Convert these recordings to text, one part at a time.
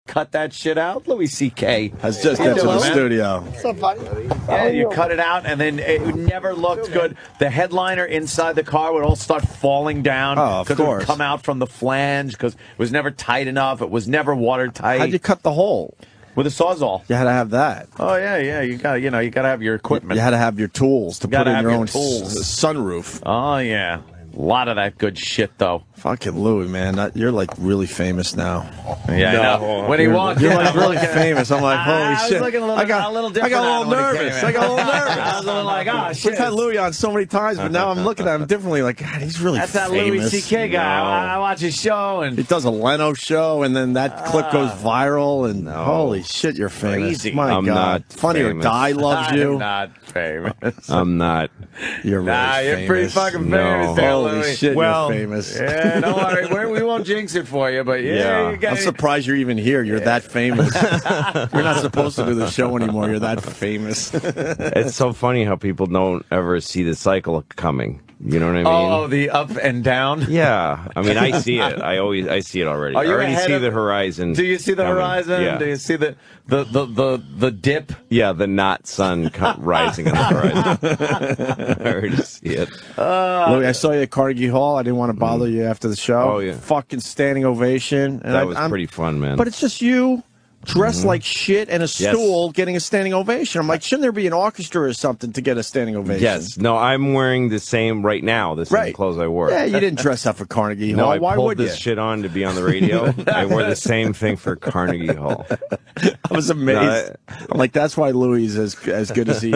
cut that shit out. Louis C.K. has just got to the studio. So funny. Yeah, you cut it out, and then it never looked good. The headliner inside the car would all start falling down. Oh, of course. It would course. come out from the flange because it was never tight enough. It was never watertight. How'd you cut the hole? With a Sawzall. You had to have that. Oh yeah. You got to have your equipment. You had to have your tools to put in your own tools. sunroof. Oh yeah. A lot of that good shit, though. Fucking Louis, man. You're, like, really famous now. Yeah, I know. When he walked You're, in, like, really famous. I'm like, holy shit. I got a little nervous. I got a little nervous. I was a little like, oh, shit. We've had Louis on so many times, but now I'm looking at him differently. Like, God, he's really That's famous. that Louis C.K. guy. No. I watch his show. And he does a Leno show, and then that clip goes viral, and holy shit, you're famous. Crazy. My I'm God. not Funny or famous. Die loves you. I'm not famous. I'm not. You're really famous. You're pretty fucking famous there, Holy Louis. shit, well, you're famous. Yeah, don't worry. We won't jinx it for you, but yeah. I'm surprised you're even here. You're that famous. You're not supposed to do the show anymore. You're that famous. It's so funny how people don't ever see the cycle coming. You know what I mean? Oh, the up and down? Yeah. I mean, I see it. I see it already. Are you I already ahead see of the horizon. Do you see the coming. horizon? Yeah. Do you see the dip? Yeah, the not sun rising on the horizon. I already see it. Louis, I saw you at Carnegie Hall. I didn't want to bother you after the show. Oh, yeah. Fucking standing ovation. And That was pretty fun, man. But it's just you dressed like shit and a stool getting a standing ovation. I'm like, shouldn't there be an orchestra or something to get a standing ovation? Yes. No, I'm wearing the same right now, the same clothes I wore. Yeah, you didn't dress up for Carnegie Hall. No, Why I pulled would you? this shit on to be on the radio. I wore the same thing for Carnegie Hall. I was amazed. I'm like, that's why Louis is as good as he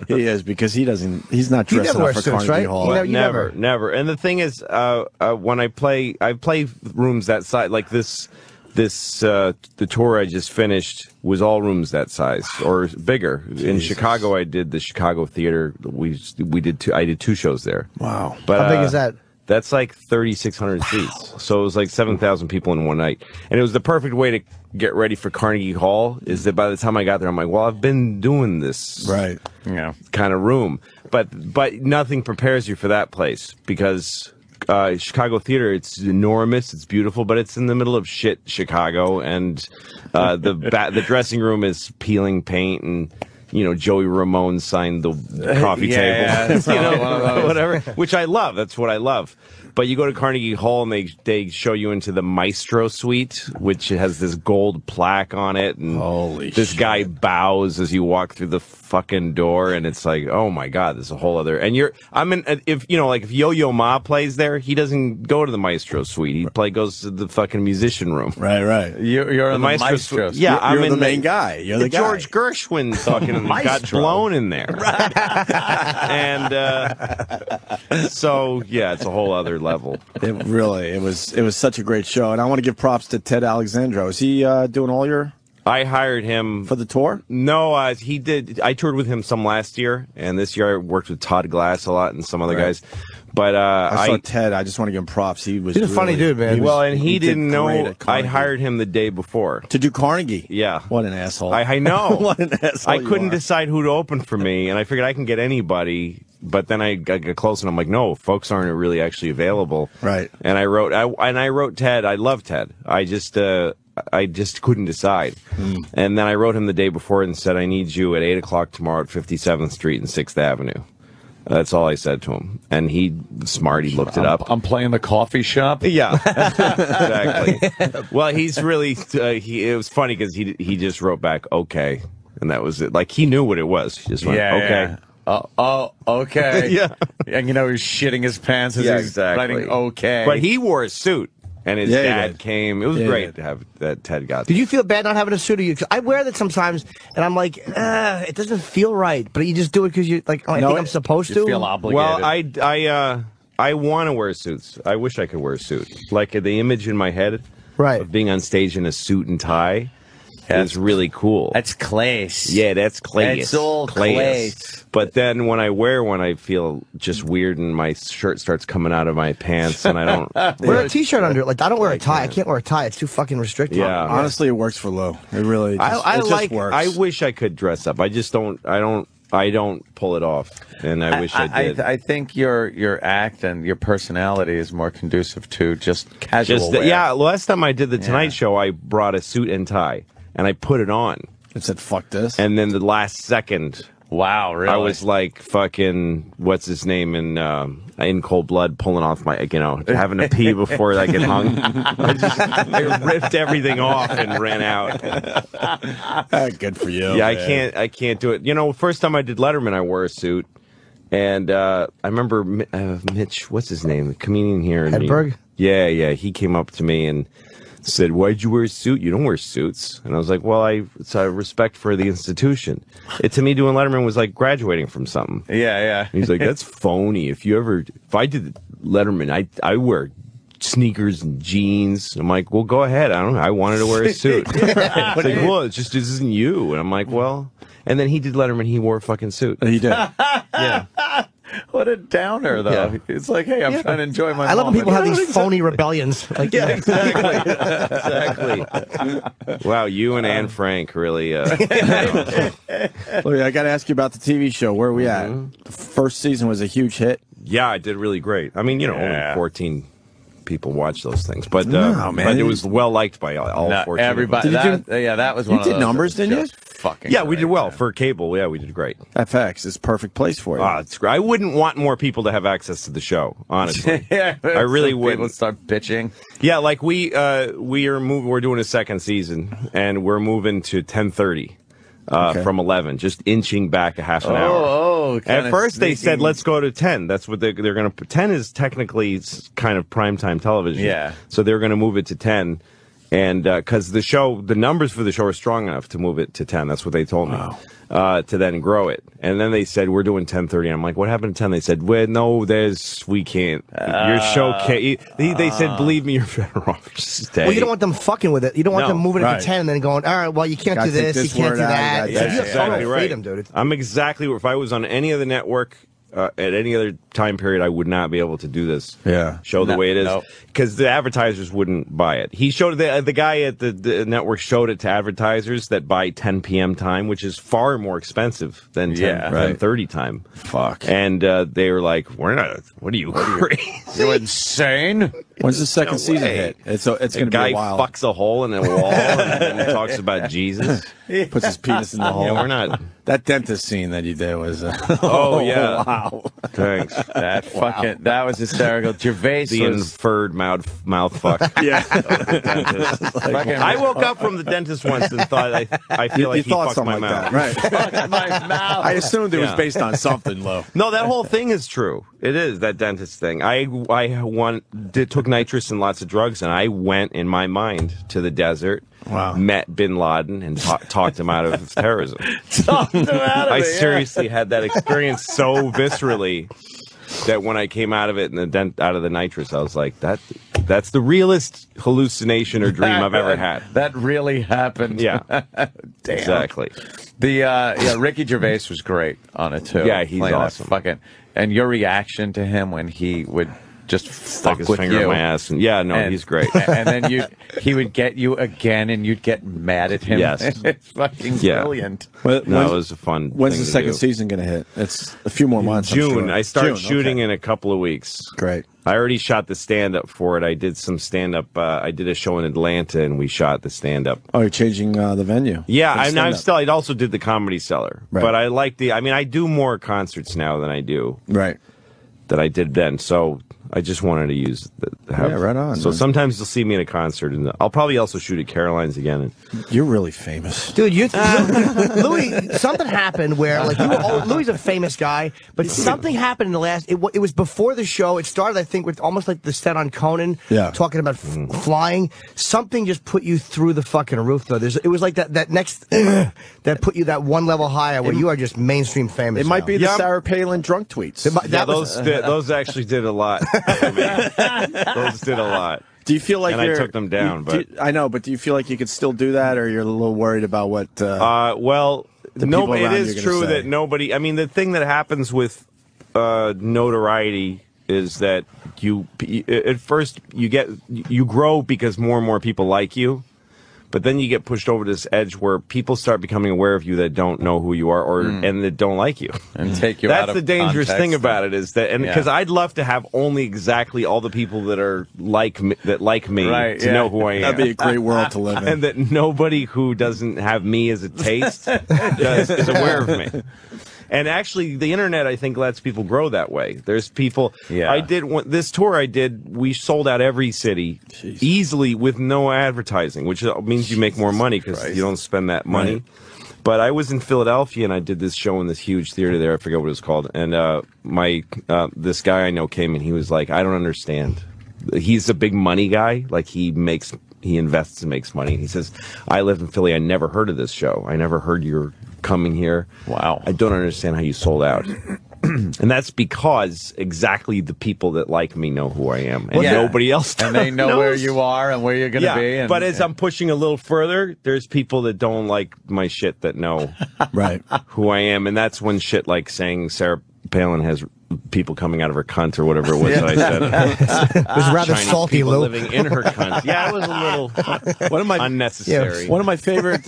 is, because he's not dressing up for Carnegie Hall. Never. And the thing is, when I play rooms that size, like the tour I just finished was all rooms that size or bigger. Jesus. In Chicago, I did the Chicago Theater. I did two shows there. Wow. But, how big is that? That's like 3,600 seats. So it was like 7,000 people in one night. And it was the perfect way to get ready for Carnegie Hall, is that by the time I got there, I'm like, well, I've been doing this kind of room. But nothing prepares you for that place, because Chicago Theater, it's enormous, it's beautiful, but it's in the middle of shit Chicago, and the dressing room is peeling paint, and Joey Ramone signed the coffee table, whatever, which I love. That's what I love. But you go to Carnegie Hall and they show you into the Maestro Suite, which has this gold plaque on it, and holy this shit. guy bows as you walk through the fucking door, and it's like, oh my God, there's a whole other. And if Yo-Yo Ma plays there, he doesn't go to the Maestro Suite. He goes to the fucking musician room. Right. You're in the Maestro Suite. Yeah, you're the main guy. You're the guy. George Gershwin talking and got blown in there. And so yeah, it's a whole other level. It was such a great show, and I want to give props to Ted Alexandro. Is he doing all your? I hired him for the tour. No, he did. I toured with him some last year, and this year I worked with Todd Glass a lot and some other guys. But I saw Ted. I just want to give him props. He's a funny dude, man. He didn't know. I hired him the day before to do Carnegie. Yeah, what an asshole. I know. What an asshole. I couldn't decide who to open for me, and I figured I can get anybody. But then I got close, and I'm like, no, folks aren't really actually available. Right. And I wrote Ted. I love Ted. I just couldn't decide. And then I wrote him the day before and said, I need you at 8 o'clock tomorrow at 57th Street and 6th Avenue. That's all I said to him. And he looked it up. I'm playing the coffee shop? Yeah, exactly. Well, he's really, it was funny because he just wrote back, okay. And that was it. Like, he knew what it was. He just went, okay. Yeah. Okay. Yeah. And he's shitting his pants as he's writing okay. But he wore a suit. And his dad came. It was great to have that Ted got. Did you feel bad not having a suit? I wear that sometimes, and I'm like, it doesn't feel right. But you just do it because you like. Oh, I think I'm supposed to. Feel obligated. Well, I want to wear suits. I wish I could wear a suit. Like the image in my head, of being on stage in a suit and tie. That's really cool. That's class. Yeah, that's class. It's all class. But then when I wear one, I feel just weird, and my shirt starts coming out of my pants, and I don't wear a T-shirt under it. Like I don't wear a tie. I can't wear a tie. It's too fucking restrictive. Yeah, honestly, it works for Lou. It really. Just, just works. I wish I could dress up. I just don't. I don't. I don't pull it off, and I wish I did. I think your act and your personality is more conducive to just casual wear. Yeah, last time I did the Tonight Show, I brought a suit and tie, and I put it on. It said, fuck this. And then the last second... Wow, really? I was like fucking, what's his name, in Cold Blood, pulling off my, having to pee before I get hung. I ripped everything off and ran out. Good for you. Yeah, man. I can't do it. First time I did Letterman, I wore a suit. And I remember Mitch, what's his name, the comedian here. Hedberg? Yeah, he came up to me and said, "Why'd you wear a suit? You don't wear suits." And I was like, "Well, it's a respect for the institution." To me, doing Letterman was like graduating from something. Yeah. And he's like, "That's phony. If I did Letterman, I wear sneakers and jeans." I'm like, "Well, go ahead. I don't know. I wanted to wear a suit." It's like, "Well, this isn't you." And I'm like, "Well," and then he did Letterman. He wore a fucking suit. He did. Yeah. What a downer, though. Yeah. It's like, hey, I'm trying to enjoy my I love when people have these phony rebellions. Like, yeah, exactly. Wow, you and Anne Frank really... Look, I got to ask you about the TV show. Where are we at? The first season was a huge hit. Yeah, I did really great. I mean, only 14 people watch those things, but man. but it was well liked by all 14. Everybody. That was one you of those. You did numbers, didn't you? Fucking we did well man. for cable. Yeah, we did great. FX is a perfect place for you. It's great. I wouldn't want more people to have access to the show, honestly. Yeah, I really wouldn't. wouldn't. People start bitching. Yeah, like we're doing a second season, and we're moving to 10:30 from 11, just inching back a half an hour. Oh, at first they said let's go to 10. That's what they're going to. 10 is technically kind of primetime television. Yeah. So they're going to move it to 10. And because the numbers for the show are strong enough to move it to 10. That's what they told me. To then grow it. And then they said, we're doing 10:30. I'm like, what happened to 10? They said, well, no, we can't. Your show can't. They said, believe me, you're better off. Just stay. Well, you don't want them fucking with it. You don't want them moving it right. to 10 and then going, all right, well, you can't do this, you can't do that. Yeah, You have exactly total right. freedom, dude. I'm exactly, if I was on any other network, at any other time period, I would not be able to do this show the way it is because the advertisers wouldn't buy it. He showed the guy at the network showed it to advertisers that buy 10 p.m. time, which is far more expensive than 10:30 time. Fuck. And they were like, "We're not. What are you crazy? You're insane." When's the second season hit? It's going to be a while. Guy fucks a hole in a wall and talks about Jesus. Puts his penis in the hole. Yeah, we're not. That dentist scene that you did was. Oh yeah. Wow. Thanks. That was hysterical. Gervais The inferred mouth fuck. Yeah. I woke up from the dentist once and thought I feel like he thought fucked my something mouth. like that, right? my mouth. I assumed it was based on something, Lo. No, that whole thing is true. It is, that dentist thing. I took nitrous and lots of drugs, and I went in my mind to the desert. Wow. Met Bin Laden and talked him out of terrorism. Talked him out of I it, seriously had that experience so viscerally that when I came out of it and out of the nitrous, I was like, that's the realest hallucination or dream I've ever had. That really happened. Yeah. Damn. Exactly. Ricky Gervais was great on it too. Yeah, he's awesome. And your reaction to him when he would just stuck his with finger you. in my ass. And, he's great. And then he would get you again, and you'd get mad at him. Yes. It's fucking brilliant. Well, it was a fun. When's thing the second to do. season going to hit? It's a few more months. June. I'm sure. I start June, shooting okay. in a couple of weeks. Great. I already shot the stand-up for it. I did some stand-up. I did a show in Atlanta, and we shot the stand-up. Oh, you're changing the venue. Yeah, I also did the Comedy Cellar. Right. But I like I do more concerts now than I do. Right. That I did then. So I just wanted to use right on. So man. Sometimes you'll see me in a concert, and I'll probably also shoot at Caroline's again. You're really famous, dude. Louis, something happened where Louis a famous guy, but something happened in the last. It was before the show. It started, I think, with almost like the set on Conan, talking about flying. Something just put you through the fucking roof, though. It was like that next that put you that one level higher, where you are just mainstream famous. It might now. be the Sarah Palin drunk tweets. Those actually did a lot. Those did a lot. Do you feel like I took them down? I know, but do you feel like you could still do that, or you're a little worried about what? Well, no, it is true that nobody. I mean, the thing that happens with notoriety is that you at first you grow because more and more people like you, But then you get pushed over this edge where people start becoming aware of you that don't know who you are and that don't like you. And take you That's out of the dangerous context. thing about it is that, and because I'd love to have only exactly all the people that are like me, to know who I am. That'd be a great world to live in. And that nobody who doesn't have me as a taste is aware of me. And actually, the internet, I think, lets people grow that way. There's people. Yeah. I did this tour. We sold out every city easily with no advertising, which means you make more money because you don't spend that money. Right. But I was in Philadelphia and I did this show in this huge theater there. I forget what it was called. And this guy I know came and he was like, "I don't understand." He's a big money guy. Like he invests and makes money. He says, "I lived in Philly. I never heard of this show. I never heard you're coming here. Wow. I don't understand how you sold out." And that's because exactly the people that like me know who I am, and nobody else does. And they know where you are and where you're going to be. And, but as I'm pushing a little further, there's people that don't like my shit that know who I am, and that's when shit like saying Sarah Palin has people coming out of her cunt or whatever it was that I said. It was rather Chinese salty, people Lou. living in her cunt. Yeah, it was a little unnecessary. One of my favorite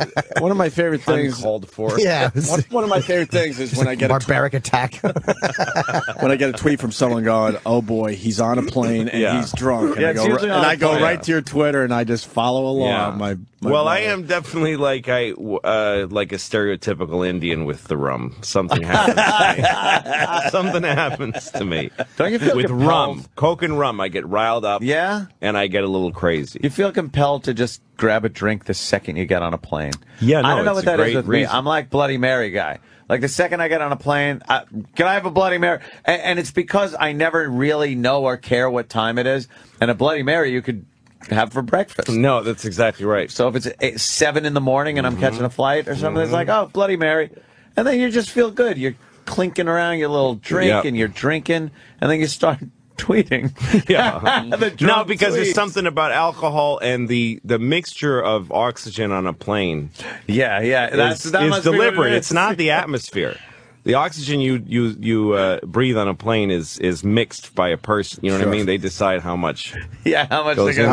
things uncalled for. Yeah. One of my favorite things is when I get barbaric attack. when I get a tweet from someone going, "Oh boy, he's on a plane and he's drunk," and I go right to your Twitter and I just follow along. Yeah. Well, I am definitely like a stereotypical Indian with the rum. Something happens to me. Something happens to me. Don't you feel with compelled? rum, Coke and rum? I get riled up. Yeah, and I get a little crazy. You feel compelled to just grab a drink the second you get on a plane. Yeah, no, I don't know it's what a that is great with me. reason. I'm like Bloody Mary guy. Like the second I get on a plane, can I have a Bloody Mary? And it's because I never really know or care what time it is. And a Bloody Mary you could have for breakfast. No, that's exactly right. So if it's 7 in the morning and I'm catching a flight or something, it's like, oh, Bloody Mary. And then you just feel good. You're clinking around your little drink and you're drinking, and then you start tweeting. No, because there's something about alcohol and the mixture of oxygen on a plane. That is must be deliberate. what it is. It's not the atmosphere. The oxygen you breathe on a plane is mixed by a person. You know what I mean? They decide how much. Yeah, how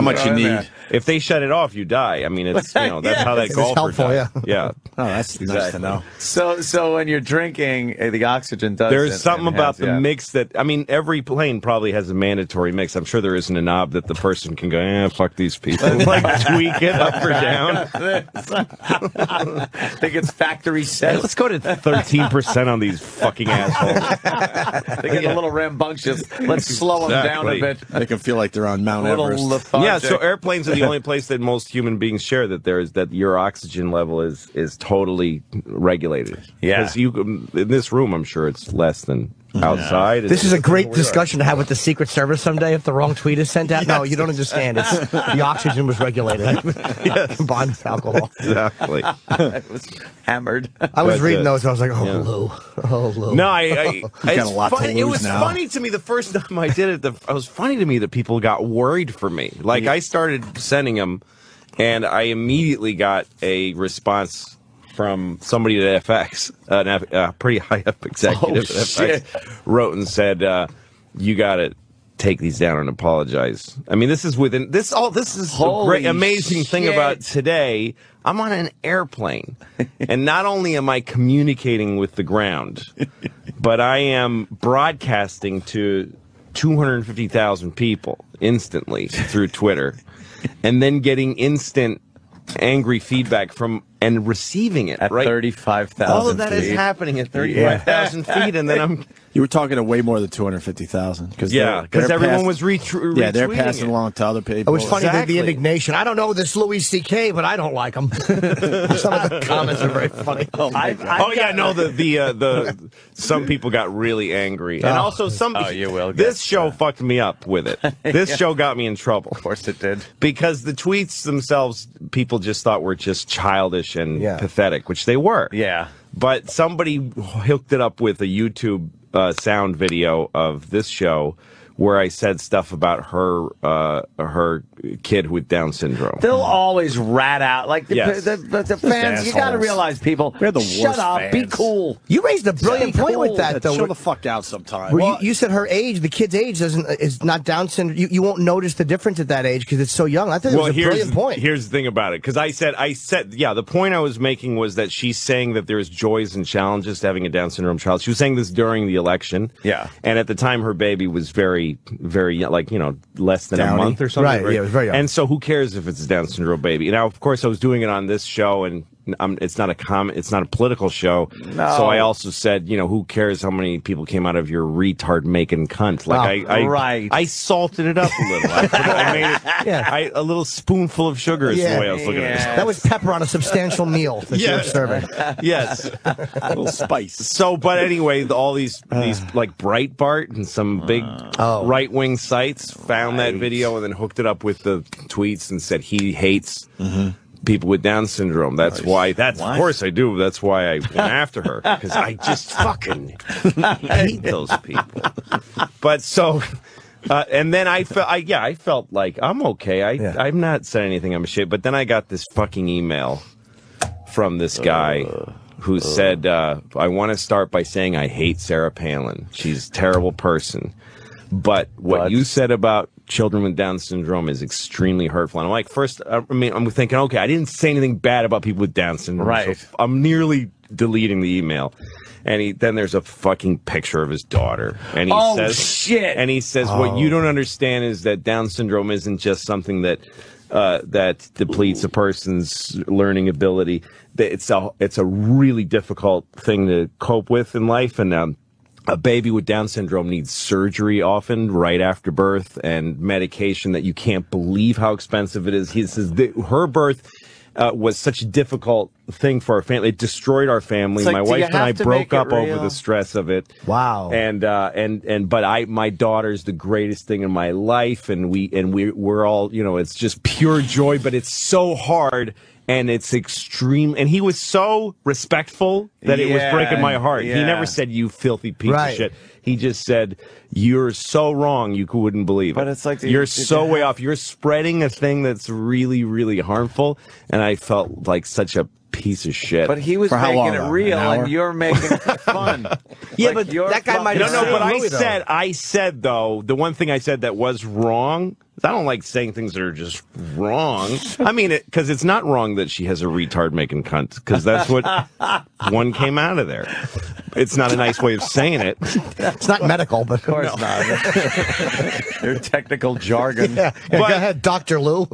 much you need. There. If they shut it off, you die. I mean, it's that's how that golfer dies. Yeah. Oh, that's nice to know. So when you're drinking, the oxygen does. There's something about the mix that, I mean, every plane probably has a mandatory mix. I'm sure there isn't a knob that the person can go, fuck these people, like tweak it up or down. I think it's factory set. Hey, let's go to 13% on these fucking assholes. They get a little rambunctious. Let's slow them down a bit. They can feel like they're on Mount Everest. Lethargic. Yeah, so airplanes are the only place that most human beings share that your oxygen level is totally regulated. Yeah. Because in this room, I'm sure it's less than outside. This is a great discussion to have with the Secret Service someday if the wrong tweet is sent out. No, you don't understand. It's the oxygen was regulated. Combined with alcohol. Exactly. It was hammered. I was reading those and I was like, oh, Lou. No, it was funny to me the first time I did it. It was funny to me that people got worried for me. Like I started sending them, and I immediately got a response from somebody at FX, a pretty high up executive at FX, wrote and said, "You got to take these down and apologize." I mean, this is within this. This is the great, amazing thing about today. I'm on an airplane, and not only am I communicating with the ground, but I am broadcasting to 250,000 people instantly through Twitter, and then getting instant angry feedback from and receiving it at 35,000. All of that is happening at 35,000 feet, and then You were talking to way more than 250,000. Because everyone was retweeting. Yeah, they're passing along to other people. It was funny, the indignation. I don't know this Louis C.K., but I don't like him. Some of the comments are very funny. Some people got really angry. And also this show fucked me up with it. This show got me in trouble. Of course it did. Because the tweets themselves, people just thought were just childish and pathetic, which they were. Yeah. But somebody hooked it up with a YouTube sound video of this show where I said stuff about her kid with Down syndrome. They'll always rat out like the fans. You got to realize, people. We're the worst shut up. fans. Be cool. You raised a brilliant point with that, though. Show the fuck out sometime. Well, you said her age, the kid's age, is not Down syndrome. You won't notice the difference at that age because it's so young. I think it was a brilliant point. Here's the thing about it, because I said, the point I was making was that she's saying that there's joys and challenges to having a Down syndrome child. She was saying this during the election. Yeah. And at the time, her baby was very, very young, like, less than a month or something. Right, yeah, it was very young. And so who cares if it's a Down syndrome baby? Now, of course, I was doing it on this show, and it's not a political show. No. So I also said, who cares how many people came out of your retard making cunt? Like I salted it up a little. I made it a little spoonful of sugar is the way I was looking at it. That was pepper on a substantial meal that you were serving. Yes. A little spice. So, but anyway, all these like Breitbart and some big right-wing sites found that video and then hooked it up with the tweets and said he hates people with Down syndrome. That's why. Of course I do. That's why I went after her, because I just fucking hate those people. But so, and then I felt like I'm okay. I've not said anything. I'm ashamed. But then I got this fucking email from this guy who said, I want to start by saying I hate Sarah Palin. She's a terrible person. But what you said about children with Down syndrome is extremely hurtful. And I'm like, first, I'm thinking, okay, I didn't say anything bad about people with Down syndrome. Right. So I'm nearly deleting the email. And then there's a fucking picture of his daughter. And he says, shit. And he says, what you don't understand is that Down syndrome isn't just something that depletes a person's learning ability. It's a really difficult thing to cope with in life. And a baby with Down syndrome needs surgery often right after birth and medication that you can't believe how expensive it is. He says her birth was such a difficult thing for our family. It destroyed our family. Like, my wife and I broke up over the stress of it. Wow. But my daughter's the greatest thing in my life, and we're all, it's just pure joy, but it's so hard. And it's extreme. And he was so respectful that it was breaking my heart. Yeah. He never said, you filthy piece of shit. He just said, you're so wrong, you wouldn't believe it. But it's like you're so way off. You're spreading a thing that's really, really harmful. And I felt like such a piece of shit. But he was making it real, and you're making it fun. Yeah, but that guy might have but I said, though, the one thing I said that was wrong, I don't like saying things that are just wrong. I mean, because it's not wrong that she has a retard making cunt, because that's what one came out of there. It's not a nice way of saying it. It's not medical, but of course not. Your technical jargon. Go ahead, Dr. Lou.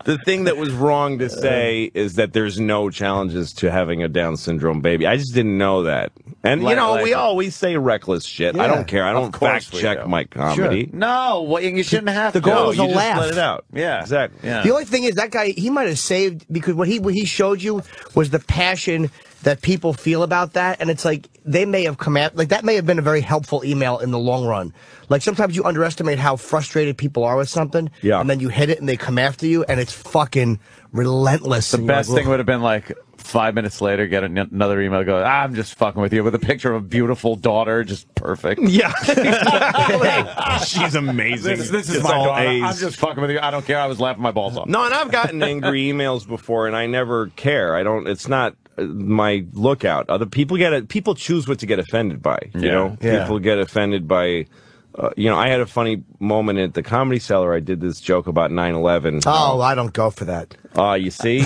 The thing that was wrong to say is that there's no challenges to having a Down syndrome baby. I just didn't know that. And, we always say reckless shit. Yeah, I don't care. I don't fact check my comedy. Sure. No, you shouldn't have to. The goal is a laugh. Just let it out. Yeah. Exactly. Yeah. The only thing is, that guy, he might have saved, because what he showed you was the passion that people feel about that, and it's like they may have come at, like, that may have been a very helpful email in the long run. Like, sometimes you underestimate how frustrated people are with something, and then you hit it and they come after you, and it's fucking relentless. The best thing would have been like 5 minutes later, get another email, go, I'm just fucking with you, with a picture of a beautiful daughter, just perfect. Yeah. She's amazing. This is my daughter. I'm just fucking with you. I don't care. I was laughing my balls off. No, and I've gotten angry emails before, and I never care. It's not my lookout. Other people people choose what to get offended by. You know, people get offended by. I had a funny moment at the Comedy Cellar. I did this joke about 9/11. Oh, I don't go for that. You see?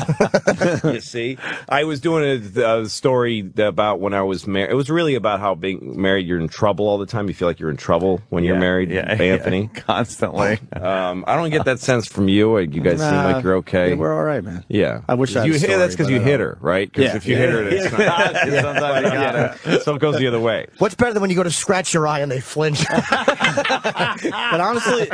You see? I was doing a story about when I was married. It was really about how being married, you're in trouble all the time. You feel like you're in trouble when you're married, Anthony. Constantly. I don't get that sense from you. You guys seem like you're okay. Yeah, we're all right, man. Yeah. I wish I had that's because you hit her, right? Because if you hit her, it's not. Sometimes you got it. So it goes the other way. What's better than when you go to scratch your eye and they flinch? But honestly,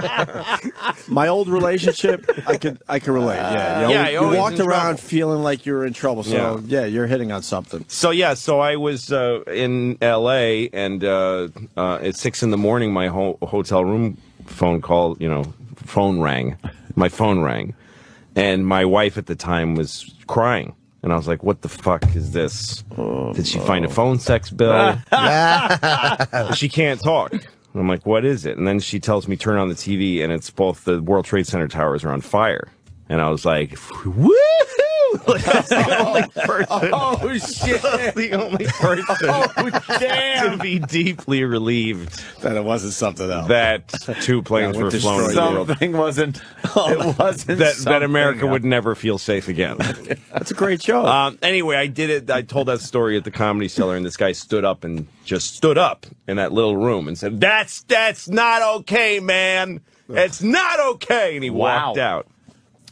my old relationship, I could relate. Yeah, you walked around feeling like you were in trouble. So you're hitting on something. So I was in L.A. and at 6 a.m, my hotel room phone rang. My phone rang, and my wife at the time was crying. And I was like, what the fuck is this? Did she find a phone sex bill? She can't talk. I'm like, what is it? And then she tells me, turn on the TV, and it's both the World Trade Center towers are on fire. And I was like, woo! Like, that's the only person. Oh, shit. That's the only person. Oh, damn. To be deeply relieved that it wasn't something else. That 2 planes were flown. Something wasn't. It wasn't that America would never feel safe again. That's a great show. Anyway, I did it. I told that story at the Comedy Cellar, and this guy stood up and just stood up in that little room and said, "That's not okay, man. It's not okay." And he walked out.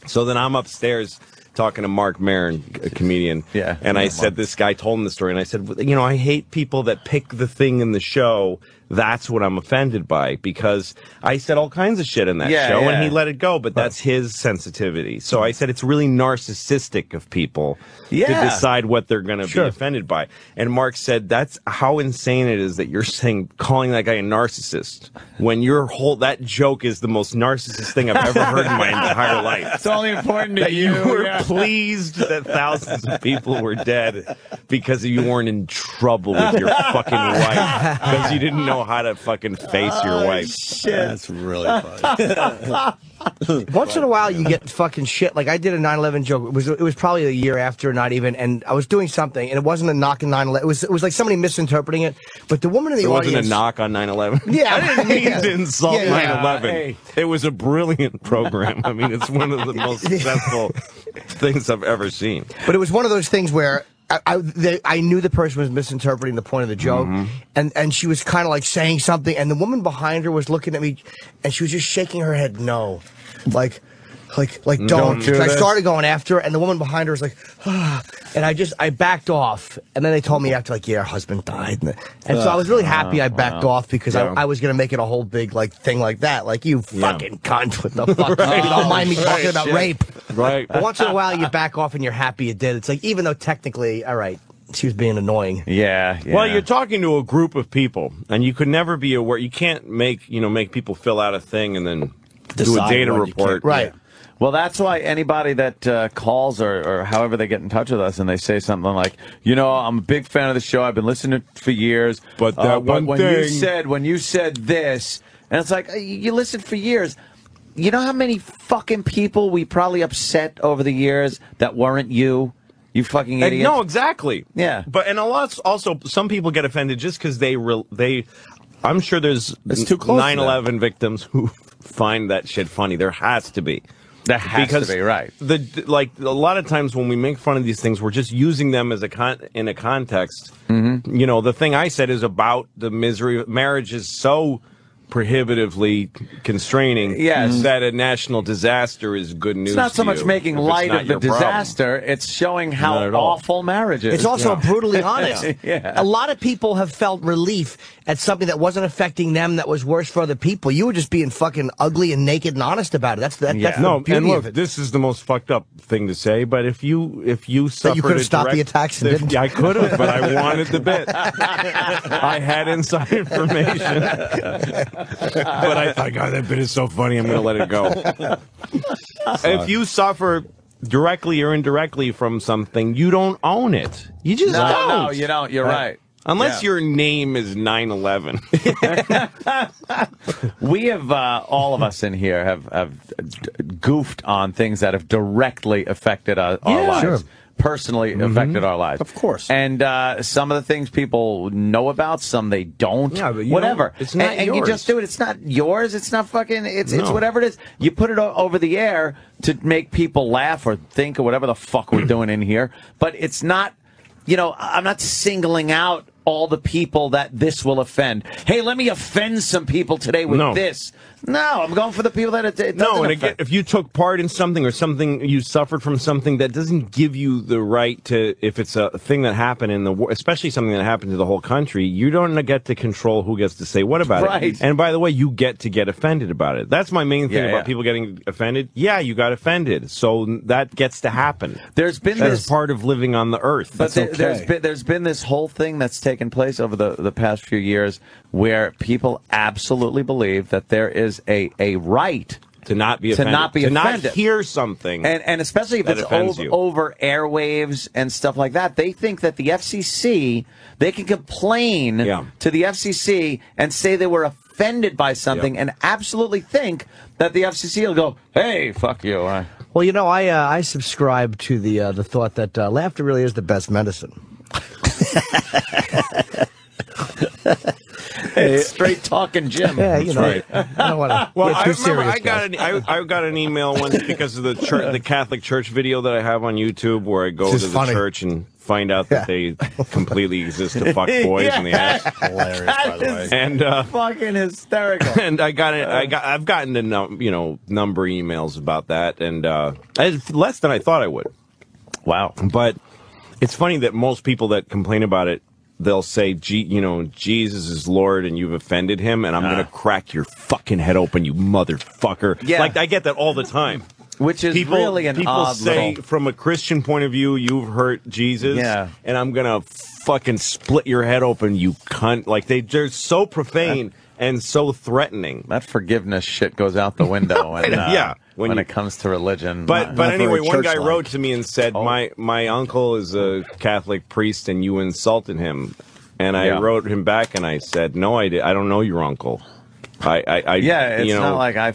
So then I'm upstairs talking to Mark Maron, a comedian, and I said, this guy told him the story, and I said, I hate people that pick the thing in the show. That's what I'm offended by, because I said all kinds of shit in that show, and he let it go, but that's his sensitivity. So I said it's really narcissistic of people to decide what they're going to be offended by. And Mark said, that's how insane it is that you're calling that guy a narcissist, when that joke is the most narcissist thing I've ever heard in my entire life. It's only important that you were pleased that thousands of people were dead because you weren't in trouble with your fucking wife, because you didn't know how to fucking face your wife. Shit. That's really funny. Once in a while, you get fucking shit. Like, I did a 9/11 joke. It was probably a year after, not even, and I was doing something, and it wasn't a knock on 9/11. It was like somebody misinterpreting it. But the woman in the audience... It wasn't a knock on 9/11? Yeah. I didn't mean to insult 9/11. Hey. It was a brilliant program. I mean, it's one of the most successful things I've ever seen. But it was one of those things where I knew the person was misinterpreting the point of the joke, and she was kind of like saying something, and the woman behind her was looking at me, and she was just shaking her head no, like don't. Do I started going after her, and the woman behind her was like, and I backed off, and then they told me after, like, yeah, her husband died, and so I was really happy I backed off, because I was gonna make it a whole big thing like that, like, you fucking cunt, what the fuck, you don't mind me talking about rape, right? But once in a while you back off and you're happy you did. It's like, even though technically, all right, she was being annoying. Yeah. Well, you're talking to a group of people, and you could never be aware. You can't make people fill out a thing and then do a data report, right? Yeah. Well, that's why anybody that calls or however they get in touch with us and they say something like, I'm a big fan of the show. I've been listening for years. But that when you said this, and it's like, you listened for years. You know how many fucking people we probably upset over the years that weren't you? You fucking idiot. No, exactly. Yeah. But and a lot also some people get offended just because they I'm sure there's 9/11 victims who find that shit funny. There has to be. That has to be, right. A lot of times when we make fun of these things, we're just using them as in a context. Mm-hmm. The thing I said is about the misery. Marriage is so prohibitively constraining that a national disaster is good news. It's not so much making light of the disaster, it's showing how awful marriage is. It's also brutally honest. A lot of people have felt relief at something that wasn't affecting them that was worse for other people. You were just being fucking ugly and naked and honest about it. That's the beauty and look, of it. this is the most fucked up thing to say, but if you suffered, you could have stopped the attacks and didn't. I could have, but I wanted the bit. I had inside information. But I thought, God, that bit is so funny, I'm going to let it go. If you suffer directly or indirectly from something, you don't own it. You just don't. No, you don't. You're right. Unless your name is 9/11. We have, all of us in here have goofed on things that have directly affected our lives. Sure. Personally affected our lives. Of course. And some of the things people know about, some they don't. Yeah, but whatever. It's not and yours. You just do it. It's not yours. It's not fucking, it's whatever it is. You put it over the air to make people laugh or think or whatever the fuck we're doing in here. But it's not, I'm not singling out all the people that this will offend. Hey, let me offend some people today with this. No, I'm going for the people that it doesn't and again, affect. if you took part in something or something you suffered from something, that doesn't give you the right to, if it's a thing that happened in the war, especially something that happened to the whole country, you don't get to control who gets to say what about it. And by the way, you get to get offended about it. That's my main thing about people getting offended. Yeah, you got offended, so that gets to happen. There's been That's part of living on the earth. But there's been this whole thing that's taken place over the past few years where people absolutely believe that there is a right To not be offended. To not hear something. And especially if it's over airwaves and stuff like that. They think that the FCC, they can complain to the FCC and say they were offended by something and absolutely think that the FCC will go, hey, fuck you. Well, you know, I subscribe to the thought that laughter really is the best medicine. Hey, straight talking Jim. Yeah, you know. Right. I don't want to Well, get too serious. I got an email once because of the Catholic Church video that I have on YouTube where I go to the church and find out that they completely exist to fuck boys in the ass. Hilarious, by the way. And fucking hysterical. And I've gotten a number of emails about that, and less than I thought I would. Wow. But it's funny that most people that complain about it, they'll say, Jesus is Lord and you've offended him, and I'm going to crack your fucking head open, you motherfucker. Yeah. Like, I get that all the time. Which is really an people odd say, little... from a Christian point of view, you've hurt Jesus, and I'm going to fucking split your head open, you cunt. Like, they're so profane and so threatening. That forgiveness shit goes out the window when it comes to religion. But anyway, one guy wrote to me and said, my uncle is a Catholic priest and you insulted him. And I wrote him back and I said, no, I don't know your uncle. It's not like I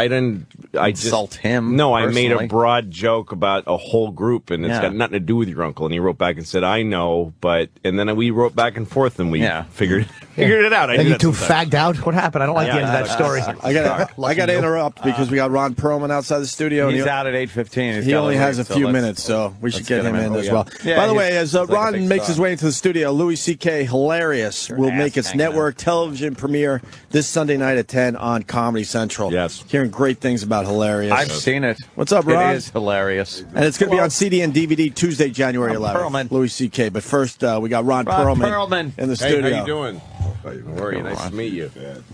didn't insult him. No, personally. I made a broad joke about a whole group, and it's got nothing to do with your uncle. And he wrote back and said, I know, and then we wrote back and forth, and we figured it out. And you two fagged out? What happened? I don't like the end of that story. I got to interrupt because we got Ron Perlman outside the studio. He's out at 8:15. He only has a few minutes, so we should get him in as well. By the way, as Ron makes his way into the studio, Louis C.K. Hilarious will make its network television premiere this Sunday night at 10 on Comedy Central. Yes. Hearing great things about Hilarious. I've seen it. What's up, Ron? It is hilarious. And it's going to be on CD and DVD Tuesday, January 11th. Louis C.K. But first, we got Ron Perlman in the studio. Hey, how you doing? How are you? Nice to meet you.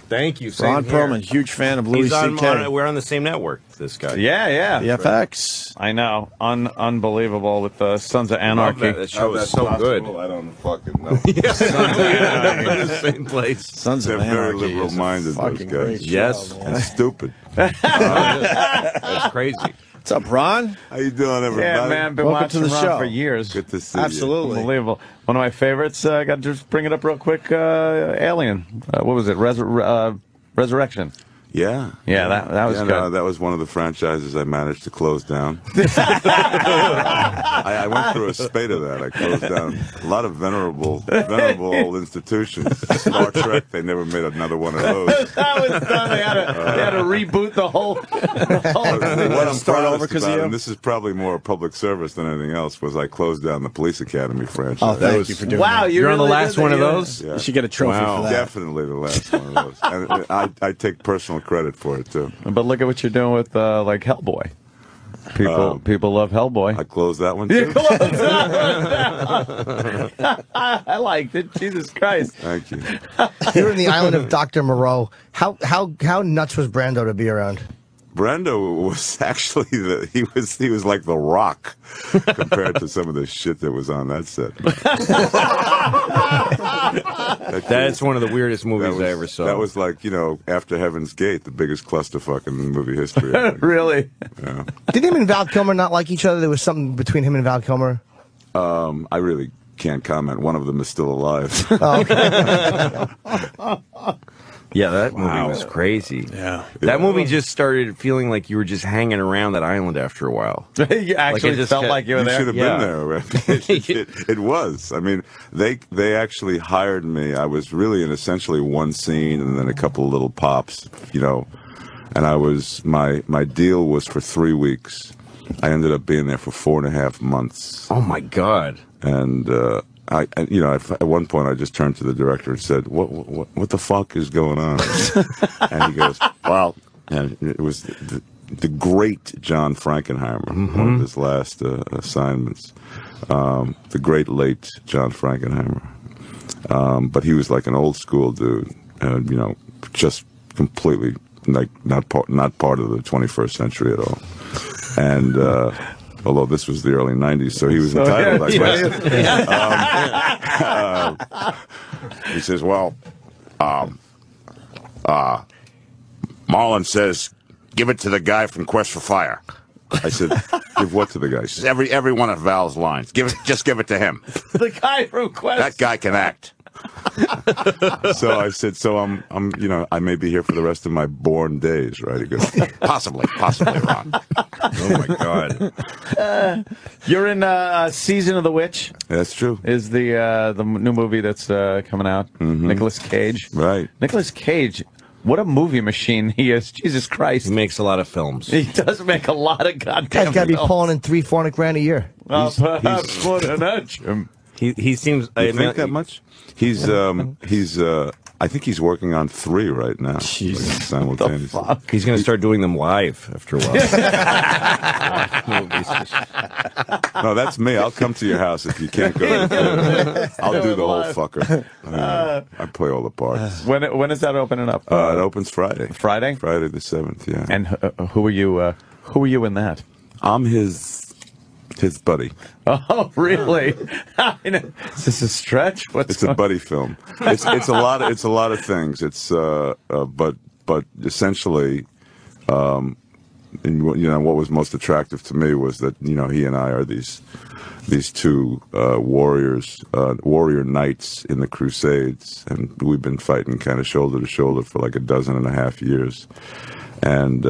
Thank you. Ron Perlman, huge fan of Louis C.K. We're on the same network, this guy. Yeah. The FX. I know. Unbelievable with the Sons of Anarchy. That show was so good. I don't fucking know. The same place. Sons of Anarchy. They're very liberal-minded, those guys. Yes. And stupid. That's crazy. What's up, Ron? How you doing, everybody? Yeah, man. Been watching to the Ron show for years. Good to see Absolutely. you. Unbelievable. One of my favorites. I got to just bring it up real quick. Alien. What was it? Resurrection. Yeah. Yeah, that was good. No, that was one of the franchises I managed to close down. I went through a spate of that. I closed down a lot of venerable old institutions. Star Trek, they never made another one of those. That was done. They had to reboot the whole What I'm proudest about, and this is probably more public service than anything else, was I closed down the Police Academy franchise. Oh, thank you for doing that. Wow, you're on the last one of those? Yeah. You should get a trophy for that. Definitely the last one of those. And I take personal credit for it, too. But look at what you're doing with, like, Hellboy. People love Hellboy. I closed that one, too. I liked it. Jesus Christ. Thank you. You're in the island of Dr. Moreau. How nuts was Brando to be around? Brando was actually he was like The Rock compared to some of the shit that was on that set. That's one of the weirdest movies I ever saw. That was like, after Heaven's Gate, the biggest clusterfuck in movie history. Really? Yeah. Did him and Val Kilmer not like each other? There was something between him and Val Kilmer? I really can't comment. One of them is still alive. Oh, okay. Yeah, that movie was crazy. Yeah. That movie just started feeling like you were just hanging around that island after a while. You actually just felt like you were You there? should have been there. It was. I mean, they actually hired me. I was really in essentially one scene and then a couple of little pops, and I was, my deal was for 3 weeks. I ended up being there for 4.5 months. Oh my God. And, at one point I just turned to the director and said, what the fuck is going on? And he goes, well, and it was the great John Frankenheimer, one of his last assignments. The great late John Frankenheimer. But he was like an old school dude, and, just completely like not part of the 21st century at all. And, although this was the early 90s, so he was entitled, I guess. He says, well, Marlon says, give it to the guy from Quest for Fire. I said, give what to the guy? He says, every one of Val's lines. Just give it to him. The guy from Quest. That guy can act. So I said, so I'm, I may be here for the rest of my born days, right? He goes, possibly, Ron. Oh my God. You're in Season of the Witch. That's true. Is the new movie that's coming out? Nicolas Cage. Right. Nicolas Cage. What a movie machine he is. Jesus Christ. He makes a lot of films. He does make a lot of goddamn Guy's got to be pulling in $300-400 grand a year. Perhaps more than that. He seems. You think that much? He's I think he's working on 3 right now. Jesus. Simultaneously. He's going to start doing them live after a while. No, that's me. I'll come to your house if you can't go. I'll do the whole fucker. I play all the parts. When is that opening up? It opens Friday. Friday? Friday the 7th, yeah. And who are you? Who are you in that? I'm his buddy. Oh, really? Is this a stretch? It's a buddy film. It's a lot. It's a lot of things. It's but essentially, and what was most attractive to me was that he and I are these two warriors, warrior knights in the Crusades, and we've been fighting kind of shoulder to shoulder for like 12.5 years, and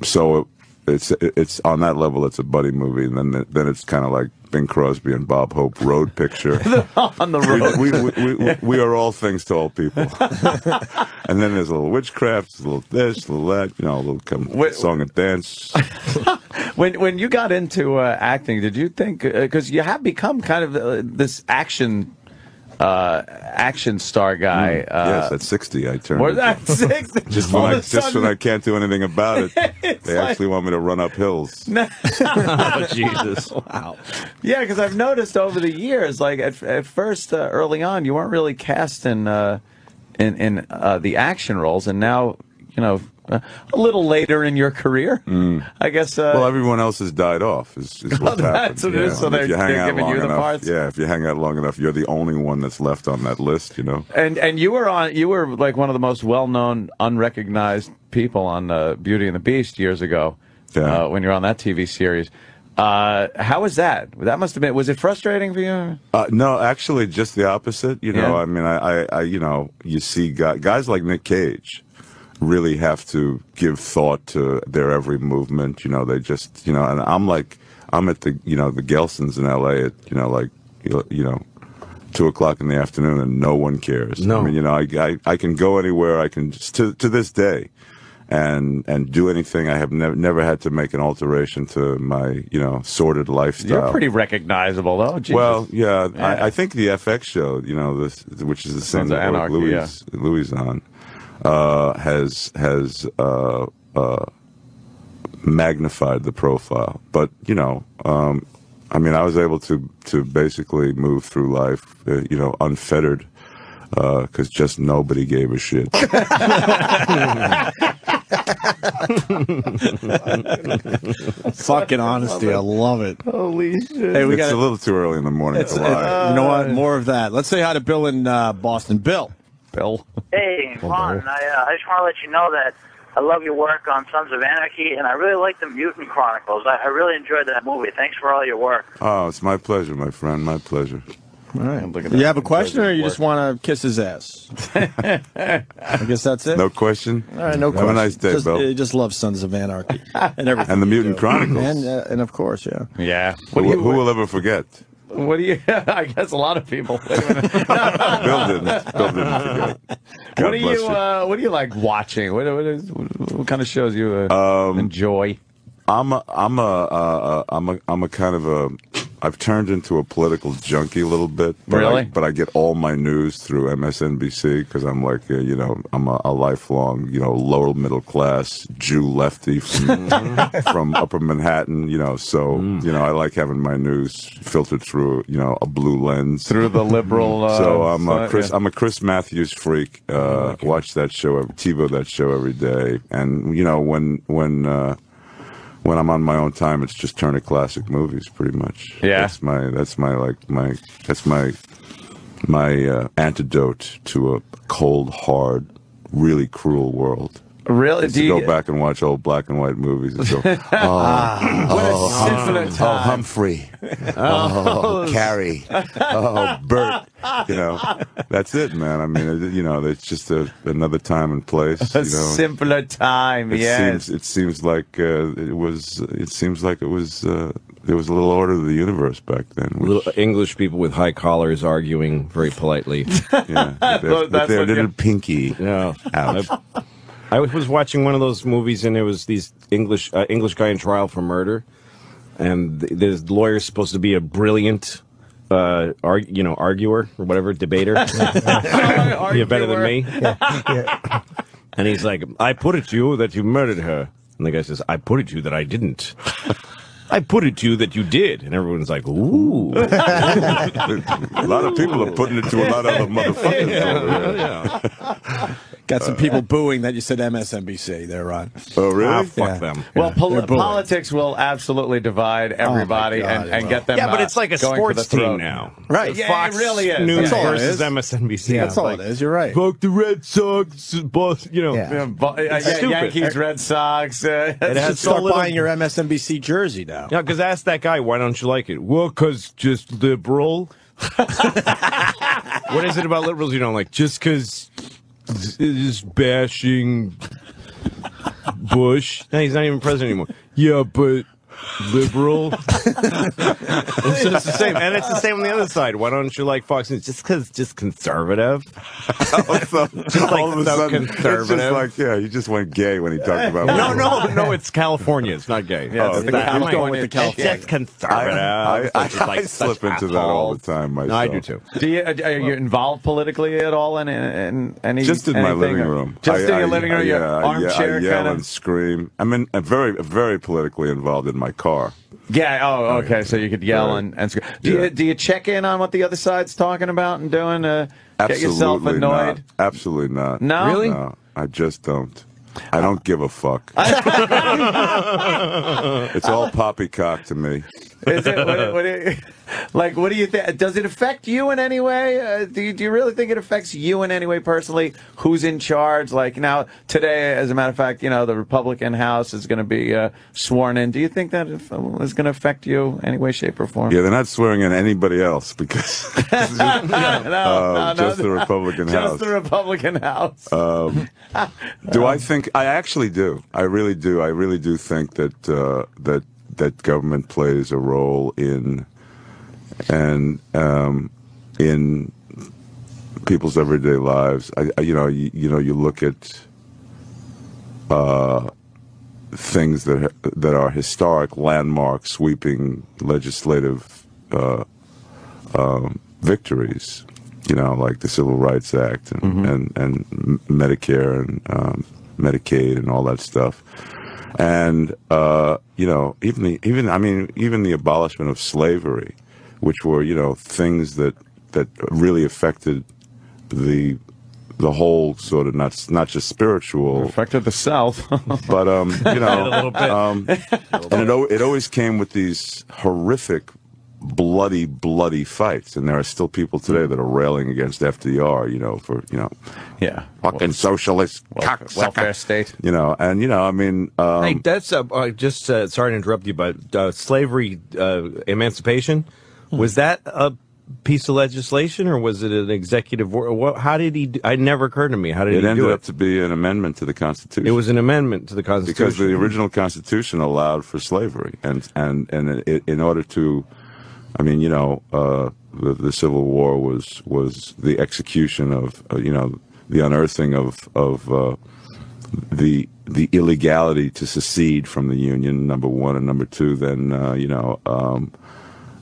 so. It's on that level. It's a buddy movie, and then it's kind of like Bing Crosby and Bob Hope road picture. On the road, we are all things to all people. And then there's a little witchcraft, a little this, a little that, a little song and dance. When you got into acting, did you think because you have become kind of this action star guy? Yes, at 60 I turned. Or that 60? Just when I can't do anything about it, they actually want me to run up hills. Oh, Jesus! Wow. Yeah, because I've noticed over the years, like at first, early on, you weren't really cast in the action roles, and now a little later in your career, I guess. Well, everyone else has died off. Is what's happened. That's what it is. So they're giving you the parts. Yeah, if you hang out long enough, you're the only one that's left on that list. And you were like one of the most well-known, unrecognized people on Beauty and the Beast years ago. Yeah. When you're on that TV series. How was that? That must have been. Was it frustrating for you? No, actually, just the opposite. I mean, I you see guys like Nick Cage really have to give thought to their every movement. They just, and I'm at the, the Gelsons in LA at, 2 o'clock in the afternoon and no one cares. No. I mean, I can go anywhere. I can just, to this day and do anything. I have never had to make an alteration to my, sordid lifestyle. You're pretty recognizable though. Jesus. Well, yeah. I think the FX show, which is the same that Louis on, has magnified the profile. But I mean, I was able to basically move through life, unfettered, because just nobody gave a shit. Fucking honesty, I love it. Holy shit! Hey, it's a little too early in the morning to lie. You know what? More of that. Let's say hi to Bill in Boston. Bill. Hey, Ron, I just want to let you know that I love your work on Sons of Anarchy, and I really like the Mutant Chronicles. I really enjoyed that movie. Thanks for all your work. Oh, it's my pleasure, my friend. My pleasure. All right. You have a question, or you just want to kiss his ass? I guess that's it. No question. All right, no question. Have a nice day, Bill. He just loves Sons of Anarchy and everything. And the Mutant Chronicles. And of course, yeah. Yeah. Who will ever forget? What do you? I guess a lot of people. Bill didn't forget. What do you like watching? What kind of shows you enjoy? I'm a kind of a. I've turned into a political junkie a little bit. Really? But I get all my news through MSNBC because I'm like, I'm a lifelong, lower middle class Jew lefty from Upper Manhattan. So I like having my news filtered through, a blue lens through the liberal. So I'm a Chris Matthews freak. Watch that show, TiVo that show every day, and when I'm on my own time, it's just Turner Classic Movies, pretty much. Yeah, that's my antidote to a cold, hard, really cruel world. Really? Do you go back and watch old black and white movies and go, what a simpler time. Humphrey, Carrie, Bert. You know, that's it, man. I mean, you know, it's just another time and place. A simpler time. Yes. It seems like it was. It seems like it was. There was a little order of the universe back then. Little English people with high collars arguing very politely. Yeah, with their little pinky out. I was watching one of those movies, and there was these English guy in trial for murder, and the lawyer's supposed to be a brilliant, arguer or whatever, debater. You're better than me. Yeah. And he's like, "I put it to you that you murdered her," and the guy says, "I put it to you that I didn't." I put it to you that you did, and everyone's like, "Ooh." A lot of people are putting it to a lot of other motherfuckers. Yeah. Got some people booing that you said MSNBC there, Ron. Oh, really? Fuck them. Well, politics will absolutely divide everybody and get them. Yeah, but it's like a sports team throat. now. Right. Yeah, Fox it really is. News Yeah. versus MSNBC. That's all it is. You're right. Fuck the Red Sox, you know. Yankees, Red Sox. It has start buying your MSNBC jersey now. Yeah, because ask that guy, why don't you like it? Well, because just liberal. What is it about liberals you don't like? Just because is bashing Bush. No, he's not even president anymore. Yeah, but liberal. It's just the same, and it's the same on the other side. Why don't you like Fox News? Just because, just conservative. Just like all of a sudden, conservative. It's just like, yeah, you just went gay when he talked about. No, it's California. It's not gay. Yeah, I'm going with the California. It's conservative. I slip into that all the time myself. No, I do too. Are you involved politically at all in any? Just in my living room. Just in your living room. Your armchair. I yell and scream. I'm very politically involved in my car. Yeah. Oh, okay. So you could yell and scream. Do you check in on what the other side's talking about and doing? Get yourself annoyed? Not. Absolutely not. No. Really? No, I just don't. I don't give a fuck. It's all poppycock to me. Is it? What do you think? Does it affect you in any way? Do you really think it affects you in any way personally? Who's in charge? Like now, today, as a matter of fact, the Republican House is going to be sworn in. Do you think that is going to affect you any way, shape, or form? Yeah, they're not swearing in anybody else because just the Republican House. Just the Republican House. Do I think? I actually do. I really do. I really do think that government plays a role in people's everyday lives. You look at things that are historic, landmark, sweeping legislative victories. Like the Civil Rights Act and Medicare and Medicaid and all that stuff. And even the abolishment of slavery, which were things that really affected the whole sort of not just spiritual, affected the South, but a little bit. And it always came with these horrific, bloody fights, and there are still people today that are railing against FDR, fucking socialist welfare state, hey, that's sorry to interrupt you, but slavery emancipation, was that a piece of legislation or was it an executive order? How did he I never occurred to me. How did he do it? It ended up to be an amendment to the Constitution. It was an amendment to the Constitution because the original Constitution allowed for slavery, and in order to the Civil War was the execution of the unearthing of the illegality to secede from the Union, number one, and number two. Then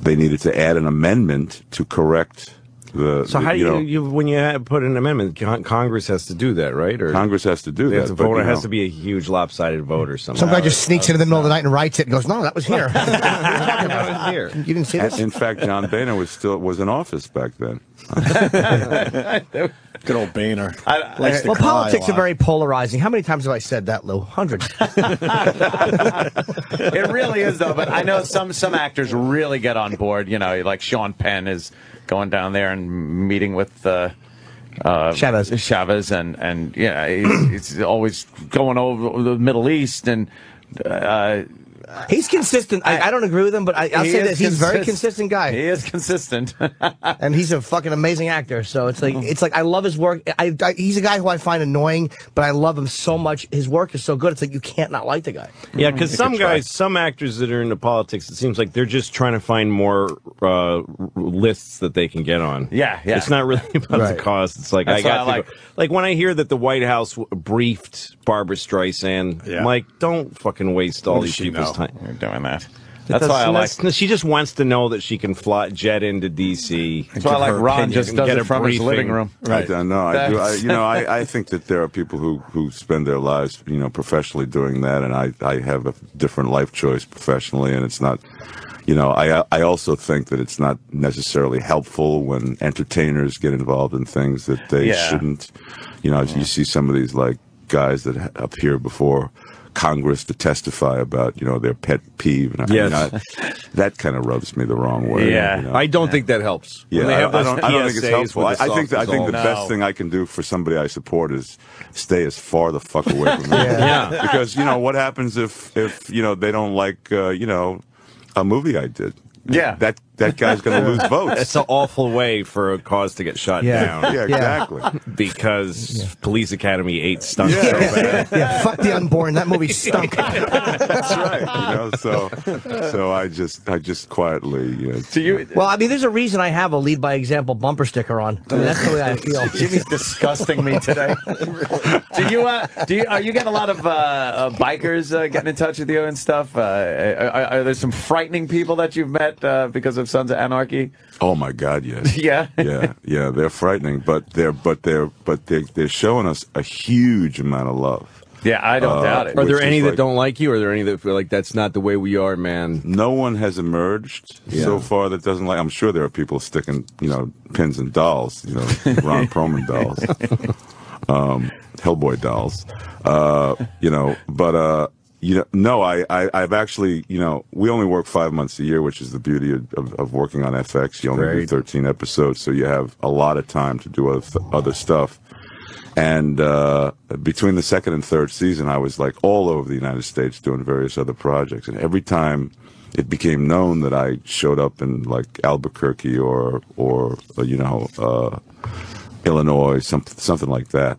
they needed to add an amendment to correct the. So how do you when you put an amendment, Congress has to do that, right? Or Congress has to do that. The voter has to be a huge lopsided vote or something. Some guy just sneaks in the middle of the night and writes it and goes, "No, that was here." Here. You didn't see this? In fact, John Boehner was in office back then. Good old Boehner. Well, politics are very polarizing. How many times have I said that, Lou? Hundreds. It really is, though. But I know some actors really get on board. Like Sean Penn is going down there and meeting with Chavez, and he's always going over the Middle East and. He's consistent. I don't agree with him, but I'll say this: he's a very consistent guy. He is consistent, and he's a fucking amazing actor. So it's like I love his work. He's a guy who I find annoying, but I love him so much. His work is so good. It's like you can't not like the guy. Yeah, because some actors that are into politics, it seems like they're just trying to find more lists that they can get on. Yeah. It's not really about the cause. It's like That's I got to go. Like when I hear that the White House briefed Barbara Streisand, I'm like, don't fucking waste all these people's time. You're doing that. That's why I like. She just wants to know that she can jet into D.C. That's why I like Ron just does it from his living room. Right. I think that there are people who spend their lives, professionally doing that, and I have a different life choice professionally, and it's not. I also think that it's not necessarily helpful when entertainers get involved in things that they shouldn't. You see some of these guys that appear before Congress to testify about their pet peeve, and that kind of rubs me the wrong way. Yeah, I don't think that helps. Yeah, I don't think it's helpful. I think the best thing I can do for somebody I support is stay as far the fuck away from them. Because what happens if they don't like a movie I did? Yeah, that guy's going to lose votes. It's an awful way for a cause to get shut down. Yeah, exactly. Because Police Academy 8 stunk so bad. Yeah, fuck the unborn. That movie stunk. That's right. So I just quietly. Well, I mean, there's a reason I have a lead by example bumper sticker on. I mean, that's the way I feel. Jimmy's disgusting me today. Are you getting a lot of bikers getting in touch with you and stuff? Are there some frightening people that you've met because of Sons of Anarchy? Oh my God, yes. Yeah. Yeah. They're frightening, but they're showing us a huge amount of love. Yeah, I don't doubt it. Are there any that don't like you? Or are there any that feel like that's not the way we are, man? No one has emerged so far that doesn't like. I'm sure there are people sticking, pins in dolls, Ron Perlman dolls, Hellboy dolls, but. No, I've actually, we only work 5 months a year, which is the beauty of working on FX. You only do 13 episodes, so you have a lot of time to do other stuff. And between the second and third season, I was all over the United States doing various other projects. And every time it became known that I showed up in Albuquerque or Illinois, something like that,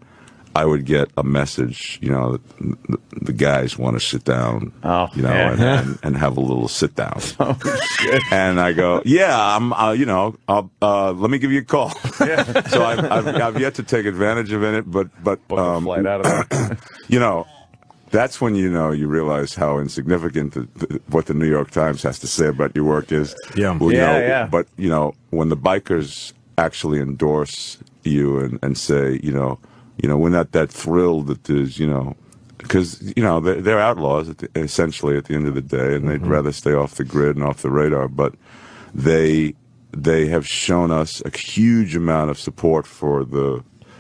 I would get a message, the guys want to sit down, and have a little sit down. Oh, shit. And I go, I'm, let me give you a call. Yeah. So I've yet to take advantage of it, but flight out of there. That's when you realize how insignificant what the New York Times has to say about your work is. Yeah. But when the bikers actually endorse you and say, we're not that thrilled that there's, because, they're outlaws essentially at the end of the day, and they'd rather stay off the grid and off the radar. But they have shown us a huge amount of support for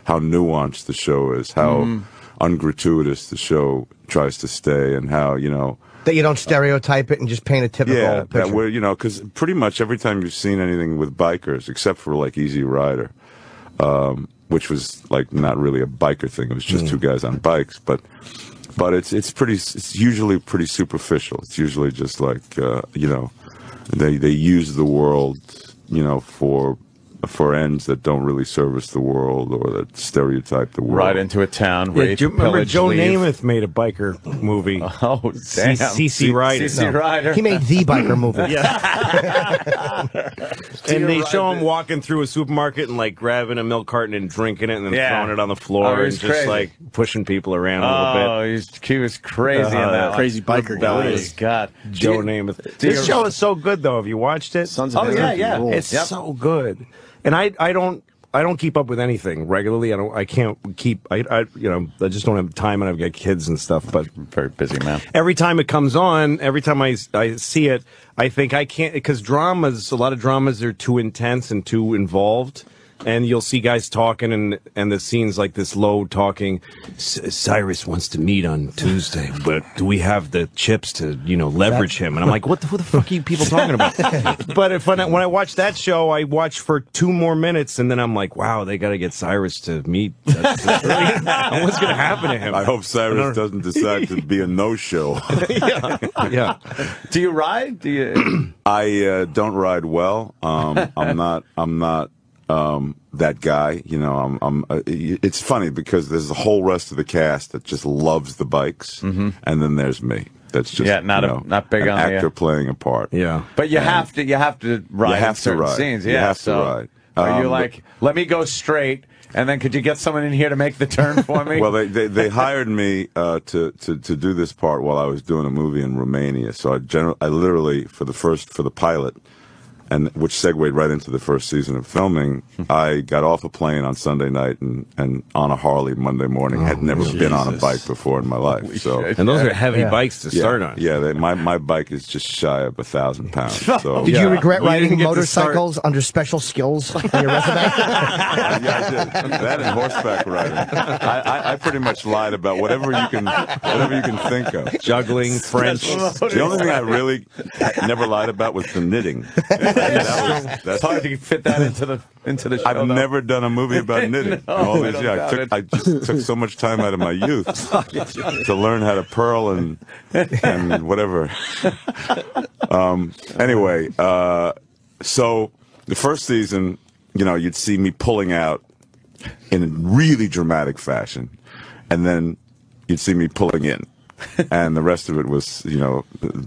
how nuanced the show is, how ungratuitous the show tries to stay, and how, that you don't stereotype it and just paint a typical picture. That we're, because pretty much every time you've seen anything with bikers, except for Easy Rider, which was not really a biker thing. It was just two guys on bikes, but it's usually pretty superficial. It's usually just they use the world, for ends that don't really service the world or that stereotype the world. Right into a town. Do you remember Joe Namath made a biker movie? Oh, damn. CC Rider. CC Rider. He made the biker movie. And they show him walking through a supermarket and grabbing a milk carton and drinking it and then throwing it on the floor and just pushing people around a little bit. He was crazy in that. Crazy biker guy. Oh, God. Joe Namath. This show is so good, though. Have you watched it? Sons of Anarchy rules. It's so good. And I don't keep up with anything regularly. I just don't have time, and I've got kids and stuff. But very busy man. Every time it comes on, every time I see it, I think I can't, because a lot of dramas are too intense and too involved. and you'll see guys talking, and the scene's like this low talking. Cyrus wants to meet on Tuesday, but do we have the chips to leverage him? And I'm like, who the fuck are you people talking about? But when I watch that show, I watch for 2 more minutes, and then I'm like, wow, they got to get Cyrus to meet. What's going to happen to him? I hope Cyrus doesn't decide to be a no-show. Yeah. Do you ride? Do you? I don't ride well. I'm not that guy. It's funny because there's the whole rest of the cast that just loves the bikes, and then there's me. That's just not big an on actor playing a part. Yeah, but you have to ride. You have in certain scenes. Yeah, you have to ride. Are you like, let me go straight, and then could you get someone in here to make the turn for me? Well, they hired me to do this part while I was doing a movie in Romania. So I literally for the pilot, and which segued right into the first season of filming, I got off a plane on Sunday night and on a Harley Monday morning. Had never been on a bike before in my life. And those are heavy bikes to start on. Yeah, my bike is just shy of 1,000 pounds. So. Did you regret riding motorcycles under special skills on your resume? Yeah, I did. That and horseback riding. I pretty much lied about whatever you can think of. Juggling, French. The only thing I really never lied about was the knitting. That's hard to fit that into the show. I've never done a movie about knitting. I just took so much time out of my youth to learn how to purl and whatever. Anyway, so the first season, you'd see me pulling out in really dramatic fashion, and then you'd see me pulling in. And the rest of it was,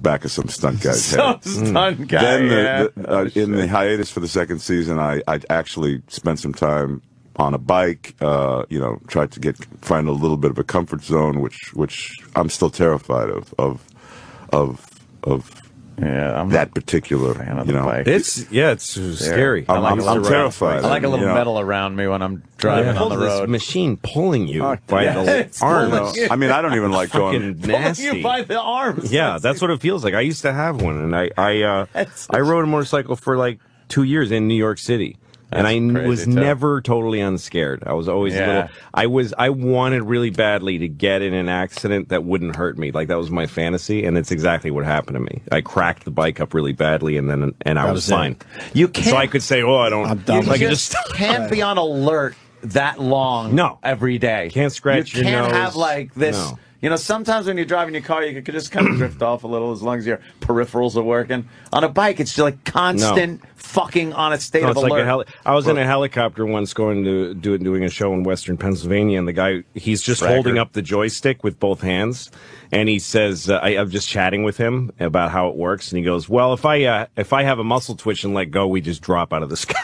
back of some stunt guy's head. Stunt guy. Then in the hiatus for the second season, I actually spent some time on a bike. Tried to find a little bit of a comfort zone, which I'm still terrified of. Yeah, I'm that particular fan of the bike. It's scary. I'm terrified. I like a little metal around me when I'm driving on the road. This machine pulling you by the arms. I mean, I don't even like going nasty. Pulling you by the arms. Yeah, that's what it feels like. I used to have one, and I rode a motorcycle for like 2 years in New York City. And I was never totally unscared. I was always a little. I wanted really badly to get in an accident that wouldn't hurt me. Like that was my fantasy, and it's exactly what happened to me. I cracked the bike up really badly, and I was fine. You can't. So I could say, "Oh, I don't." I'm done. You just can't be on alert that long. No, every day. Can't scratch your nose. You can't have like this. No. Sometimes when you're driving your car, you could just kind of drift off a little as long as your peripherals are working. On a bike, it's just like constant fucking on a state of alert. Like I was in a helicopter once going to doing a show in Western Pennsylvania, and the guy, he's just holding up the joystick with both hands, and he says, I'm just chatting with him about how it works, and he goes, well, if I have a muscle twitch and let go, we just drop out of the sky.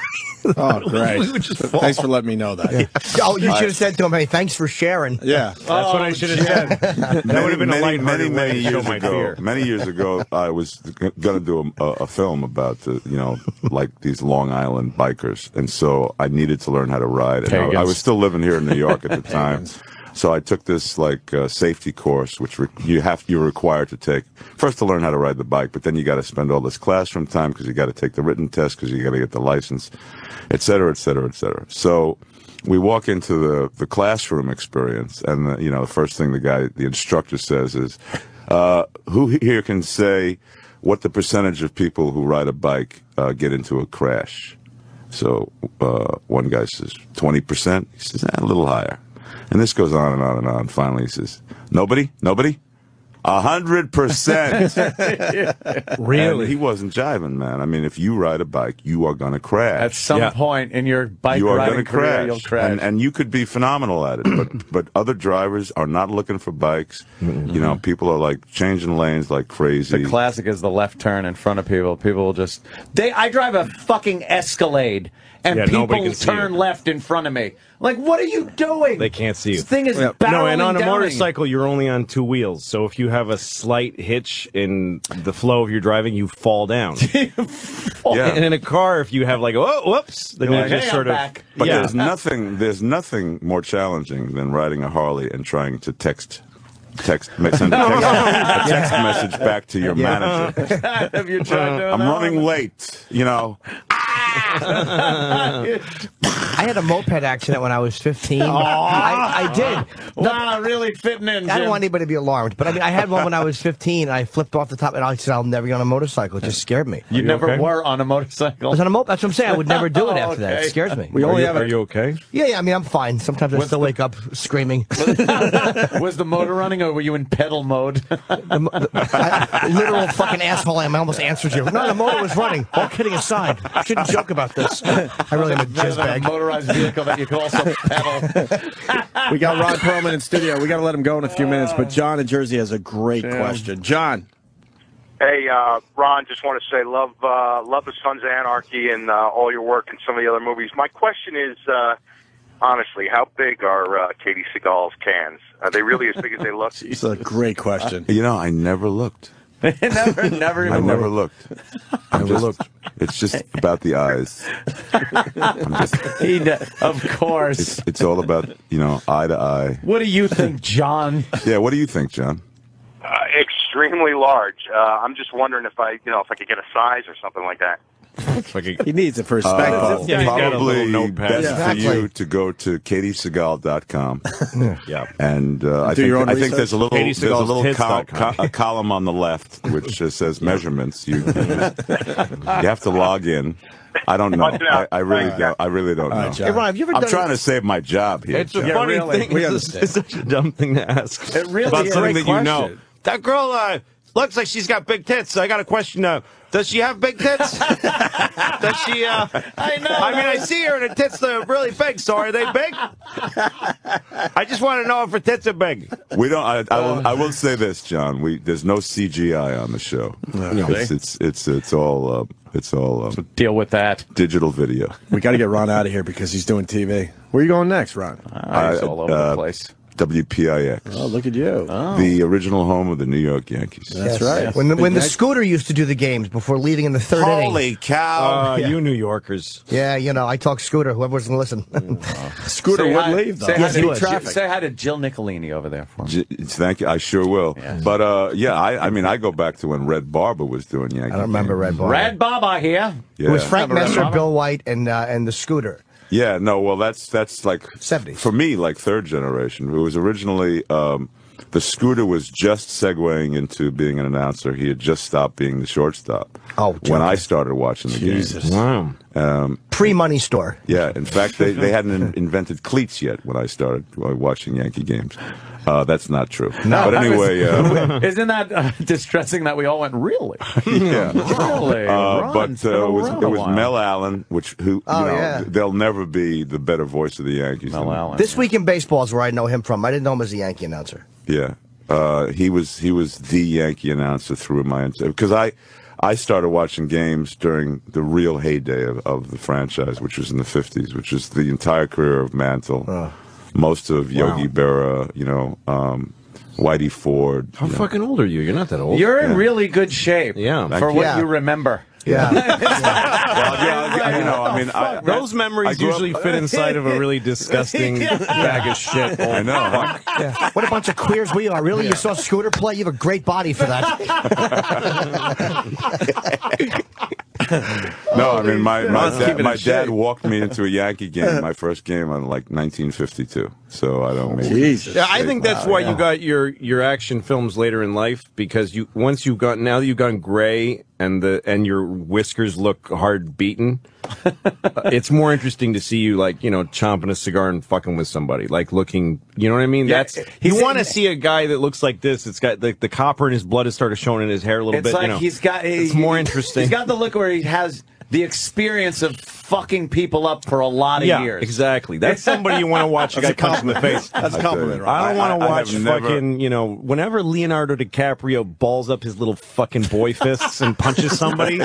Oh, great. Thanks for letting me know that. Yeah. Oh, you should have said to him, hey, thanks for sharing. Yeah. That's what I should have said. That would have been a lighthearted way to show my fear. Many years ago, I was going to do a film about, like these Long Island bikers. And so I needed to learn how to ride. And I was still living here in New York at the time. So I took this safety course, which you're required to take first to learn how to ride the bike, but then you got to spend all this classroom time because you got to take the written test because you got to get the license, et cetera, et cetera, et cetera. So we walk into the classroom experience, and the first thing the instructor says is, "Who here can say what the percentage of people who ride a bike get into a crash?" So one guy says 20%. He says a little higher. And this goes on and on and on. Finally, he says, "Nobody? 100%. Really? And he wasn't jiving, man. I mean, if you ride a bike, you are going to crash. At some point in your bike riding career, you'll crash. And you could be phenomenal at it, but other drivers are not looking for bikes. Mm-hmm. People are like changing lanes like crazy. The classic is the left turn in front of people. People will just... I drive a fucking Escalade, and people turn left in front of me. Like, what are you doing? They can't see you. This thing is barreling No, and on a down. motorcycle, you're only on 2 wheels. So if you have a slight hitch in the flow of your driving, you fall down. And in a car, if you have like, oh, whoops, then you just sort of... back. But there's nothing more challenging than riding a Harley and trying to send a text message back to your manager. Have you tried doing I'm running late, I had a moped accident when I was 15. I did. Wow, really fitting in, Jim. I don't want anybody to be alarmed, but I mean, I had one when I was 15. And I flipped off the top, and I said, "I'll never get on a motorcycle." It just scared me. You never were on a motorcycle? I was on a moped. That's what I'm saying. I would never do it after that. It scares me. Are you okay? Yeah. I mean, I'm fine. Sometimes I still wake up screaming. Was the motor running, or were you in pedal mode? Literal fucking asshole. I almost answered you. No, the motor was running. All kidding aside, I shouldn't joke about this. I really am a jizzbag. A motorized vehicle that you can also pedal. We got Ron Perlman in studio. We got to let him go in a few minutes, but John in Jersey has a great question. John. Hey, Ron, just want to say love the Sons of Anarchy and all your work in some of the other movies. My question is, honestly, how big are Katie Seagal's cans? Are they really as big as they look? It's a great question. I never looked. never I never looked. It's just about the eyes. Of course. It's all about, eye to eye. What do you think, John? Yeah, what do you think, John? Extremely large. I'm just wondering if I could get a size or something like that. He needs it for his spec bottle. Probably best for you to go to katieseagal.com. And I think there's a little column on the left which says measurements. You have to log in. I don't know. I really don't know. Hey, Ron, have you ever I'm trying to save my job here. It's a funny thing. It's such a dumb thing to ask. It really about is something a that great you know. question. That girl looks like she's got big tits. So I got a question. Does she have big tits? Does she? I know. I mean, I see her and her tits are really big. So are they big? I just want to know if her tits are big. We don't. I will say this, John. There's no CGI on the show. It's all. So deal with that. Digital video. We got to get Ron out of here because he's doing TV. Where are you going next, Ron? He's all over the place. WPIX. Oh, look at you. The original home of the New York Yankees. That's right. Yes. When the scooter used to do the games before leaving in the third inning. Holy cow. You New Yorkers. Yeah, I talk scooter. Whoever's going to listen. Scooter would leave, though. Say hi to Jill Nicolini over there for me. Thank you. I sure will. Yes. But, I go back to when Red Barber was doing Yankee. I don't remember Red Barber. Red Barber here. Yeah. It was Frank Messer, Bill White, and the scooter. Yeah, no, well, that's like 70s. For me, like third generation. It was originally the scooter was just segueing into being an announcer. He had just stopped being the shortstop. When I started watching the games. Wow. Pre-money store. Yeah, in fact, they hadn't invented cleats yet when I started watching Yankee games. That's not true. No, but anyway, isn't that distressing that we all went really? Yeah, really. But it was Mel Allen, they'll never be the better voice of the Yankees. Mel Allen. This Week in Baseball is where I know him from. I didn't know him as a Yankee announcer. Yeah, he was the Yankee announcer through because I started watching games during the real heyday of the franchise, which was in the 50s, which is the entire career of Mantle. Most of Yogi Berra, Whitey Ford. How fucking old are you? You're not that old. You're in really good shape. Yeah. For what you remember. Yeah. Those memories usually fit inside of a really disgusting bag of shit. I know. Yeah. What a bunch of queers we are. Really? You saw Scooter play? You have a great body for that. No, I mean, my dad walked me into a Yankee game, my first game on 1952. So I don't mean. Jesus. Yeah, I think that's why you got your action films later in life, because now that you've gone gray and your whiskers look hard beaten, it's more interesting to see you chomping a cigar and fucking with somebody, looking. You know what I mean? Yeah, you want to see a guy that looks like this. It's got the copper in his blood has started showing in his hair a little bit. It's more interesting. He's got the look where he has the experience of fucking people up for a lot of years. Exactly. That's somebody you want to watch a guy punch in the face. That's a compliment, right? I don't want to watch fucking, whenever Leonardo DiCaprio balls up his little fucking boy fists and punches somebody,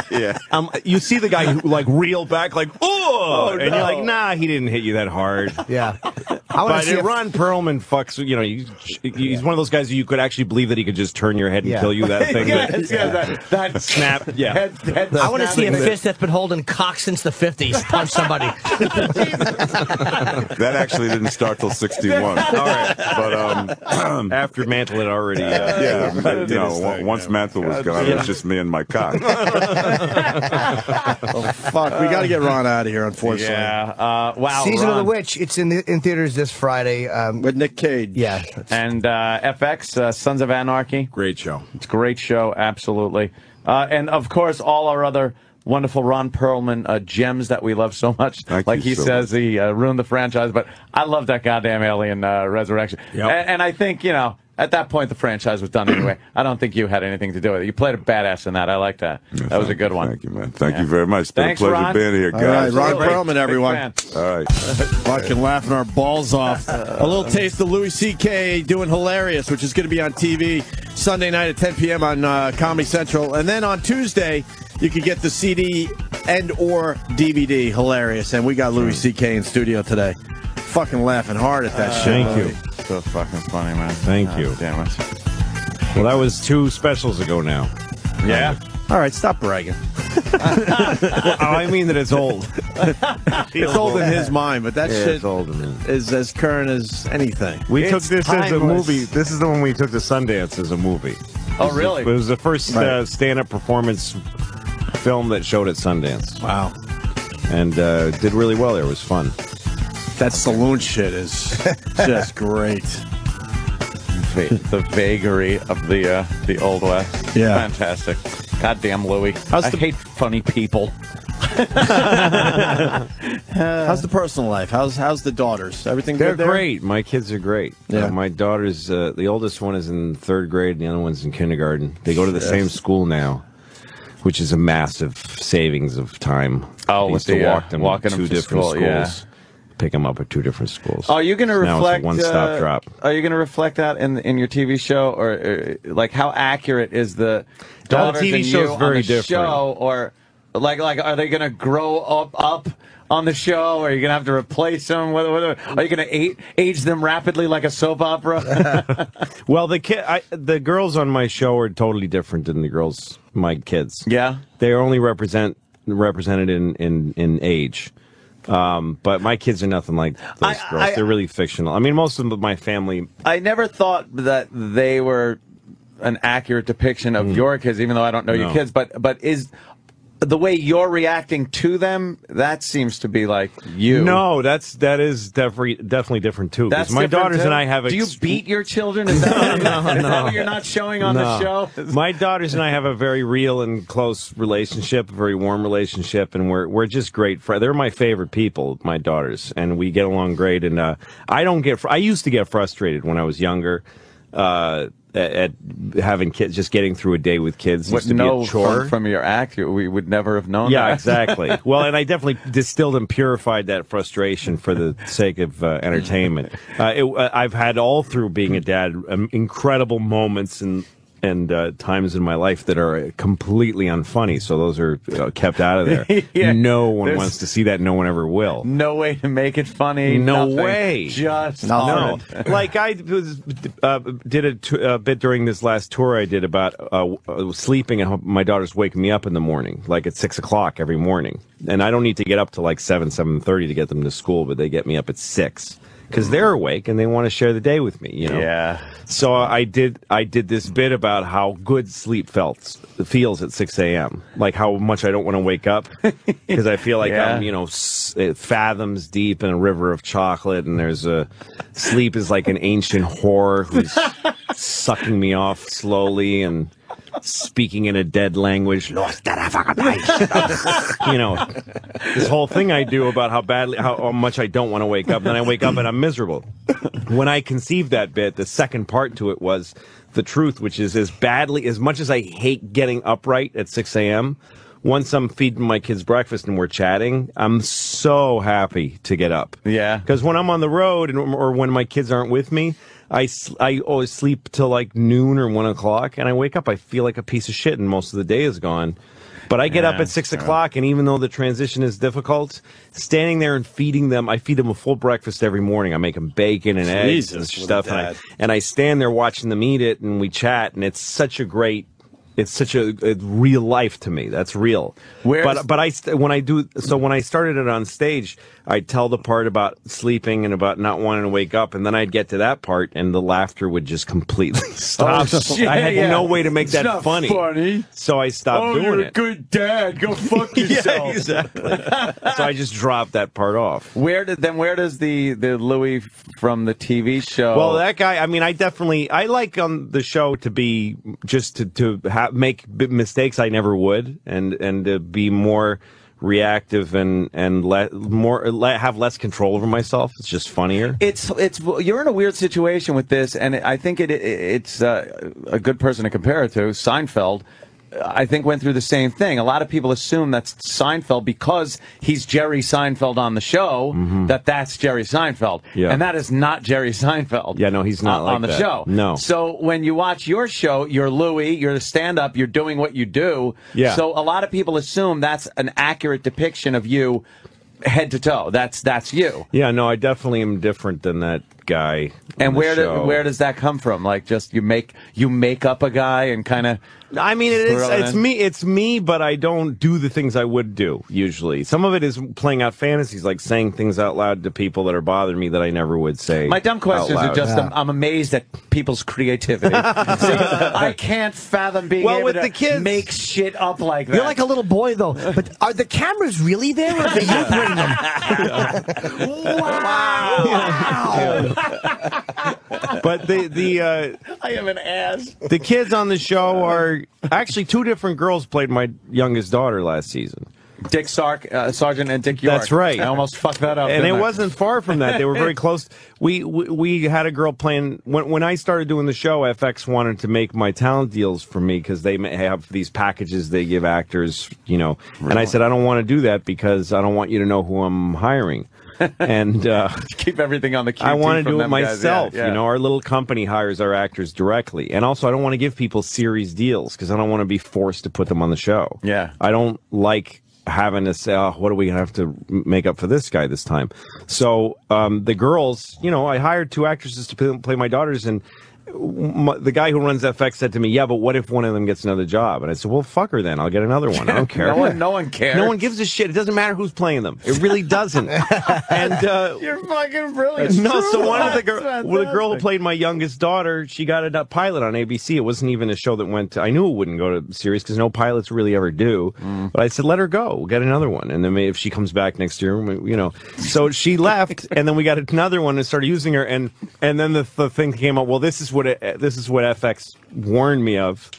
you see the guy who reel back oh, and you're like, nah, he didn't hit you that hard. Yeah. But Ron Perlman fucks. You know, he's one of those guys who you could actually believe that he could just turn your head and kill you. That thing. That snap. Yeah. I want to see a fist that's been holding cock since the 50s punch somebody. That actually didn't start till 61. All right, but after Mantle had already. Once Mantle was gone, it was just me and my cock. Fuck, we got to get Ron out of here, unfortunately. Yeah. Wow. Season Ron. of the Witch. It's in theaters this Friday with Nick Cage. Yeah. And FX, Sons of Anarchy. Great show. It's a great show, absolutely. And of course, all our other wonderful Ron Perlman gems that we love so much. Like he says, he ruined the franchise, but I love that goddamn Alien Resurrection. Yep. And I think, at that point, the franchise was done anyway. I don't think you had anything to do with it. You played a badass in that. I like that. That was a good one. Thank you, man. Thank you very much. It's been Thanks, a pleasure Ron. being here, guys. All right, Ron Perlman, everyone. All right. Fucking laughing our balls off. A little taste of Louis C.K. doing Hilarious, which is going to be on TV Sunday night at 10 p.m. on Comedy Central. And then on Tuesday, you can get the CD and or DVD, Hilarious. And we got Louis C.K. in studio today. Fucking laughing hard at that shit. Thank you. So fucking funny, man. Thank you. Damn it. Well, that was 2 specials ago now. Yeah. All right, stop bragging. Well, I mean that it's old. It's old in his mind, but that shit it's old in his. is as current as anything. We took It's this as a timeless. movie. This is the one we took to Sundance as a movie. Oh, really? It was the first stand-up performance film that showed at Sundance. Wow. And did really well there. It was fun. That saloon shit is just great. The vagary of the Old West. Yeah. Fantastic. Goddamn Louis. I hate funny people. How's the personal life? How's the daughters? Everything They're good there? great. My kids are great. Yeah. My daughter's, the oldest one is in 3rd grade, and the other one's in kindergarten. They go to the same school now, which is a massive savings of time. Oh, I used with to the, walk them walking to them 2 to different school, schools. yeah. Pick them up at 2 different schools. Are you going to Now reflect it's a one-stop drop. Are you going to reflect that in your TV show, or like how accurate is the daughters TV and show's you very on the different. show, or like are they going to grow up on the show, or are you going to have to replace them? Are you going to age them rapidly like a soap opera? Well, the girls on my show are totally different than the girls, my kids. Yeah, they are only represented in age. But my kids are nothing like those girls. They're really fictional. I mean, most of my family. I never thought that they were an accurate depiction of your kids, even though I don't know your kids. But is the way you're reacting to them, that seems to be like you. No, that is definitely different too. That's my daughters too? and I have. Do you beat your children? Is that, is that what you're not showing on the show? My daughters and I have a very real and close relationship, a very warm relationship, and we're just great friends. They're my favorite people, my daughters, and we get along great. And I used to get frustrated when I was younger. At having kids, just getting through a day with kids used to be a chore. From your act, we would never have known that. Yeah, exactly. Well, and I definitely distilled and purified that frustration for the sake of entertainment. I've had all through being a dad incredible moments and times in my life that are completely unfunny, so those are kept out of there. Yeah, no one wants to see that. No one ever will. No way to make it funny. No nothing. way. Just no. Like I did a bit during this last tour I did about sleeping, and my daughter's waking me up in the morning, like at 6 o'clock every morning, and I don't need to get up to like 7:30 to get them to school, but they get me up at 6. Because they're awake and they want to share the day with me, you know. Yeah. So I did this bit about how good sleep feels at 6 a.m. Like how much I don't want to wake up because I feel like I'm, fathoms deep in a river of chocolate, and sleep is like an ancient whore who's sucking me off slowly and speaking in a dead language. This whole thing I do about how much I don't want to wake up, and then I wake up and I'm miserable. When I conceived that bit, the second part to it was the truth, which is as much as I hate getting upright at 6 a.m., once I'm feeding my kids breakfast and we're chatting, I'm so happy to get up. Yeah. Because when I'm on the road or when my kids aren't with me, I always sleep till like noon or 1 o'clock, and I wake up, I feel like a piece of shit, and most of the day is gone. But I get up at 6 o'clock, and even though the transition is difficult, standing there and feeding them, I feed them a full breakfast every morning. I make them bacon and eggs and stuff, and I stand there watching them eat it, and we chat, and it's such a real life to me. That's real. When I started it on stage, I'd tell the part about sleeping and about not wanting to wake up, and then I'd get to that part, and the laughter would just completely stop. Oh, shit, I had no way to make it's that not funny. So I stopped doing you're it. a good dad. Go fuck yourself. Yeah, exactly. So I just dropped that part off. Where does the Louis from the TV show? Well, that guy. I mean, I like on the show to be just to make mistakes I never would, and to be more reactive and have less control over myself. It's just funnier. It's you're in a weird situation with this, and I think it's a good person to compare it to. Seinfeld, I think, went through the same thing. A lot of people assume that's Seinfeld because he's Jerry Seinfeld on the show, that's Jerry Seinfeld. Yeah. And that is not Jerry Seinfeld. Yeah, no, he's not like on the that. show. No. So when you watch your show, you're Louis, you're the stand-up, you're doing what you do. Yeah. So a lot of people assume that's an accurate depiction of you head to toe. That's you. Yeah, no, I definitely am different than that guy. And where does that come from? Like, just you make up a guy and kind of. I mean, it's me, but I don't do the things I would do usually. Some of it is playing out fantasies, like saying things out loud to people that are bothering me that I never would say. My dumb questions are just I'm amazed at people's creativity. I can't fathom being able to make shit up like that. You're like a little boy, though. But are the cameras really there, or do you bring them? Wow! But I am an ass. The kids on the show are actually two different girls played my youngest daughter last season. Dick Sargent and Dick York. That's right. I almost fucked that up. And it wasn't far from that. They were very close. We had a girl playing when I started doing the show. FX wanted to make my talent deals for me because they have these packages they give actors, Really? And I said I don't want to do that because I don't want you to know who I'm hiring. And keep everything on the QT. I want to do it myself. Yeah. Our little company hires our actors directly, and also I don't want to give people series deals because I don't want to be forced to put them on the show. Yeah, I don't like having to say, what are we going to have to make up for this guy this time? So the girls, I hired two actresses to play my daughters, and the guy who runs FX said to me, yeah, but what if one of them gets another job? And I said, well, fuck her then. I'll get another one. I don't care. No one cares. No one gives a shit. It doesn't matter who's playing them. It really doesn't. And you're fucking brilliant. No, so one of the girl who played my youngest daughter, she got a pilot on ABC. It wasn't even a show that went to, I knew it wouldn't go to series because no pilots really ever do. But I said, let her go. We'll get another one. And then maybe if she comes back next year, So she left, and then we got another one and started using her. And then the thing came up, well, this is what FX warned me of.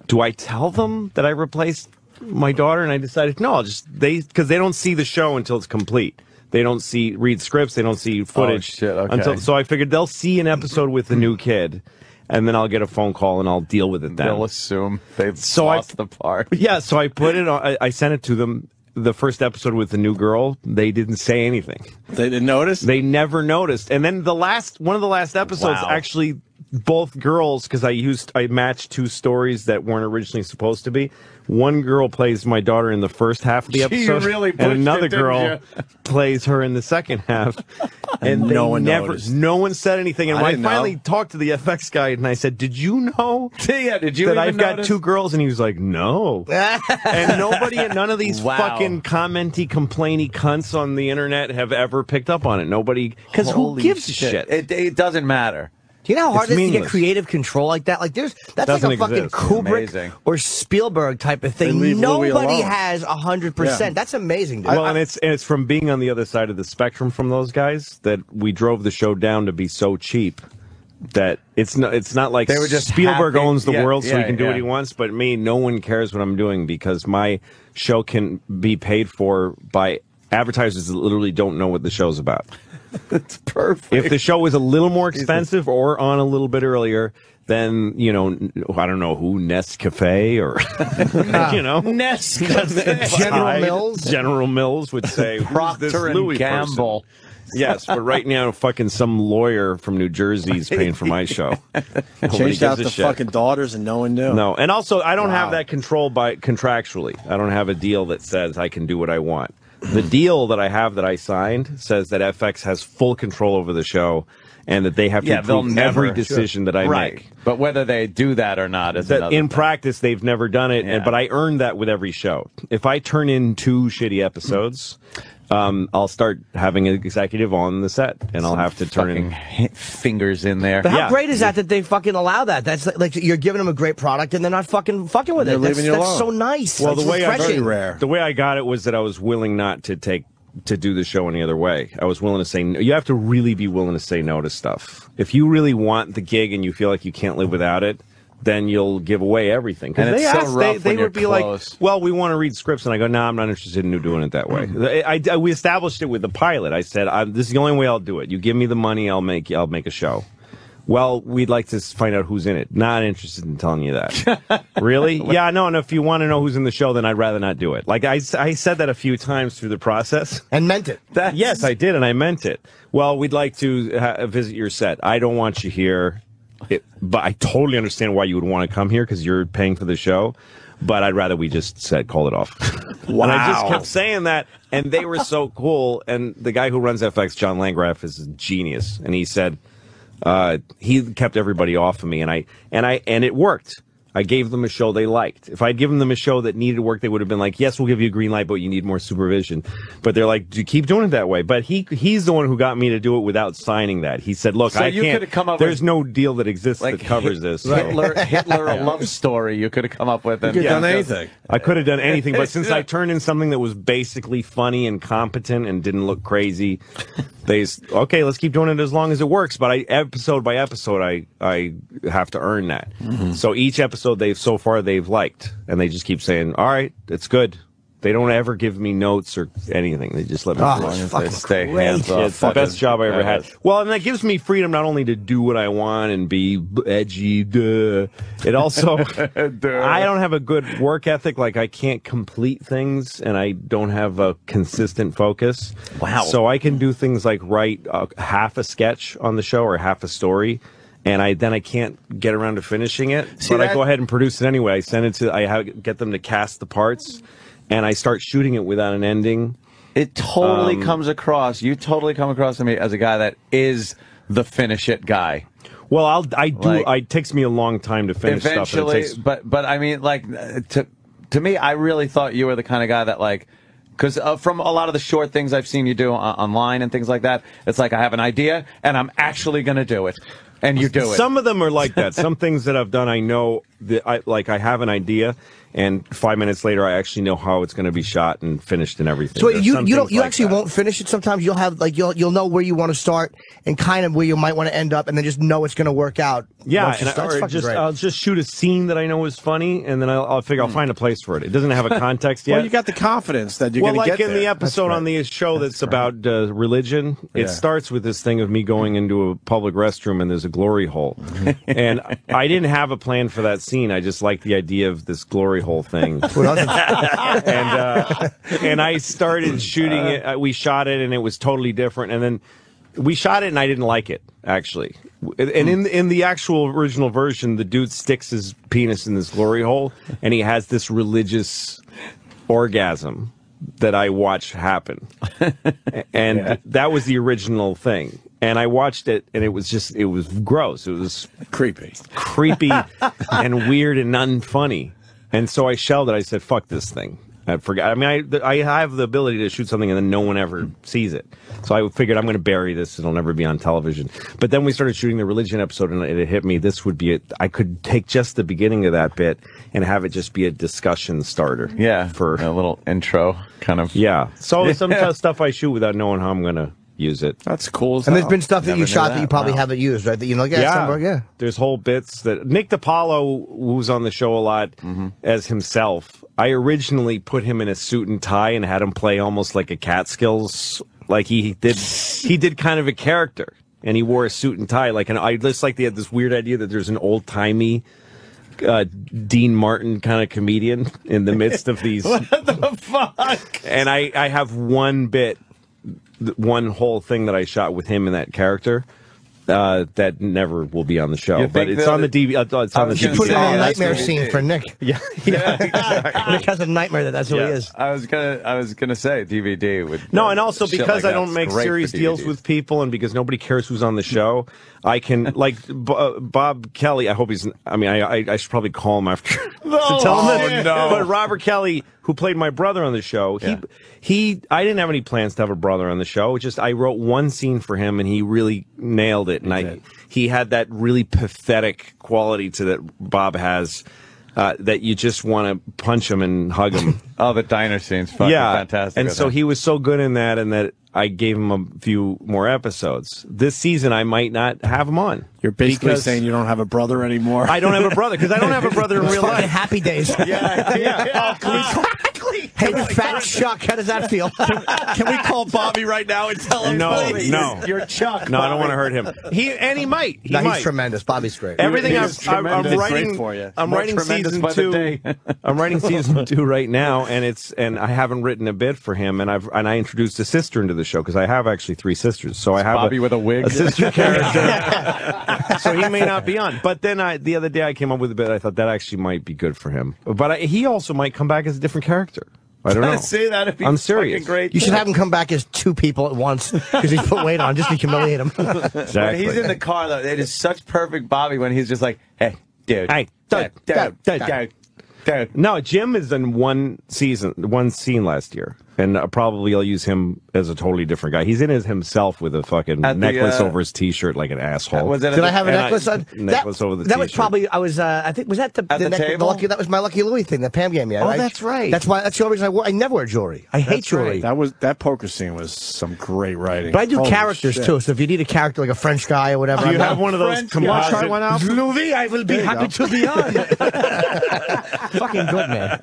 Do I tell them that I replaced my daughter? And I decided, no, because they don't see the show until it's complete. They don't read scripts. They don't see footage. Oh, shit, okay. So I figured they'll see an episode with the new kid, and then I'll get a phone call and I'll deal with it then. They'll assume they've lost the part. Yeah, so I put it on. I sent it to them. The first episode with the new girl, they didn't say anything. They didn't notice? They never noticed. And then one of the last episodes, actually, both girls, because I matched two stories that weren't originally supposed to be. One girl plays my daughter in the first half of the episode, and another girl plays her in the second half. And no one noticed. No one said anything. And when I finally talked to the FX guy, and I said, "Did you know? Did you that I've got two girls?" And he was like, "No." And none of these fucking commenty, complainy cunts on the internet have ever picked up on it. Nobody, because who gives a shit? It doesn't matter. Do you know how hard it is to get creative control like that? Like that's like a fucking Kubrick or Spielberg type of thing. Nobody has 100%. Yeah. That's amazing, dude. Well, and it's from being on the other side of the spectrum from those guys that we drove the show down to be so cheap that it's not like they were just Spielberg owns the world so he can do what what he wants. But me, no one cares what I'm doing because my show can be paid for by advertisers that literally don't know what the show's about. That's perfect. If the show was a little more expensive or on a little bit earlier, then, I don't know who, Nescafe or, Nescafe. General Mills? General Mills would say, Procter and Gamble. Yes, but right now, fucking some lawyer from New Jersey is paying for my show. Changed out the fucking daughters and no one knew. No, and also I don't have that control by contractually. I don't have a deal that says I can do what I want. The deal that I have that I signed says that FX has full control over the show and that they have to approve every decision that I make. But whether they do that or not is another in thing. practice, they've never done it, but I earned that with every show. If I turn in 2 shitty episodes, I'll start having an executive on the set, and I'll have to turn in fingers in there. But how great is that they fucking allow that? That's like you're giving them a great product, and they're not fucking with it. That's so nice. Well, the way I got it was that I was willing not to do the show any other way. I was willing to say no. You have to really be willing to say no to stuff. If you really want the gig and you feel like you can't live without it, then you'll give away everything. And it's so rough they when you're would be close. like, well, we want to read scripts. And I go, no, I'm not interested in doing it that way. We established it with the pilot. I said, this is the only way I'll do it. You give me the money, I'll make a show. Well, we'd like to find out who's in it. Not interested in telling you that. Really? Yeah, no, and if you want to know who's in the show, then I'd rather not do it. Like, I said that a few times through the process. And meant it. Yes, I did, and I meant it. Well, we'd like to visit your set. I don't want you here, but I totally understand why you would want to come here because you're paying for the show. But I'd rather we just call it off. Wow. And I just kept saying that, and they were so cool. And the guy who runs FX, John Landgraf, is a genius. And he said, he kept everybody off of me, and it worked. I gave them a show they liked. If I'd given them a show that needed work, they would have been like, yes, we'll give you a green light, but you need more supervision. But they're like, do you keep doing it that way? But he's the one who got me to do it without signing that. He said, look, I can't. There's no deal that exists that covers this. Hitler a love story you could have come up with. You could have done anything. I could have done anything, but since I turned in something that was basically funny and competent and didn't look crazy, okay, let's keep doing it as long as it works. But episode by episode, I have to earn that. Mm-hmm. So each episode they've liked, and they just keep saying, all right, it's good. They don't ever give me notes or anything. They just let me stay hands off. It's the best job I ever had. Well, and that gives me freedom not only to do what I want and be edgy, it also, I don't have a good work ethic. Like, I can't complete things, and I don't have a consistent focus. Wow. So I can do things like write half a sketch on the show or half a story, and I can't get around to finishing it. I go ahead and produce it anyway. I send it get them to cast the parts, and I start shooting it without an ending. It totally comes across. You totally come across to me as a guy that is the finish it guy. Well, it takes me a long time to finish eventually, stuff. But I mean, like, to me, I really thought you were the kind of guy that, like, because from a lot of the short things I've seen you do online and things like that, it's like I have an idea and I'm actually going to do it. And you do it. Some of them are like that. Some things that I've done, I know that I have an idea, and 5 minutes later, I actually know how it's going to be shot and finished and everything. So you actually won't finish it. Sometimes you'll have you'll know where you want to start and kind of where you might want to end up, and then just know it's going to work out. Yeah, and I'll just shoot a scene that I know is funny, and then I'll figure I'll find a place for it. It doesn't have a context yet. Well, you got the confidence that you're going to get there. Well, like in the episode on the show that's about religion, it starts with this thing of me going into a public restroom and there's a glory hole, and I didn't have a plan for that scene. I just liked the idea of this glory hole thing, and I started shooting it. We shot it, and it was totally different, and then we shot it, and I didn't like it, actually. And in the actual original version, the dude sticks his penis in this glory hole, and he has this religious orgasm that I watched happen. And that was the original thing. And I watched it, and it was gross. It was creepy and weird and unfunny. And so I shelled it. I said, fuck this thing. I forgot. I mean, I have the ability to shoot something and then no one ever sees it. So I figured I'm going to bury this. It'll never be on television. But then we started shooting the religion episode, and it hit me. This would be it. I could take just the beginning of that bit and have it just be a discussion starter. Yeah, for a little intro kind of. Yeah. So some stuff I shoot without knowing how I'm going to use it. That's cool. And there's been stuff that you shot that you probably haven't used, right? That you know, There's whole bits that Nick DiPaolo, who's on the show a lot as himself. I originally put him in a suit and tie and had him play almost like a Catskills, like he did kind of a character, and he wore a suit and tie I just like they had this weird idea that there's an old timey Dean Martin kind of comedian in the midst of these. What the fuck? And I have one bit one whole thing that I shot with him in that character. That never will be on the show, but it's on the DVD. It's on the DVD. Put it on a nightmare scene for Nick. Yeah, exactly. Nick has a nightmare that's who he is. I was gonna say DVD would. No, and also because I don't make serious deals with people, and because nobody cares who's on the show, I can like Bob Kelly. I hope he's. I mean, I should probably call him after to tell him this. No. But Robert Kelly, who played my brother on the show, I didn't have any plans to have a brother on the show. It's just I wrote one scene for him, and he really nailed it. And he had that really pathetic quality to that Bob has. That you just want to punch him and hug him. Oh, the diner scene's fucking fantastic. And so he was so good in that, and that I gave him a few more episodes. This season, I might not have him on. You're basically saying you don't have a brother anymore. I don't have a brother because I don't have a brother in real life. Happy days. Yeah. Hey, fat Chuck, how does that feel? Can we call Bobby right now and tell him? No. You're Chuck. No, I don't want to hurt him. He might. He's tremendous. Bobby's great. Everything I'm writing for you. I'm writing season 2. I'm writing season 2 right now, and I haven't written a bit for him, and I introduced a sister into the show because I have actually 3 sisters. So I have Bobby with a wig, a sister character. So he may not be on. But then the other day I came up with a bit. I thought that actually might be good for him. But he also might come back as a different character. I don't know. Say that if he's I'm serious. Great. You should have him come back as 2 people at once because he's put weight on just to humiliate him. Exactly. When he's in the car, though, it is such perfect Bobby when he's just like, hey, dude. Hey, dude. No, Jim is in one scene last year. And probably I'll use him as a totally different guy. He's in as himself with a fucking necklace over his T-shirt like an asshole. Did I have a necklace on? Necklace over the T-shirt. That was probably, I think, was that the table? That was my Lucky Louie thing that Pam gave me. Oh, that's right. That's the only reason I never wear jewelry. I hate jewelry. Right. That poker scene was some great writing. But I do characters, too. So if you need a character like a French guy or whatever. You have one of those commercials. Try one out? Louis, I will be happy to be on. Fucking good, man.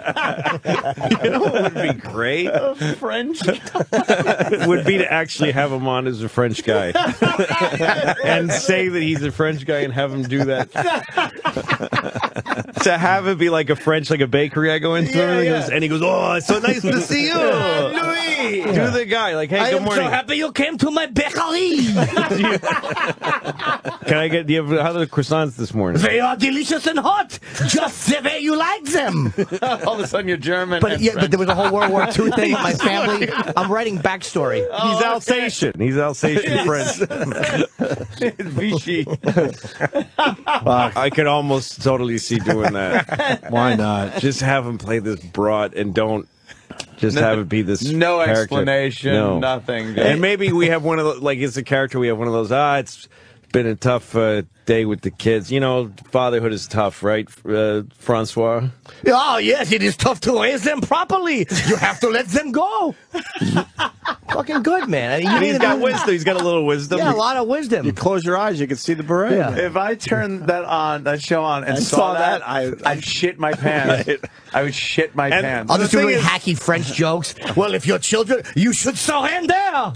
You know what would be great? French. Would be to actually have him on as a French guy and say that he's a French guy and have him do that. To have it be like a French, like a bakery I go into, and he goes, "Oh, it's so nice to see you, Louis." Do the guy like, "Hey, good morning. I am so happy you came to my bakery." Can I get? How are the croissants this morning? They are delicious and hot, just the way you like them. All of a sudden, you're German. But there was a whole World War II thing with my family. I'm writing backstory. He's Alsatian. He's Alsatian French. Vichy. I could almost totally see doing that. Why not? Just have him play this broad and don't just have it be this no character. Explanation, nothing. And maybe we have one of those, like it's a character, we have one of those, it's been a tough day with the kids. You know, fatherhood is tough, right, Francois? Oh, yes, it is tough to raise them properly. You have to let them go. Fucking good, man. He's got wisdom. He's got a little wisdom. Yeah, a lot of wisdom. You close your eyes, you can see the beret. Yeah. If I turned that show on and saw that, I'd shit my pants. I would shit my pants. I'll just do really hacky French jokes. Well, if your children, you should surrender.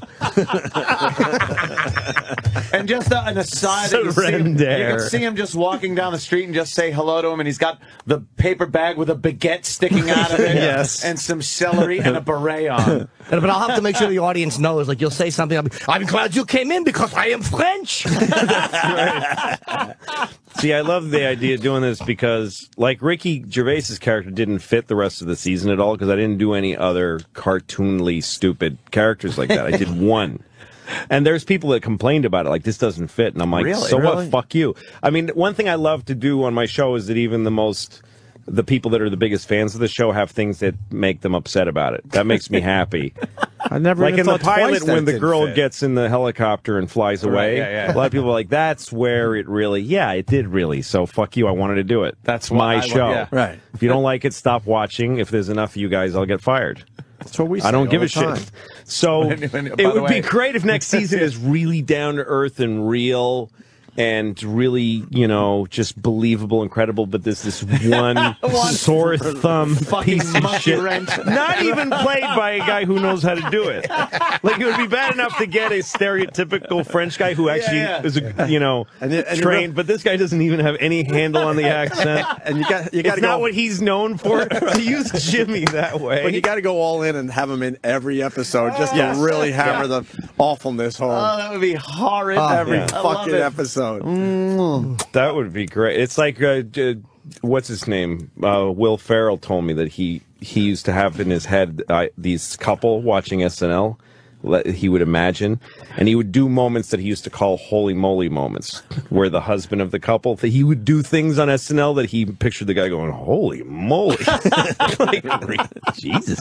And just an aside, you can see him just walking down the street and just say hello to him, and he's got the paper bag with a baguette sticking out of it, yes, and some celery and a beret on. But I'll have to make sure the audience knows. Like, you'll say something, I'm glad you came in because I am French. See, I love the idea of doing this because, like, Ricky Gervais's character didn't fit the rest of the season at all because I didn't do any other cartoonly stupid characters like that. I did one. And there's people that complained about it, like, this doesn't fit. And I'm like, what? Fuck you. I mean, one thing I love to do on my show is that even the people that are the biggest fans of the show have things that make them upset about it. That makes me happy. I never like even in the pilot when the girl fit. Gets in the helicopter and flies away. Yeah. A lot of people are like, that's where it really, it did really. So fuck you. I wanted to do it. That's my show. Right. If you don't like it, stop watching. If there's enough of you guys, I'll get fired. That's what we say. I don't give a time. shit. So it would be great if next season is really down to earth and real. and really, just believable and credible, but there's this one sore thumb piece of shit. Not even played by a guy who knows how to do it. Like, it would be bad enough to get a stereotypical French guy who actually is, trained, but this guy doesn't even have any handle on the accent. And you got to go. Not what he's known for, to use Jimmy that way. But you got to go all in and have him in every episode just to really hammer the awfulness home. Oh, that would be horrid. Every fucking episode. That would be great. It's like, what's his name? Will Ferrell told me that he used to have in his head these couple watching SNL. He would imagine, and he would do moments that he used to call holy moly moments, where the husband of the couple, he would do things on SNL that he pictured the guy going, holy moly. Like, Jesus.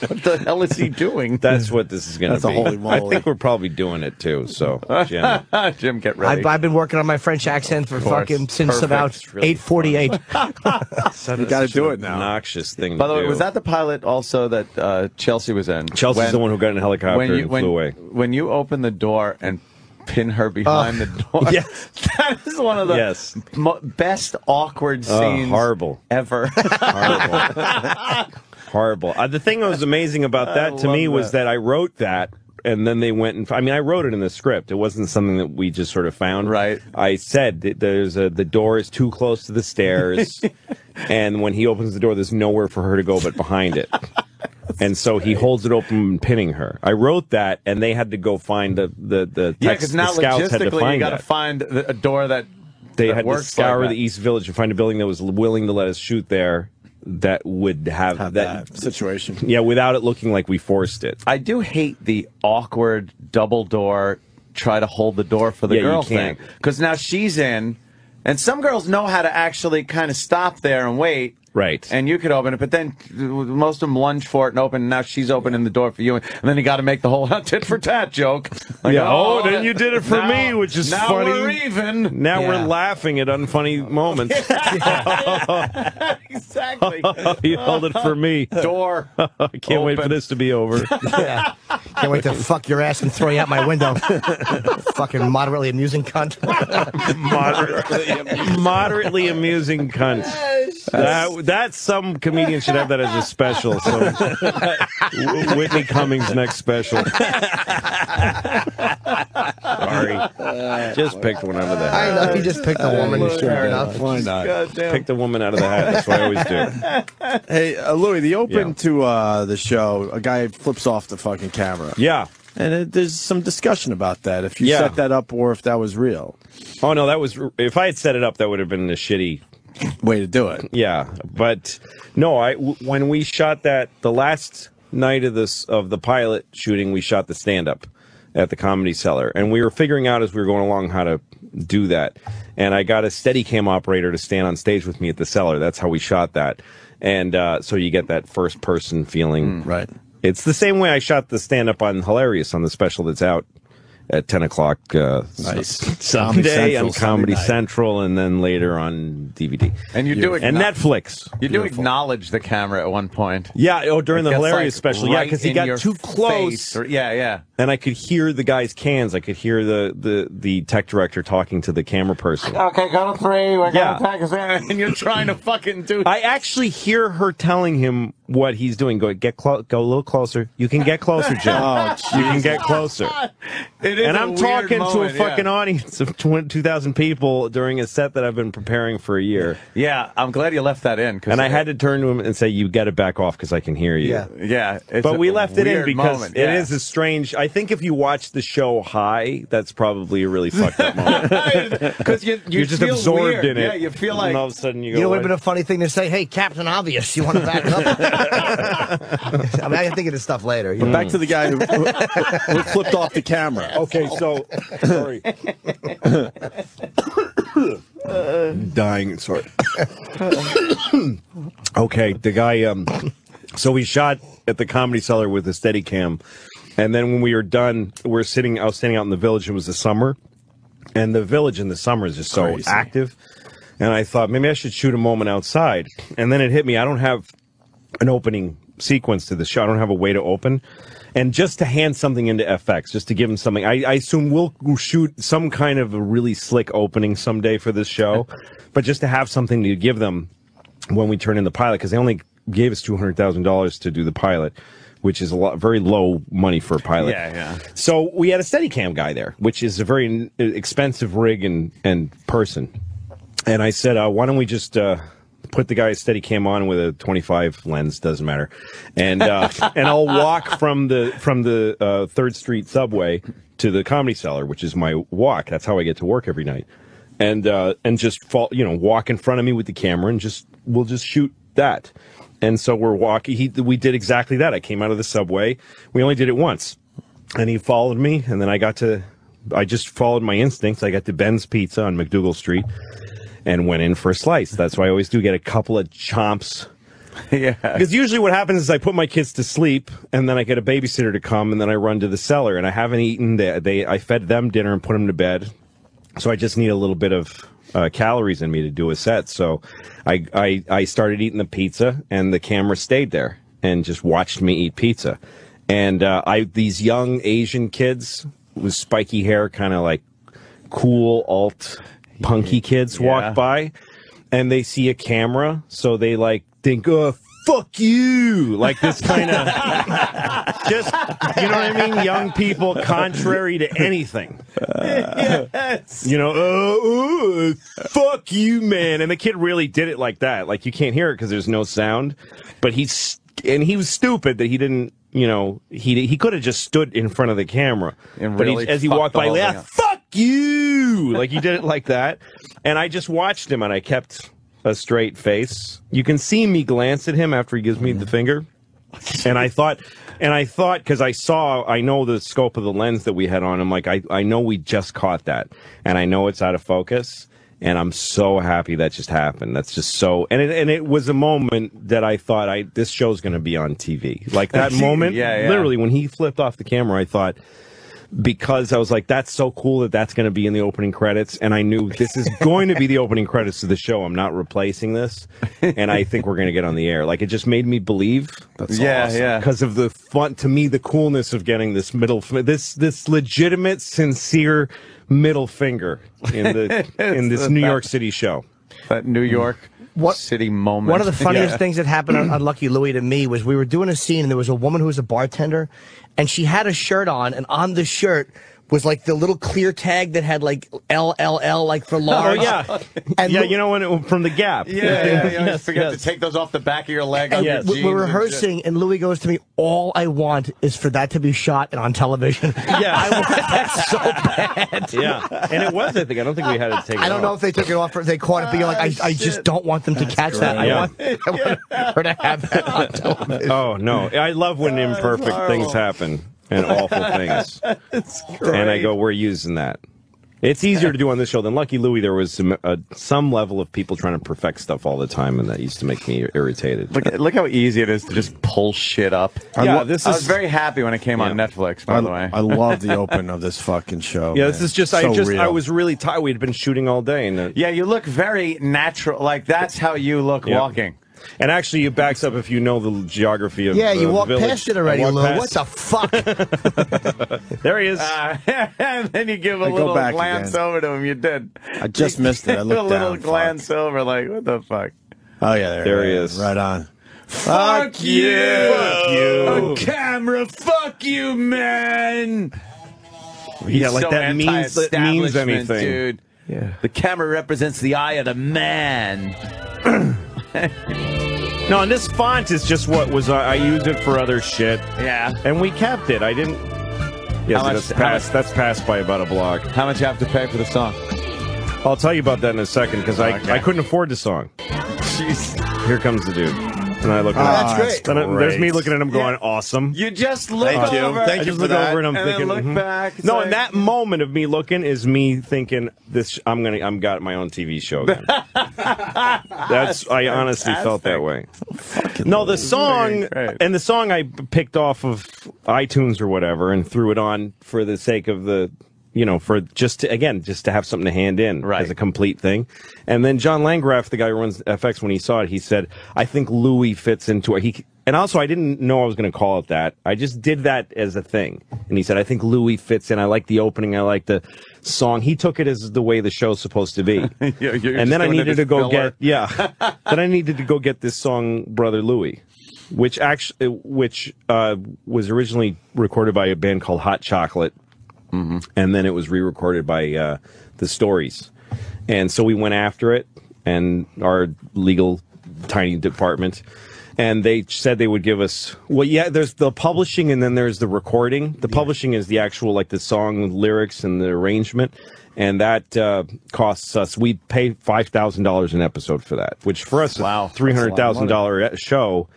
What the hell is he doing? That's what this is going to be. That's a holy moly. I think we're probly doing it too, so Jim. Jim, get ready. I've been working on my French accent for since about 8:48. You got to do it now. Obnoxious thing By the to way, do. was that the pilot also that Chelsea was in? Chelsea's the one who got in a helicopter and flew away. When you open the door and pin her behind the door, that is one of the best awkward scenes ever. Horrible. The thing that was amazing about that to me was that I wrote that, and then they went and I wrote it in the script. It wasn't something that we just sort of found. Right. I said that the door is too close to the stairs, and when he opens the door, there's nowhere for her to go but behind it. And so he holds it open, pinning her. I wrote that, and they had to go find the because now logistically you got to find a door that they had to scour the East Village and find a building that was willing to let us shoot there. That would have that situation. Yeah, without it looking like we forced it. I do hate the awkward double door, try to hold the door for the girl thing. Because now she's in, and some girls know how to actually kind of stop there and wait. Right. And you could open it, but then most of them lunge for it and open, and now she's opening the door for you. And then you got to make the whole tit for tat joke. Like, then you did it for me, which is now funny. Now we're even. Now we're laughing at unfunny moments. Exactly. You held it for me. Door. I can't wait for this to be over. Can't wait to fuck your ass and throw you out my window. Fucking moderately amusing cunt. Moderately amusing cunt. That's some comedian should have that as a special. So Whitney Cummings' next special. Sorry, just picked one out of the hat. I know, he just picked a woman. Fair enough. Why not? Picked a woman out of the hat. That's what I always do. Hey, Louis, the open to the show, a guy flips off the fucking camera. Yeah. And there's some discussion about that, if you set that up or if that was real. Oh, no, that was... If I had set it up, that would have been a shitty... way to do it. Yeah, but no, when we shot that, the last night of the pilot shooting, we shot the stand-up at the Comedy Cellar, and we were figuring out as we were going along how to do that. And I got a Steadicam operator to stand on stage with me at the Cellar. That's how we shot that. And so you get that first-person feeling. Right. It's the same way I shot the stand-up on Hilarious on the special that's out at 10 o'clock Sunday on Comedy Central, and then later on DVD. And you do and Netflix. You do acknowledge the camera at one point. Yeah, during the Hilarious special. Right, because he got too close. Yeah. And I could hear the guy's cans. I could hear the tech director talking to the camera person. Okay, go to 3. We're going to pack, and you're trying to fucking do. I actually hear her telling him what he's doing. Go a little closer. You can get closer, Jim. You can get closer. And I'm talking to a fucking audience of 2,000 people during a set that I've been preparing for a year. Yeah, I'm glad you left that in. And I had to turn to him and say, you got to back off because I can hear you. Yeah. But we left it in because it is a strange... I think if you watch the show high, that's probably a really fucked up moment. Because you're just absorbed in it. Yeah, you feel like... And all of a sudden you go... You know, it would have been a funny thing to say, hey, Captain Obvious, you want to back up? I mean, I can think of this stuff later. But back to the guy who flipped off the camera. Okay, so... Sorry. Dying, sorry. Okay, the guy... So we shot at the Comedy Cellar with a Steadicam, and then when we were done, I was standing out in the Village. It was the summer, and the Village in the summer is just so active. And I thought maybe I should shoot a moment outside. And then it hit me. I don't have an opening sequence to the show. I don't have a way to open. And just to hand something into FX, just to give them something. I assume we'll shoot some kind of a really slick opening someday for this show, but just to have something to give them when we turn in the pilot, because they only gave us $200,000 to do the pilot, which is very low money for a pilot. Yeah. So we had a Steadicam guy there, which is a very expensive rig and person. And I said, why don't we just put the guy's Steadicam on with a 25 lens, doesn't matter, and I'll walk from the 3rd Street subway to the Comedy Cellar, which is my walk. That's how I get to work every night, and just walk in front of me with the camera, and we'll just shoot that. And so we're walking. We did exactly that. I came out of the subway. We only did it once, and he followed me, and then I just followed my instincts. I got to Ben's Pizza on McDougal Street and went in for a slice. That's why I always do get a couple of chomps. Yeah. Because usually what happens is I put my kids to sleep, and then I get a babysitter to come, and then I run to the cellar, and I haven't eaten. I fed them dinner and put them to bed, so I just need a little bit of calories in me to do a set. So I started eating the pizza, and the camera stayed there and just watched me eat pizza. And these young Asian kids with spiky hair, kind of like cool alt punky kids walk by, and they see a camera, so they think, oh, fuck you, like this kind of just, you know what I mean? Young people, contrary to anything. Fuck you, man. And the kid really did it like that. Like, you can't hear it because there's no sound, but he was stupid that he didn't, he could have just stood in front of the camera. And but really as he walked by, fuck you! Like, he did it like that. And I just watched him, and I kept a straight face. You can see me glance at him after he gives me the finger. And I thought, because I know the scope of the lens that we had on him, like, I know we just caught that, and I know it's out of focus, and I'm so happy that just happened. That's just so, and it was a moment that I thought, this show's going to be on TV. Like, that moment, literally, when he flipped off the camera, I thought, because I was like, that's so cool that's going to be in the opening credits, and I knew this is going to be the opening credits of the show. I'm not replacing this, and I think we're going to get on the air. Like, it just made me believe. That's awesome. Because of the fun, to me, the coolness of getting this this legitimate, sincere middle finger in this New York City show. That New York City moment. One of the funniest things that happened on Lucky Louie to me was we were doing a scene, and there was a woman who was a bartender, and she had a shirt on, and on the shirt was like the little clear tag that had like LLL, like for large. Oh, yeah. And from the Gap. Yeah. You always forget to take those off the back of your leg. We're rehearsing, and Louis goes to me, all I want is for that to be shot and on television. Yeah. I want that so bad. Yeah. And it was, I don't think we had to take it off. I don't know if they took it off or if they caught it, but you're like, I just don't want them to catch that. I want her to have that on television. Oh, no. I love when imperfect things happen. And awful things. And I go, we're using that. It's easier to do on this show than Lucky Louie. There was some level of people trying to perfect stuff all the time, and that used to make me irritated. Look how easy it is to just pull shit up. I was very happy when it came on Netflix, by the way. I love the open of this fucking show. Yeah, this is just, I was really tired. We'd been shooting all day. And you look very natural. Like, that's how you look walking. And actually, it backs up if you know the geography of you walk village. past it already, Lou. What the fuck? There he is. And then you give a little glance over to him. You did. I just missed it. I looked a little glance over, like, what the fuck? Oh, yeah, there he is. Right on. Fuck you! Fuck you! A camera, fuck you, man! Yeah, like, that means anything. Dude. Yeah. The camera represents the eye of the man. No, and this font is just what was. I used it for other shit. Yeah. And we kept it. I didn't. Yes, that's passed by about a block. How much you have to pay for the song? I'll tell you about that in a second, because I couldn't afford the song. Jeez. Here comes the dude. And I look at him. That's great. There's me looking at him going, awesome. You just look over. Thank you for that. Over and I'm thinking, then look back. No, and that moment of me looking is me thinking, I'm got my own TV show again. I honestly felt that way. No, the song, and the song I picked off of iTunes or whatever and threw it on for the sake of the, for just to have something to hand in as a complete thing. And then John Landgraf, the guy who runs FX, when he saw it, he said, I think Louis fits into it. And also, I didn't know I was going to call it that. I just did that as a thing. And he said, I think Louis fits in. I like the opening. I like the song. He took it as the way the show's supposed to be. And then I needed to go get, then I needed to go get this song, Brother Louie, which was originally recorded by a band called Hot Chocolate. Mm-hmm. And then it was re-recorded by the Stories. And so we went after it, and our legal tiny department, and they said they would give us, there's the publishing and then there's the recording. The publishing is the actual, like the song lyrics and the arrangement, and that costs us, we pay $5,000 an episode for that, which for us, $300,000 show.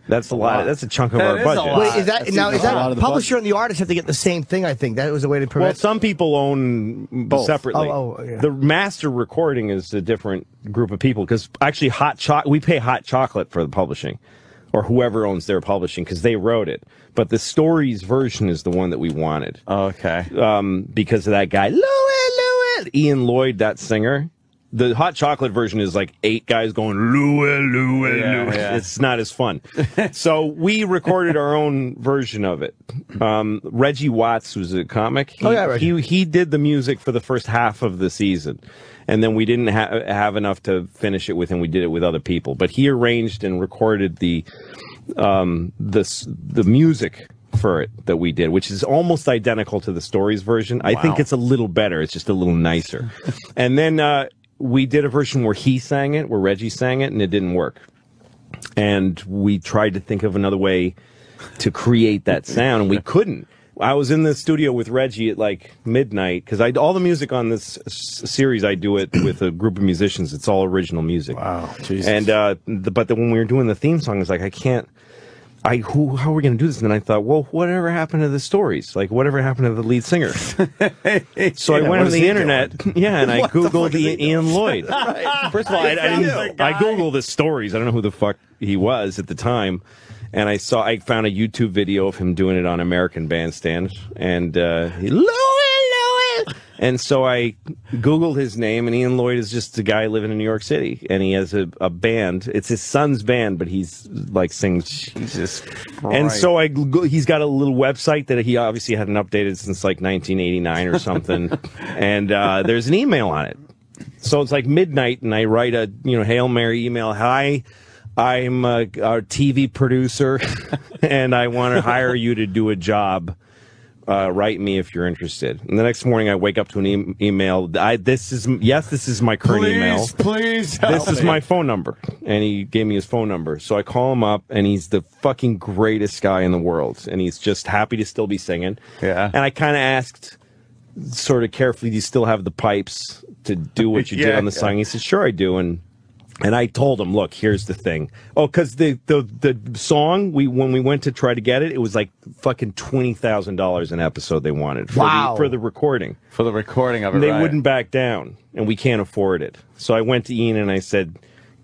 That's a lot. That's a chunk of our budget. Wait, is that publisher and the artist have to get the same thing? I think that was a way to prevent. Well, some people own both separately. The master recording is a different group of people, because actually, we pay Hot Chocolate for the publishing, or whoever owns their publishing, because they wrote it. But the Stories version is the one that we wanted. Okay. Because of that guy, Louis, Ian Lloyd, that singer. The Hot Chocolate version is like 8 guys going, Louis. Yeah. It's not as fun. So we recorded our own version of it. Reggie Watts was a comic. He did the music for the first half of the season. And then we didn't have enough to finish it with, and we did it with other people. But he arranged and recorded the music for it that we did, which is almost identical to the Stories version. I think it's a little better. It's just a little nicer. And then we did a version where he sang it, where Reggie sang it, and it didn't work. And we tried to think of another way to create that sound, and we couldn't. I was in the studio with Reggie at like midnight, because all the music on this series, I do it with a group of musicians. It's all original music. Wow, Jesus. And but when we were doing the theme song, it's like, I can't. How are we going to do this? And then I thought, well, whatever happened to the Stories? Like, whatever happened to the lead singer? So I went on the internet, and I Googled Ian Lloyd. First of all, I Googled the Stories. I don't know who the fuck he was at the time. And I found a YouTube video of him doing it on American Bandstand. And Louis. And so I Googled his name, and Ian Lloyd is just a guy living in New York City. And he has a band. It's his son's band, but he's like sings. Jesus Christ. And so he's got a little website that he obviously hadn't updated since like 1989 or something. And there's an email on it. So it's like midnight, and I write a Hail Mary email. Hi, I'm a TV producer, and I want to hire you to do a job. Write me if you're interested. And the next morning, I wake up to an email. This is my current email. Please, this is my phone number. And he gave me his phone number. So I call him up, and he's the fucking greatest guy in the world. And he's just happy to still be singing. Yeah. And I kind of asked, sort of carefully, do you still have the pipes to do what you did on the song? He said, sure, I do. And I told him, look, here's the thing. Oh, because the song, when we went to try to get it, it was like fucking $20,000 an episode they wanted for the recording. For the recording of it, and they wouldn't back down, and we can't afford it. So I went to Ian and I said,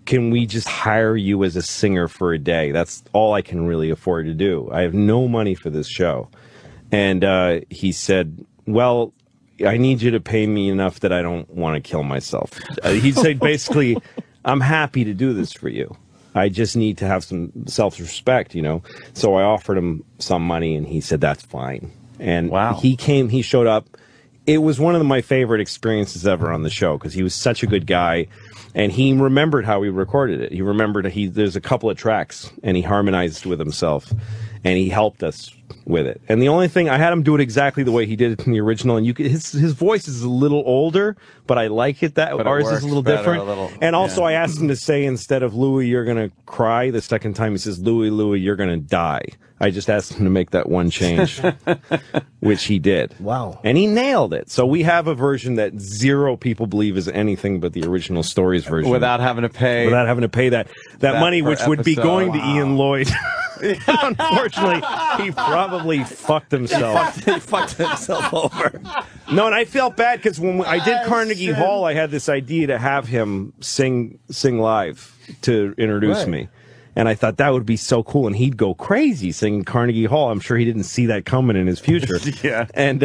can we just hire you as a singer for a day? That's all I can really afford to do. I have no money for this show. And he said, well, I need you to pay me enough that I don't want to kill myself. He said basically, I'm happy to do this for you. I just need to have some self-respect, So I offered him some money, and he said, that's fine. And he showed up. It was one of my favorite experiences ever on the show, because he was such a good guy, and he remembered how we recorded it. He remembered there's a couple of tracks, and he harmonized with himself, and he helped us with it. And the only thing, I had him do it exactly the way he did it in the original, and his voice is a little older, but I like it that ours is a little different. And also I asked him to say, instead of Louis, you're going to cry, the second time he says, Louis, you're going to die. I just asked him to make that one change, which he did. Wow. And he nailed it. So we have a version that 0 people believe is anything but the original Stories version. Without having to pay that money, which would be going to Ian Lloyd. Unfortunately, he probably fucked himself. He fucked himself over. No, and I felt bad, because when I did Carnegie Hall, I had this idea to have him sing live to introduce me. And I thought that would be so cool, and he'd go crazy singing Carnegie Hall. I'm sure he didn't see that coming in his future. Yeah. And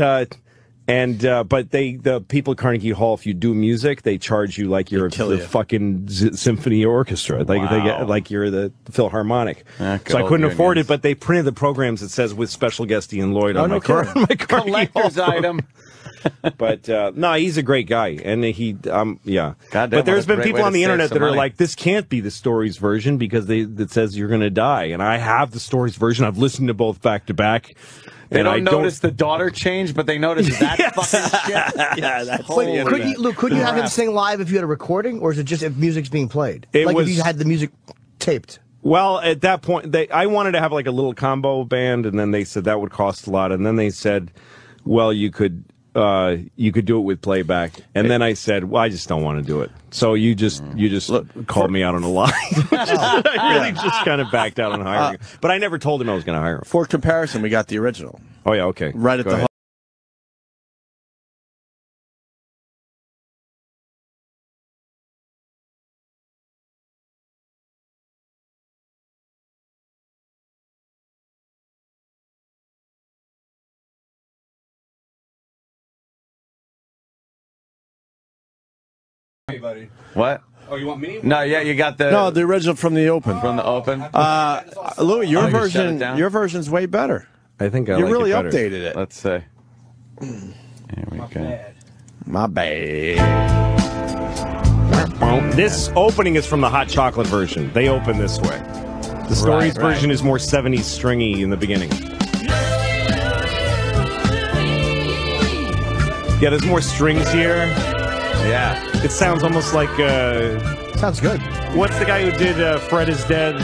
And but the people at Carnegie Hall, if you do music, they charge you like you're the fucking symphony orchestra, they get like you're the Philharmonic. So I couldn't afford it, but they printed the programs that says with special guest Ian Lloyd on my collector's item. But no, he's a great guy, and but there's been people on the internet that are like, this can't be the Stories version because that says you're going to die, and I have the Stories version. I've listened to both back to back. They don't notice the daughter change, but they notice that fucking shit. Yeah, that's could you have him sing live if you had a recording, or is it just if music's being played? If you had the music taped? Well, at that point, I wanted to have like a little combo band, and then they said that would cost a lot, and then they said, well, you could do it with playback, and then I said, well, I just don't want to do it. So you just called me out on a lie. I really just kind of backed out on hiring him. But I never told him I was going to hire him. For comparison, we got the original. Oh, yeah, okay. Right at the Buddy. What? Oh, you want me? No, yeah, you got the original from the Open. From the Open. Louis, your version's way better. I think you really updated it. Let's see. Here we go. My bad. This opening is from the Hot Chocolate version. They open this way. The Stories version is more 70s stringy in the beginning. Yeah, there's more strings here. Yeah. It sounds almost like... sounds good. What's the guy who did Fred is Dead?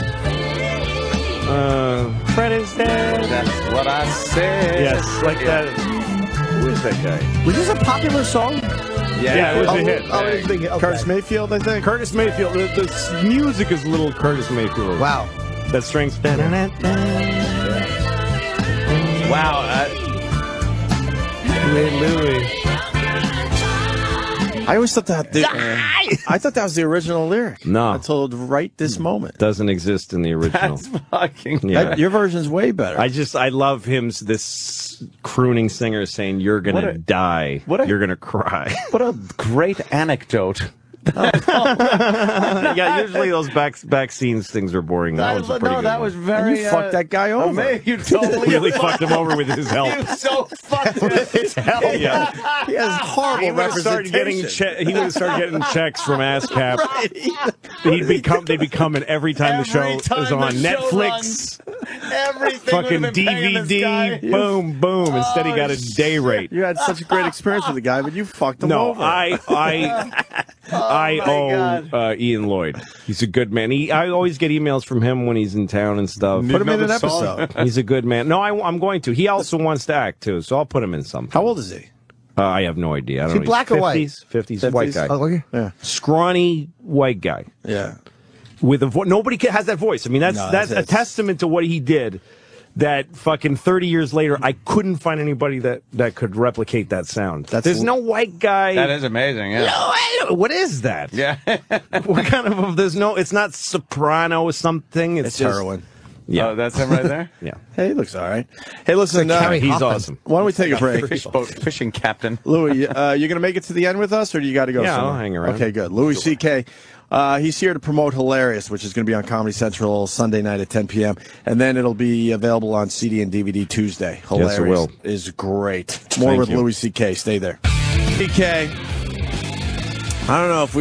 Fred is Dead. That's what I said. Yes, like that. Who is that guy? Was this a popular song? Yeah, it was a hit. Oh, it was a big hit. Okay. Curtis Mayfield, I think. Curtis Mayfield. The music is a little Curtis Mayfield. Wow. That strings. Wow. Louis. I always thought that I thought that was the original lyric. No. Until right this moment. Doesn't exist in the original. That's fucking... Your version's way better. I love him, this crooning singer saying, you're going to die. You're going to cry. What a great anecdote. Yeah, usually those back scenes things are boring. That was a pretty good that one. was very... you fucked that guy over. You totally really fucked him over with his help. You so fucked with his help. Yeah. He has horrible representation. He would have started getting checks from ASCAP. They'd be coming every time the show is on. Netflix. Everything fucking DVD. Boom, boom. Instead he got a day rate. You had such a great experience with the guy, but you fucked him over. I owe Ian Lloyd. He's a good man. I always get emails from him when he's in town and stuff. Put him in an episode. He's a good man. No, I'm going to. He also wants to act, too, so I'll put him in something. How old is he? I have no idea. I don't know. Black or white? 50s. White guy. Oh, okay. Yeah. Scrawny white guy. Yeah. With a voice. Nobody has that voice. I mean, that's a testament to what he did. That fucking 30 years later, I couldn't find anybody that could replicate that sound. There's no white guy. That is amazing, yeah. No, what is that? Yeah. What kind of, it's not soprano or something. It's just heroin. Yeah. Oh, that's him right there? Yeah. Hey, he looks all right. Hey, listen, he's awesome. Why don't we take a break? Fishing captain. Louis, you going to make it to the end with us, or do you got to go somewhere? I'll hang around. Okay, good. Louis C.K., he's here to promote Hilarious, which is going to be on Comedy Central Sunday night at 10 p.m. And then it'll be available on CD and DVD Tuesday. Hilarious yes, it will. Is great. More with Louis C.K. Stay there. C.K., I don't know if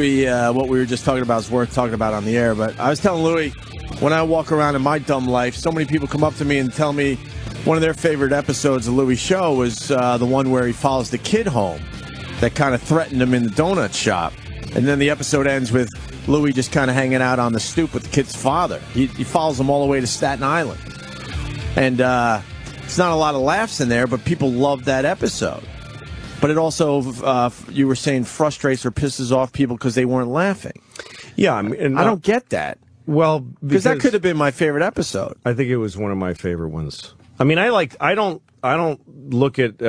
what we were just talking about is worth talking about on the air, but I was telling Louis, when I walk around in my dumb life, so many people come up to me and tell me one of their favorite episodes of Louis' show was the one where he follows the kid home that kind of threatened him in the donut shop. And then the episode ends with Louis just kind of hanging out on the stoop with the kid's father. He follows him all the way to Staten Island. And it's not a lot of laughs in there, but people love that episode. But it also, you were saying, frustrates or pisses off people because they weren't laughing. Yeah, I mean, I don't get that. Well, because that could have been my favorite episode. I think it was one of my favorite ones. I mean, I don't look at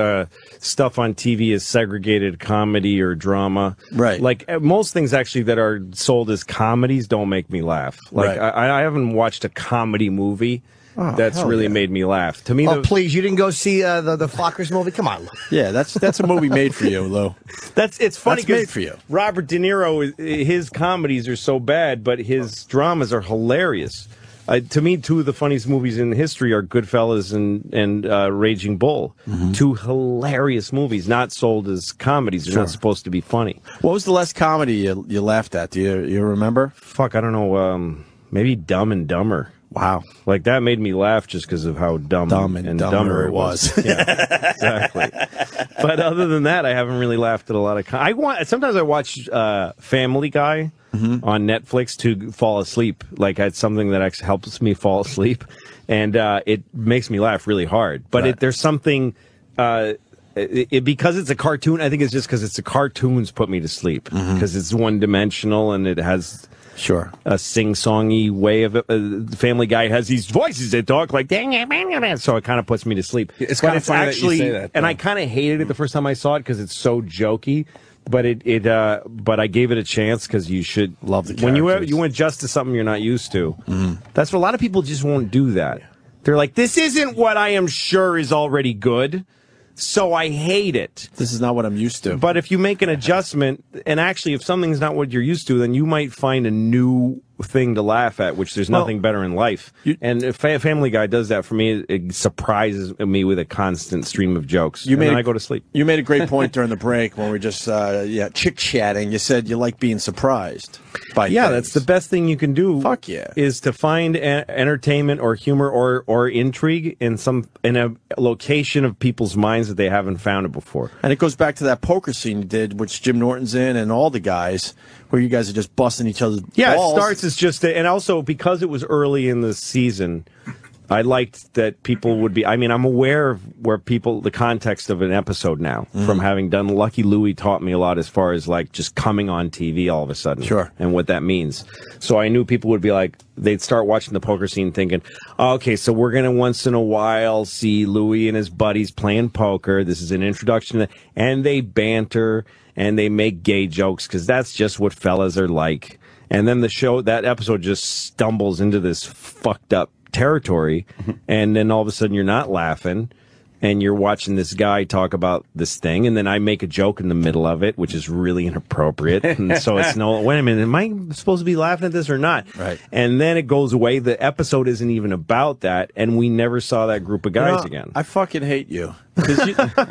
stuff on TV as segregated comedy or drama. Right. Like most things actually that are sold as comedies don't make me laugh. Like right. I haven't watched a comedy movie that's really made me laugh. To me, please, you didn't go see the Fockers movie? Come on. Yeah, that's a movie made for you, Lou. It's funny because made for you. Robert De Niro, his comedies are so bad, but his dramas are hilarious. To me, two of the funniest movies in history are Goodfellas and Raging Bull. Two hilarious movies, not sold as comedies. They're not supposed to be funny. What was the last comedy you laughed at? Do you remember? Fuck, I don't know. Maybe Dumb and Dumber. Wow. Like, that made me laugh just because of how dumb and dumber it was. Yeah, exactly. But other than that, I haven't really laughed at a lot of... Sometimes I watch Family Guy on Netflix to fall asleep. Like, it's something that actually helps me fall asleep. And it makes me laugh really hard. But there's something... because it's a cartoon, I think it's just because it's a cartoons put me to sleep. Because it's one-dimensional and it has... Sure. A sing-songy way of it. Family Guy has these voices that talk like, dang it, so it kind of puts me to sleep. It's kind of funny actually, that you say that. And I kind of hated it the first time I saw it because it's so jokey. But but I gave it a chance because you should love the when characters. you adjust to something you're not used to. That's what a lot of people just won't do that. They're like, this isn't what I am sure is already good. So I hate it. This is not what I'm used to. But if you make an adjustment, and actually if something's not what you're used to, then you might find a new thing to laugh at, which there's nothing better in life. And if Family Guy does that for me, it surprises me with a constant stream of jokes. And then I go to sleep. You made a great point during the break when we were just chit-chatting. You said you like being surprised by things. That's the best thing you can do. Fuck yeah. Is to find entertainment or humor or intrigue in a location of people's minds that they haven't found it before. And it goes back to that poker scene you did, which Jim Norton's in and all the guys, where you guys are just busting each other's balls. It starts as just, and also because it was early in the season, I liked that people would be, I'm aware of the context of an episode now, from having done Lucky Louie taught me a lot as far as like just coming on TV all of a sudden. Sure. And what that means. So I knew people would be like, they'd start watching the poker scene thinking, okay, so we're going to once in a while see Louie and his buddies playing poker. This is an introduction to, and they banter and they make gay jokes because that's just what fellas are like. And then that episode just stumbles into this fucked up territory, and then all of a sudden you're not laughing, and you're watching this guy talk about this thing, and then I make a joke in the middle of it, which is really inappropriate, and so it's wait a minute, am I supposed to be laughing at this or not? Right. And then it goes away. The episode isn't even about that, and we never saw that group of guys again. I fucking hate you.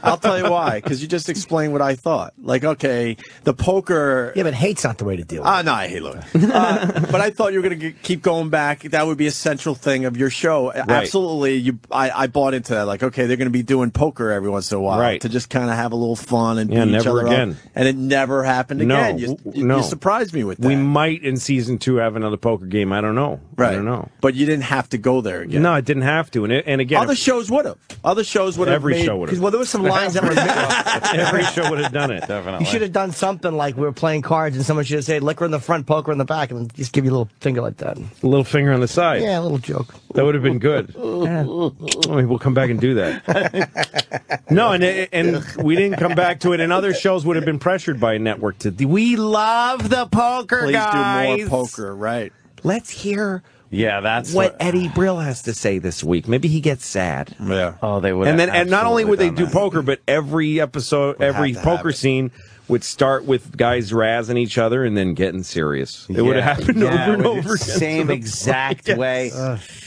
I'll tell you why. Because you just explained what I thought. Like, okay, the poker. Yeah, but hate's not the way to deal with it. No, I hate Louis. But I thought you were going to keep going back. That would be a central thing of your show. Right. Absolutely. I bought into that. Like, okay, they're going to be doing poker every once in a while. Right. To just kind of have a little fun and beat each other again. up. And it never happened again. You surprised me with that. We might in season 2 have another poker game. I don't know. Right. I don't know. But you didn't have to go there again. No, I didn't have to. And again, other shows would have. Other shows would have. Every show would have. Well, there was some lines that were every show would have done it. Definitely. You should have done something like we were playing cards and someone should have said liquor in the front, poker in the back, and just give you a little finger like that. A little finger on the side. Yeah, a little joke. That would have been good. Maybe we'll come back and do that. No, and we didn't come back to it. And other shows would have been pressured by a network to. We love the poker, guys. Please do more poker, right? Let's hear. Yeah, that's what Eddie Brill has to say this week. Maybe he gets sad. Yeah. Oh, they would. And not only would they do poker, but every episode, every poker scene would start with guys razzing each other and then getting serious. It would have happened over and over again. Same exact way.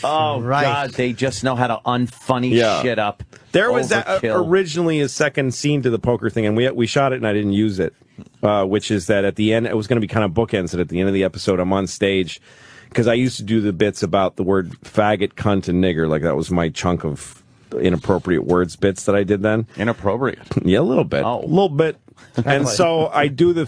God, they just know how to unfunny shit up. There was originally a second scene to the poker thing, and we shot it and I didn't use it, which is that at the end, it was going to be kind of bookends, and at the end of the episode, I'm on stage. Because I used to do the bits about the word faggot, cunt, and nigger. Like, that was my chunk of inappropriate words bits that I did then. Inappropriate? Yeah, a little bit. Oh. A little bit. And so I do the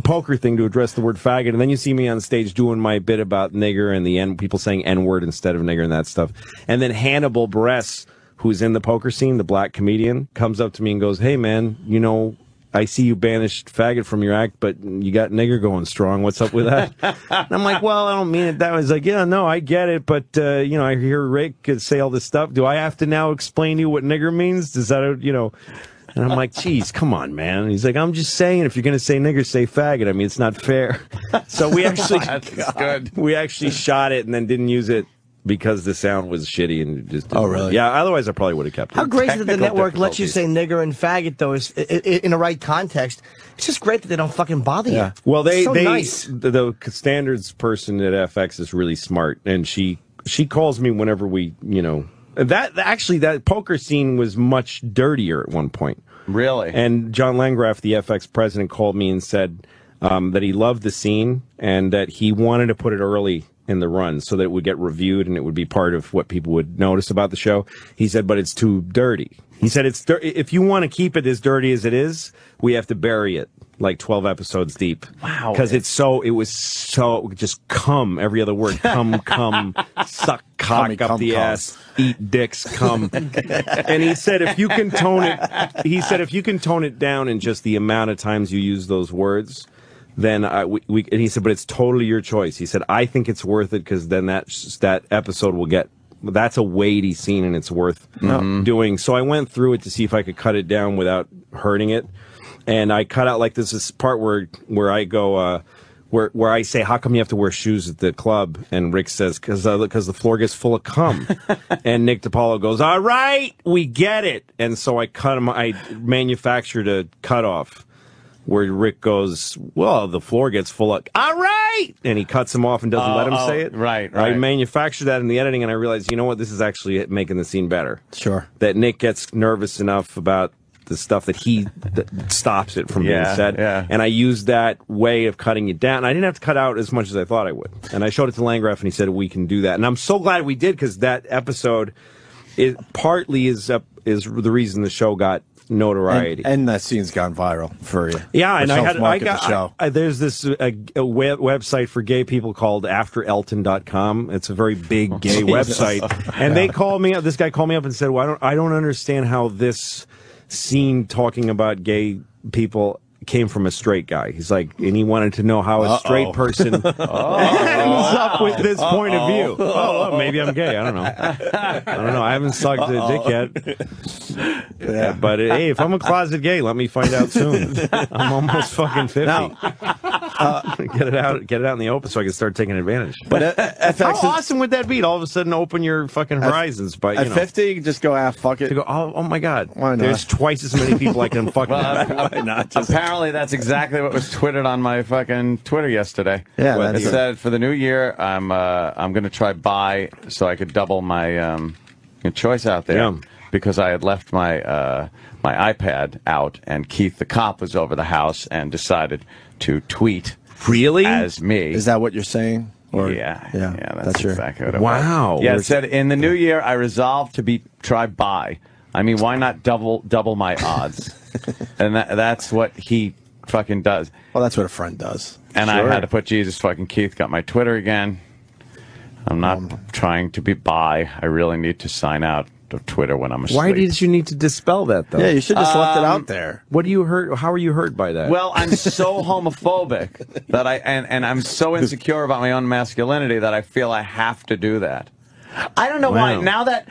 poker thing to address the word faggot, and then you see me on stage doing my bit about nigger and the N, people saying N-word instead of nigger and that stuff. And then Hannibal Buress, who's in the poker scene, the black comedian, comes up to me and goes, hey, man, I see you banished faggot from your act, but you got nigger going strong. What's up with that? And I'm like, well, I don't mean it that way. He's like, yeah, no, I get it, but, I hear Rick say all this stuff. Do I have to now explain to you what nigger means? Does that, And I'm like, geez, come on, man. And he's like, I'm just saying, if you're going to say nigger, say faggot. I mean, it's not fair. So we actually, That's good. We actually shot it and then didn't use it because the sound was shitty and just Oh, really? Yeah, otherwise I probably would have kept it. How great is it that the Technical network lets you say nigger and faggot, though, is in the right context? It's just great that they don't fucking bother you. Well, nice. the standards person at FX is really smart, and she calls me whenever we, that poker scene was much dirtier at one point. Really? And John Landgraf, the FX president, called me and said that he loved the scene and that he wanted to put it early in the run so that it would get reviewed and it would be part of what people would notice about the show. He said, but it's too dirty. He said, if you want to keep it as dirty as it is, we have to bury it like 12 episodes deep. Wow. Because it was so just cum, every other word, cum, suck cock up the ass, eat dicks, cum. And he said, if you can tone it down in just the amount of times you use those words, then and he said, but it's totally your choice. He said, I think it's worth it because then that episode will get. That's a weighty scene and it's worth doing. So I went through it to see if I could cut it down without hurting it. And I cut out like this part where I go, where I say, how come you have to wear shoes at the club? And Rick says, because the floor gets full of cum. And Nick DiPaolo goes, all right, we get it. And so I manufactured a cutoff where Rick goes, well, the floor gets full of, all right! And he cuts him off and doesn't let him say it. Right. I manufactured that in the editing, and I realized, you know what, this is actually making the scene better. Sure. That Nick gets nervous enough about the stuff that stops it from being said. Yeah. And I used that way of cutting it down. I didn't have to cut out as much as I thought I would. And I showed it to Landgraf, and he said, we can do that. And I'm so glad we did, because that episode partly is the reason the show got notoriety, and that scene's gone viral for you. Yeah, and I got the show. There's this website for gay people called AfterElton.com. It's a very big gay website, and they called me up. This guy called me up and said, "Well, I don't understand how this scene talking about gay people came from a straight guy." He's like, and he wanted to know how a straight person ends up with this point of view. Oh, maybe I'm gay. I don't know. I haven't sucked a dick yet. Yeah, but hey, if I'm a closet gay, let me find out soon. I'm almost fucking 50. Now, get it out in the open so I can start taking advantage. But FX, how awesome would that be? To all of a sudden, open your fucking horizons. But at 50, you just go, fuck it. To go, oh my God, why not? There's twice as many people I can fuck. Why not? Apparently, that's exactly what was tweeted on my fucking Twitter yesterday. Yeah, it said for the new year, I'm going to try buy so I could double my choice out there. Yeah. Because I had left my my iPad out, and Keith the cop was over the house and decided to tweet. Really? As me. Is that what you're saying? Or, yeah, that's exactly what it was. Yeah, it said, in the new year, I resolved to try buy. I mean, why not double my odds? And that's what he fucking does. Well, that's what a friend does. And I had to put Jesus fucking Keith got my Twitter again. I'm not trying to be bi. I really need to sign out of Twitter when I'm asleep. Why did you need to dispel that, though? Yeah, you should just left it out there. What do you hurt? How are you hurt by that? Well, I'm so homophobic that and I'm so insecure about my own masculinity that I feel I have to do that. I don't know why. Now that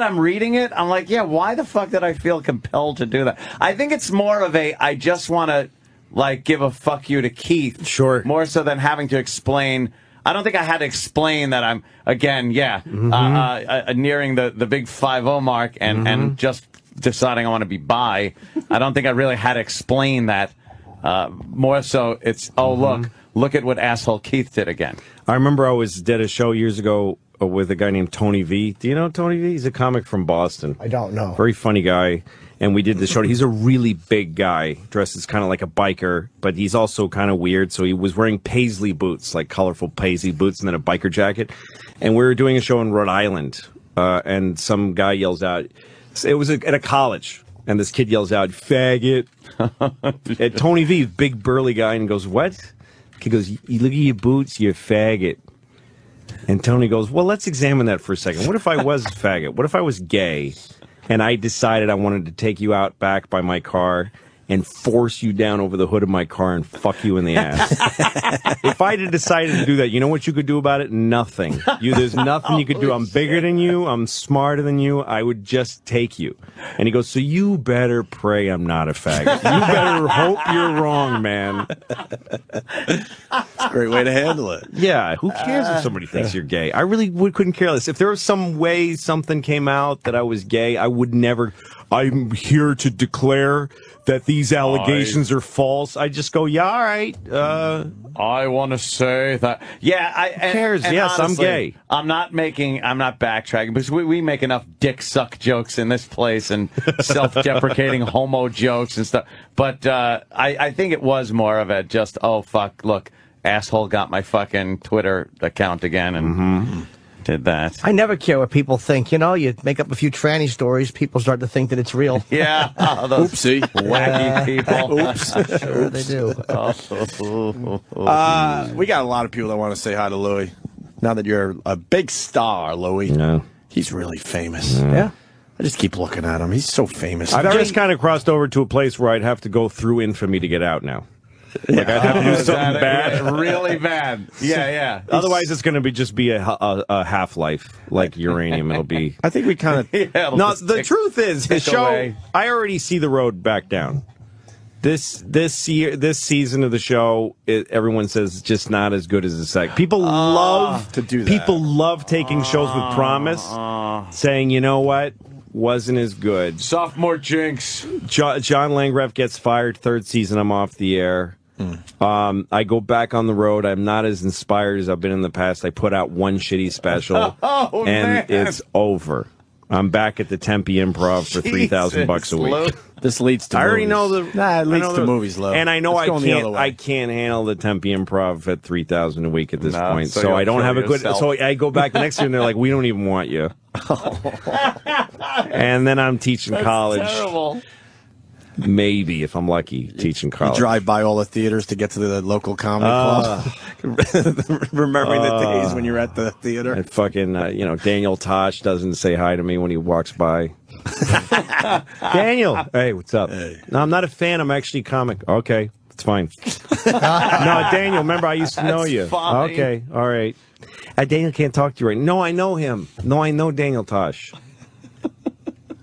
I'm reading it, I'm like, yeah, why the fuck did I feel compelled to do that? I think it's more of I just want to like give a fuck you to Keith. Sure. More so than having to explain. I don't think I had to explain that I'm, again, nearing the big 5-0 mark and just deciding I want to be bi. I don't think I really had to explain that. More so, it's, look at what asshole Keith did again. I remember I did a show years ago with a guy named Tony V. Do you know Tony V? He's a comic from Boston. I don't know. Very funny guy. And we did the show. He's a really big guy, dresses kind of like a biker, but he's also kind of weird. So he was wearing paisley boots, like colorful paisley boots, and then a biker jacket. And we were doing a show in Rhode Island, and some guy yells out, it was at a college, and this kid yells out, faggot. And Tony V, big burly guy, and goes, what? He goes, look at your boots, you're a faggot. And Tony goes, well, let's examine that for a second. What if I was a faggot? What if I was gay? And I decided I wanted to take you out back by my car and force you down over the hood of my car and fuck you in the ass. If I had decided to do that, you know what you could do about it? Nothing. There's nothing you could do. I'm bigger than you. I'm smarter than you. I would just take you. And he goes, so you better pray I'm not a faggot. You better hope you're wrong, man. It's a great way to handle it. Yeah, who cares if somebody thinks you're gay? I really couldn't care less. If there was some way something came out that I was gay, I would never. I'm here to declare that these allegations are false. I just go, yeah, all right. I want to say that. Yeah, who cares? And yes, honestly, I'm gay. I'm not backtracking because we make enough dick suck jokes in this place and self-deprecating homo jokes and stuff. But I think it was more of a just, oh, fuck, look, asshole got my fucking Twitter account again and did that. I never care what people think. You know, you make up a few tranny stories, people start to think that it's real. Yeah. Those oopsie. Wacky people. Oops. Sure they do. We got a lot of people that want to say hi to Louie. Now that you're a big star, Louie. No. He's really famous. Yeah. I just keep looking at him. He's so famous. I've just kind of crossed over to a place where I'd have to go through infamy to get out now. Like I'd have to do something bad. Really bad. Yeah. Otherwise, it's going to just be a half-life like uranium. It'll be. I think we kind of. No, the truth is, the show. Away. I already see the road back down. This season of the show, everyone says it's just not as good as the second. People love to do that. People love taking shows with promise, saying, you know what, wasn't as good. Sophomore jinx. John Langreff gets fired. Third season, I'm off the air. I go back on the road. I'm not as inspired as I've been in the past. I put out one shitty special, and it's over. I'm back at the Tempe Improv for $3,000 a week. This leads to. I already movies. know the. It leads to movies, Low. And I know I I can't handle the Tempe Improv at $3,000 a week at this point. So So I don't have a good. yourself. So I go back the next year, and they're like, "We don't even want you." And then I'm teaching college. Terrible. Maybe if I'm lucky, teaching college. You drive by all the theaters to get to the local comedy club. Remembering the days when you're at the theater. And fucking, Daniel Tosh doesn't say hi to me when he walks by. Daniel, hey, what's up? Hey. No, I'm not a fan. I'm actually a comic. Okay, it's fine. No, Daniel, remember I used to know you. Fine. Okay, all right. Daniel can't talk to you right now. No, I know him. No, I know Daniel Tosh.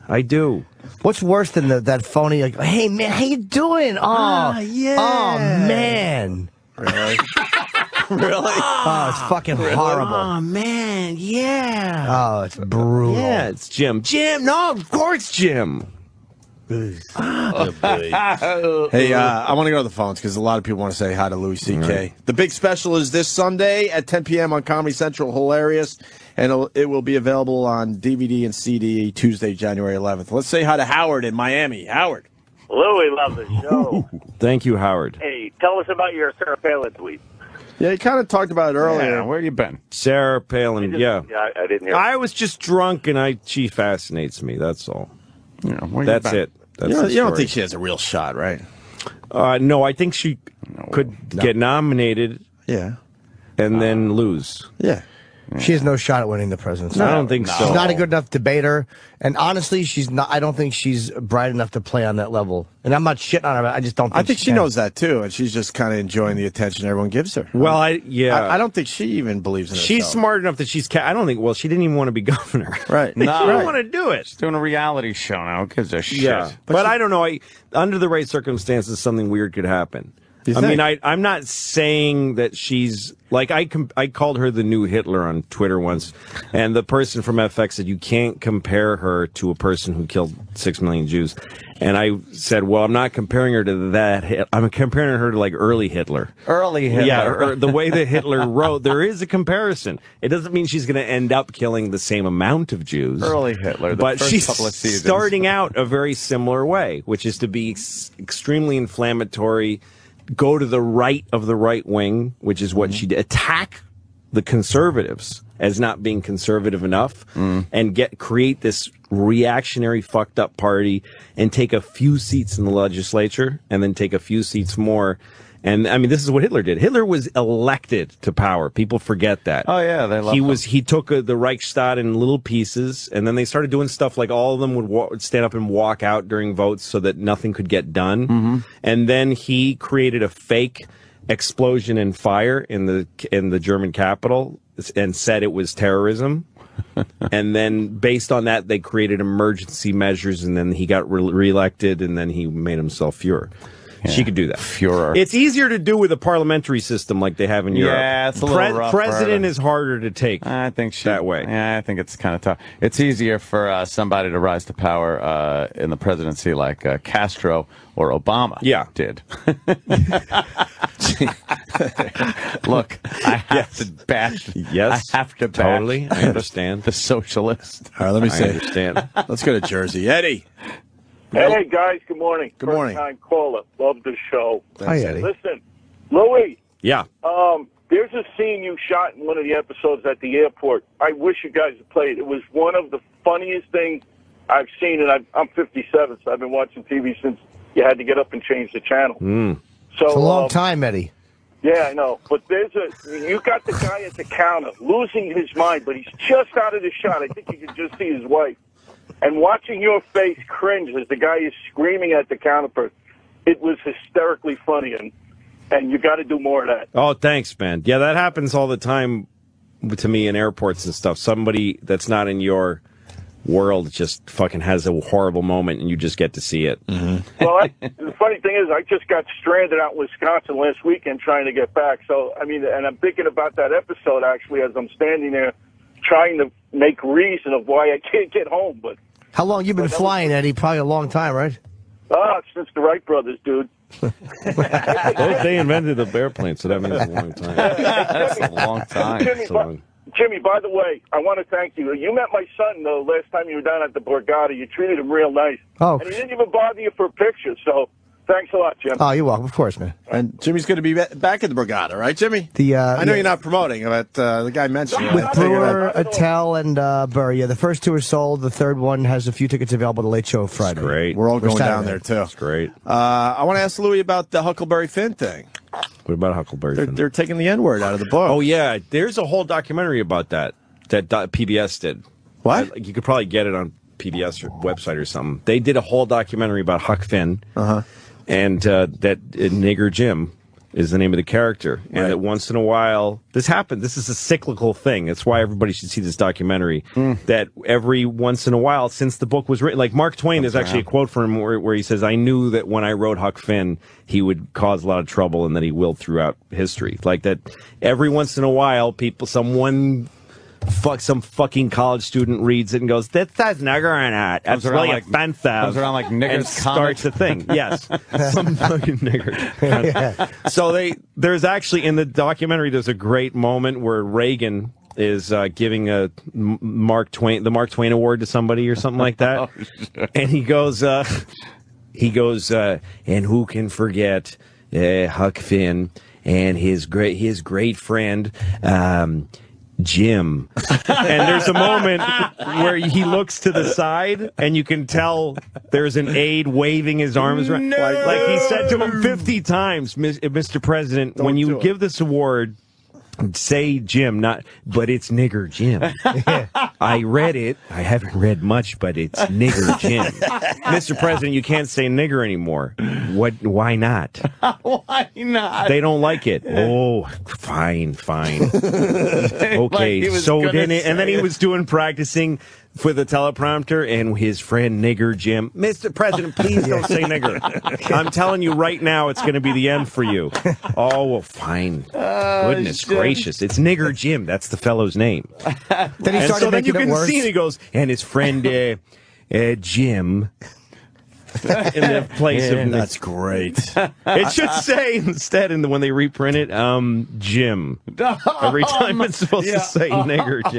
I do. What's worse than that phony, like, hey, man, how you doing? Oh, yeah. Oh, man. Really? Really? Oh, it's fucking horrible. Oh, man, yeah. Oh, it's brutal. Yeah, it's Jim. Jim, no, of course, Jim. Hey, I want to go to the phones because a lot of people want to say hi to Louis C.K. Right. The big special is this Sunday at 10 p.m. on Comedy Central. Hilarious. And it will be available on DVD and CD Tuesday, January 11th. Let's say hi to Howard in Miami. Howard. Louie, love the show. Thank you, Howard. Hey, tell us about your Sarah Palin tweet. Yeah, you kind of talked about it earlier. Yeah, where you been? Sarah Palin, yeah. I didn't hear. I was just drunk, and she fascinates me. That's all. Yeah, where you That's been? it. That's You the don't story. think she has a real shot, right? No, I think she could get nominated Yeah. and then lose. Yeah. She has no shot at winning the presidency. I don't think so. She's not a good enough debater, and honestly, she's not. I don't think she's bright enough to play on that level. And I'm not shitting on her. But I just don't. I think she can. knows that, too, and she's just kind of enjoying the attention everyone gives her. Well, I don't think she even believes in herself. she's smart enough that I don't think. Well, she didn't even want to be governor. Right. She No. didn't want to do it. She's doing a reality show now. Who gives a shit? Yeah, but I don't know. Under the right circumstances, something weird could happen. I mean, I'm not saying that she's like I called her the new Hitler on Twitter once, and the person from FX said you can't compare her to a person who killed 6 million Jews, and I said, well, I'm not comparing her to that. I'm comparing her to like early Hitler. Early Hitler. Yeah, the way that Hitler wrote, there is a comparison. It doesn't mean she's going to end up killing the same amount of Jews. Early Hitler. But first she's couple of seasons. starting out a very similar way, which is to be extremely inflammatory. Go to the right of the right wing, which is what she did. Attack the conservatives as not being conservative enough and create this reactionary fucked up party and take a few seats in the legislature and then take a few seats more And I mean, this is what Hitler did. Hitler was elected to power. People forget that. Oh yeah, they love He took the Reichstag in little pieces, and then they started doing stuff like all of them would stand up and walk out during votes so that nothing could get done. Mm-hmm. And then he created a fake explosion and fire in the German capital and said it was terrorism. And then based on that, they created emergency measures, and then he got reelected, and then he made himself Führer. Yeah. She could do that. Führer. It's easier to do with a parliamentary system like they have in Europe. Yeah, it's a little rough. President is harder to take. I think that way. Yeah, I think it's kind of tough. It's easier for somebody to rise to power in the presidency like Castro or Obama did. Look, I have to bash. Yes, I have to bash. Totally, I understand. The socialist. All right, let me see. I understand. Let's go to Jersey. Eddie. Hey, guys, good morning. Good morning. First-time caller. Love the show. Thanks, Hi, Eddie. Listen, Louis, Yeah. there's a scene you shot in one of the episodes at the airport. I wish you guys had played. It was one of the funniest things I've seen, and I'm 57, so I've been watching TV since you had to get up and change the channel. So, It's a long time, Eddie. Yeah, I know. But you got the guy at the counter losing his mind, but he's just out of the shot. I think you can just see his wife. And watching your face cringe as the guy is screaming at the counter, it was hysterically funny, and you got to do more of that. Oh, thanks, man. Yeah, that happens all the time to me in airports and stuff. Somebody that's not in your world just fucking has a horrible moment, and you just get to see it. Mm-hmm. Well, the funny thing is, I just got stranded out in Wisconsin last weekend trying to get back. So, I mean, and I'm thinking about that episode, actually, as I'm standing there trying to make reason of why I can't get home. But how long you been flying, Eddie? Probably a long time, right? Since the Wright brothers, dude. They invented the airplane, so that means a long time. That's a long time. Jimmy, by the way, I want to thank you. You met my son the last time you were down at the Borgata. You treated him real nice. Oh. And he didn't even bother you for a picture, so thanks a lot, Jim. Oh, you're welcome. Of course, man. And Jimmy's going to be back at the Borgata, right, Jimmy? I know you're not promoting, but the guy mentioned it. With Brewer, Attell, and Burr. Yeah, the first two are sold. The third one has a few tickets available to Late Show Friday. That's great. We're all going down there, too. That's great. I want to ask Louis about the Huckleberry Finn thing. What about Huckleberry Finn? They're taking the N-word out of the book. Oh, yeah. There's a whole documentary about that PBS did. What? You could probably get it on PBS website or something. They did a whole documentary about Huck Finn. And that Nigger Jim is the name of the character. And that once in a while, this happened. This is a cyclical thing. That's why everybody should see this documentary. That every once in a while, since the book was written, like Mark Twain, there's actually a quote from him where he says, "I knew that when I wrote Huck Finn, he would cause a lot of trouble, and that he will throughout history." Like that every once in a while, some fucking college student reads it and goes, "That says nigger on it. That's really offensive." Comes around like niggers and starts a thing. Yes, some fucking nigger. So there's actually in the documentary there's a great moment where Reagan is giving the Mark Twain Award to somebody or something like that, and he goes, and who can forget Huck Finn and his great friend. Jim. And there's a moment where he looks to the side and you can tell there's an aide waving his arms around. Like he said to him 50 times, Mr. President, when you give this award, say Jim, but it's Nigger Jim. I read it. I haven't read much, but it's Nigger Jim. Mr. President, you can't say nigger anymore. Why not? Why not? They don't like it. Oh, fine. Okay, so then he was practicing for the teleprompter, and his friend Nigger Jim, Mr. President, please don't say nigger. I'm telling you right now, it's going to be the end for you. Oh, well, fine. Goodness gracious, it's Nigger Jim. That's the fellow's name. Then he started making it worse. See, and he goes, and his friend Jim. In the place of that's great. It should say instead, when they reprint it, Jim. Every time it's supposed to say nigger Jim.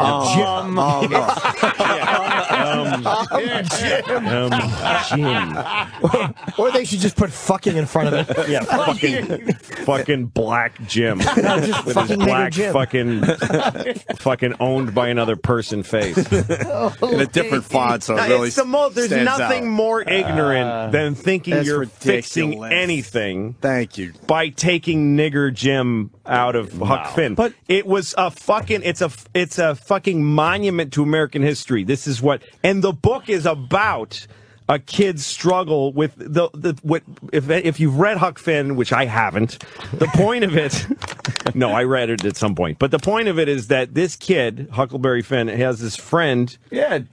Jim. Or they should just put fucking in front of it. Yeah, fucking black Jim. Just with fucking his black Jim. fucking owned by another person face. In a different font, so it really There's nothing more ignorant ignorant than thinking you're fixing anything. Thank you. By taking Nigger Jim out of Huck Finn. But it was a fucking it's a fucking monument to American history. This is what, and the book is about a kid's struggle with if you've read Huck Finn, which I haven't, the point of it, no, I read it at some point, but the point of it is that this kid, Huckleberry Finn, has this friend, Jim,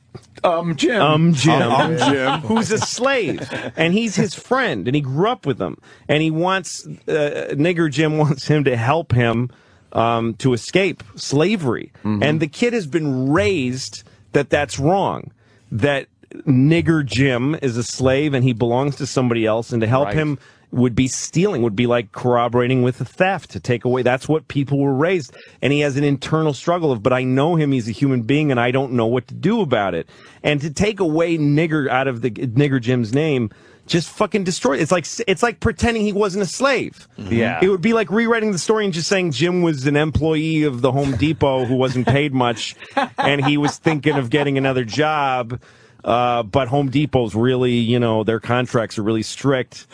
who's a slave, and he's his friend, and he grew up with him, and he wants, Nigger Jim wants him to help him to escape slavery, and the kid has been raised that that's wrong, that Nigger Jim is a slave and he belongs to somebody else, and to help him would be stealing, would be like corroborating with a theft, to take away. That's what people were raised. And he has an internal struggle of, but I know him, he's a human being, and I don't know what to do about it. And to take away nigger out of the Nigger Jim's name just fucking destroy it. It's like pretending he wasn't a slave. Yeah. It would be like rewriting the story and just saying Jim was an employee of the Home Depot who wasn't paid much and he was thinking of getting another job. But Home Depot's really, their contracts are really strict.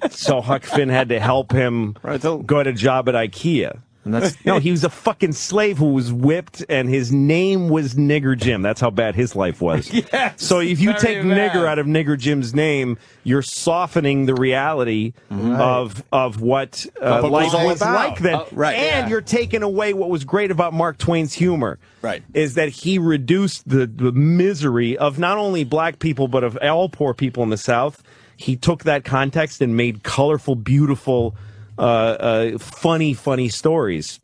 So Huck Finn had to help him go to a job at IKEA. And no, he was a fucking slave who was whipped, and his name was Nigger Jim. That's how bad his life was. Yes, so if you take nigger out of Nigger Jim's name, you're softening the reality of what life was like then. And you're taking away what was great about Mark Twain's humor. Right. Is that he reduced the misery of not only black people, but of all poor people in the South. He took that context and made colorful, beautiful, funny stories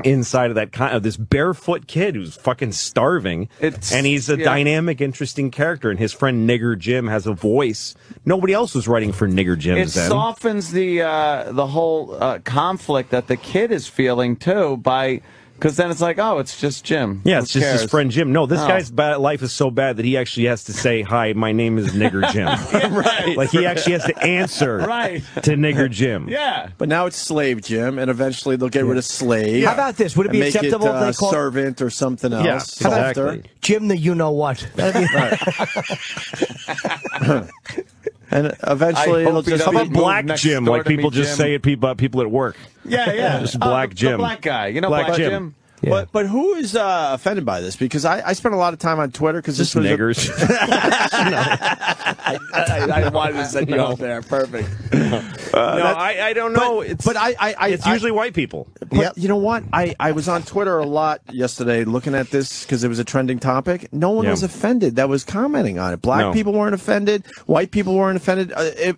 inside of that of this barefoot kid who's fucking starving, and he's a dynamic, interesting character. And his friend Nigger Jim has a voice. Nobody else was writing for Nigger Jim. It softens the whole conflict that the kid is feeling too by. Because then it's like, oh, it's just Jim. Yeah, it's just his friend Jim. No, this guy's life is so bad that he actually has to say, hi, my name is Nigger Jim. Like, he actually has to answer to Nigger Jim. Yeah. But now it's Slave Jim, and eventually they'll get rid of slave. How about this? Would it be acceptable if they call servant or something else? Yeah, exactly. Jim the you-know-what. And eventually it'll just how about Black Jim, like people just say it about people at work. Yeah. Just Black Jim. The black guy. You know Black Jim. Yeah. But who is offended by this? Because I spent a lot of time on Twitter because this was niggers. I wanted to send you out there. Perfect. I don't know. It's usually white people. But you know what? I was on Twitter a lot yesterday looking at this because it was a trending topic. No one was offended that was commenting on it. Black people weren't offended. White people weren't offended.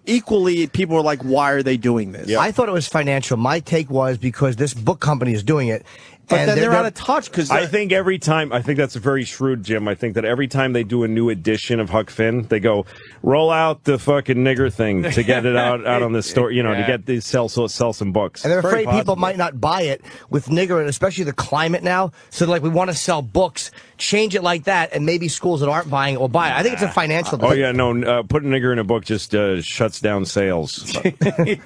Equally, people were like, why are they doing this? I thought it was financial. My take was because this book company is doing it. But then they're out of touch because I think every time, I think that's very shrewd, Jim. I think that every time they do a new edition of Huck Finn, they go roll out the fucking nigger thing to get it out on the store, to get these sell some books. And they're afraid people might not buy it with nigger, and especially the climate now. So like we want to sell books, change it like that, and maybe schools that aren't buying it will buy it. I think it's a financial. Oh yeah, no, putting nigger in a book just shuts down sales. I mean,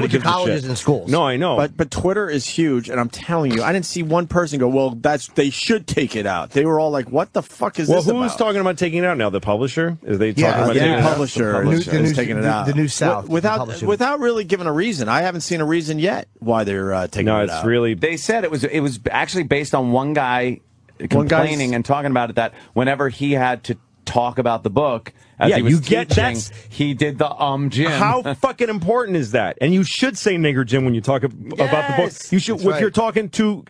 to colleges and schools. No, I know. But Twitter is huge, and I'm telling you, I didn't see one person go, well, they should take it out. They were all like, what the fuck is this about? Well, who's talking about taking it out now? The publisher? Is they talking about taking it out? Publisher is taking it out. The New South. Without really giving a reason. I haven't seen a reason yet why they're taking it out. No, it's really... They said it was actually based on one guy complaining and talking about it, that whenever he had to talk about the book as he was teaching, he did the Jim. How fucking important is that? And you should say Nigger Jim when you talk about the book. You should, if you're talking to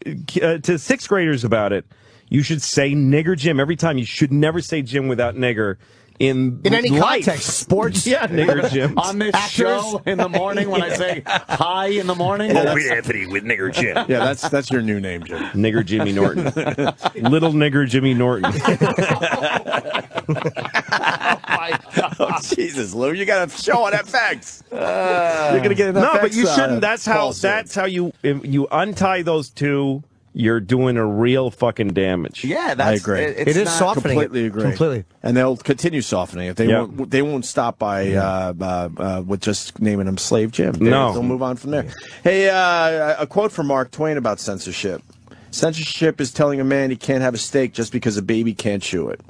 sixth graders about it, you should say Nigger Jim every time. You should never say Jim without nigger. In any context, sports, Nigger Jim. On this show in the morning when I say hi in the morning. Opie Anthony with Nigger Jim. Yeah, that's your new name, Jim. Nigger Jimmy Norton. Little Nigger Jimmy Norton. Oh, Jesus, Lou, you got to show on FX. You're gonna get an FX. No, but you shouldn't. That's how you untie those two. You're doing a real fucking damage. Yeah, I agree. It is softening. Completely agree. Completely. And they'll continue softening it. They won't stop by with just naming him Slave Jim. They'll move on from there. Hey, a quote from Mark Twain about censorship. Censorship is telling a man he can't have a steak just because a baby can't chew it.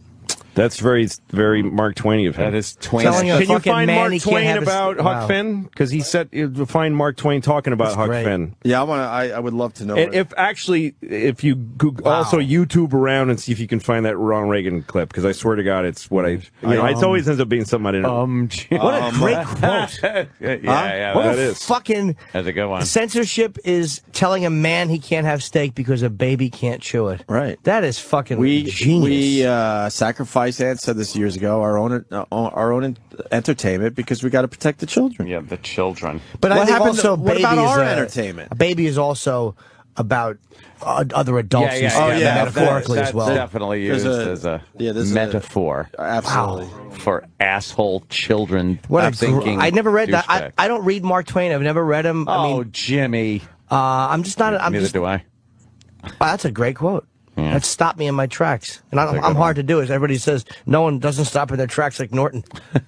That's very, very Mark Twain of him. That is Twain. Telling a Can you fucking find man Mark he can't Twain have about Huck Finn? Because he said you'll find Mark Twain talking about Huck Finn. Yeah, I would love to know. And if you Google, also YouTube around and see if you can find that Ronald Reagan clip, because I swear to God, it's what it always ends up being something I didn't. What a great quote! yeah, what that a is. fucking. That's a good one. Censorship is telling a man he can't have steak because a baby can't chew it. Right. That is fucking genius. We sacrificed, and said this years ago, our own entertainment because we got to protect the children. Yeah, the children. But I think also what baby about is our entertainment? A baby is also about other adults. Metaphorically as well. Definitely used as a metaphor. Absolutely. For asshole children thinking. I never read that. I don't read Mark Twain. I've never read him. Jimmy. I'm just not. Neither do I. That's a great quote. Yeah. That stopped me in my tracks. And I'm hard to do. As everybody says, no one doesn't stop in their tracks like Norton.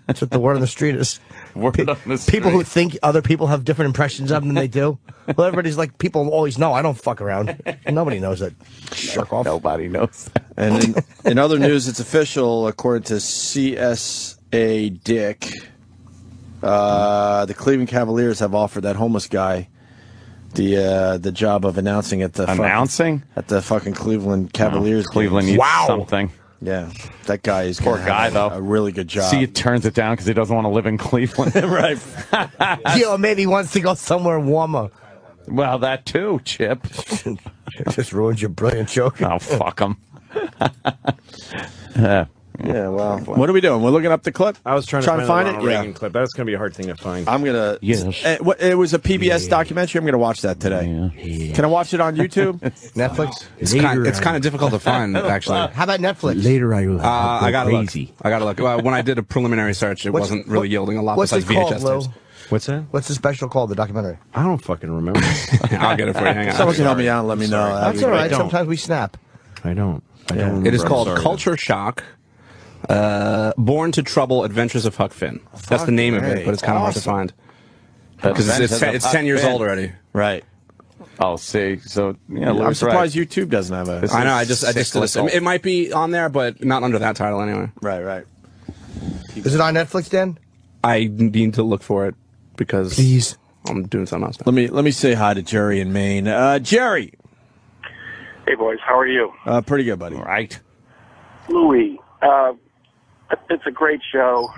That's what the word on the street is. People who think other people have different impressions of them than they do. Well, everybody's like, people always know. I don't fuck around. Nobody knows that. Jerk off. Nobody knows that. And in other news, it's official, according to CSA Dick, the Cleveland Cavaliers have offered that homeless guy the job of announcing at the fucking Cleveland Cavaliers. Cleveland needs something. Yeah, that guy is poor guy though. A really good job. See, he turns it down because he doesn't want to live in Cleveland. Right. Maybe he wants to go somewhere warmer. Well, that too, Chip. It just ruins your brilliant joke. Oh, fuck him. Yeah, well, what are we doing? We're looking up the clip. I was trying to find it. Yeah, clip. That's going to be a hard thing to find. I'm gonna. Yes. It was a PBS documentary. I'm gonna watch that today. Yeah. Can I watch it on YouTube? Netflix. It's kind of difficult to find, actually. How about Netflix? Later, I got crazy. I got to look. When I did a preliminary search, it wasn't really yielding a lot besides VHS tapes. What's that? What's the special called? The documentary? I don't fucking remember. I'll get it for you. Hang on. Someone can help me out and let me know. That's all right. Sometimes we snap. I don't. It is called Culture Shock. Born to Trouble: Adventures of Huck Finn. That's the name of it, but it's kind of hard to find because it's 10 years old already. Right. I'll see. So I'm surprised YouTube doesn't have a. I know. I just did it might be on there, but not under that title anyway. Right. Is it on Netflix, Dan? I need to look for it because please, I'm doing something else now. Let me say hi to Jerry in Maine. Jerry. Hey boys, how are you? Pretty good, buddy. All right. Louis. It's a great show,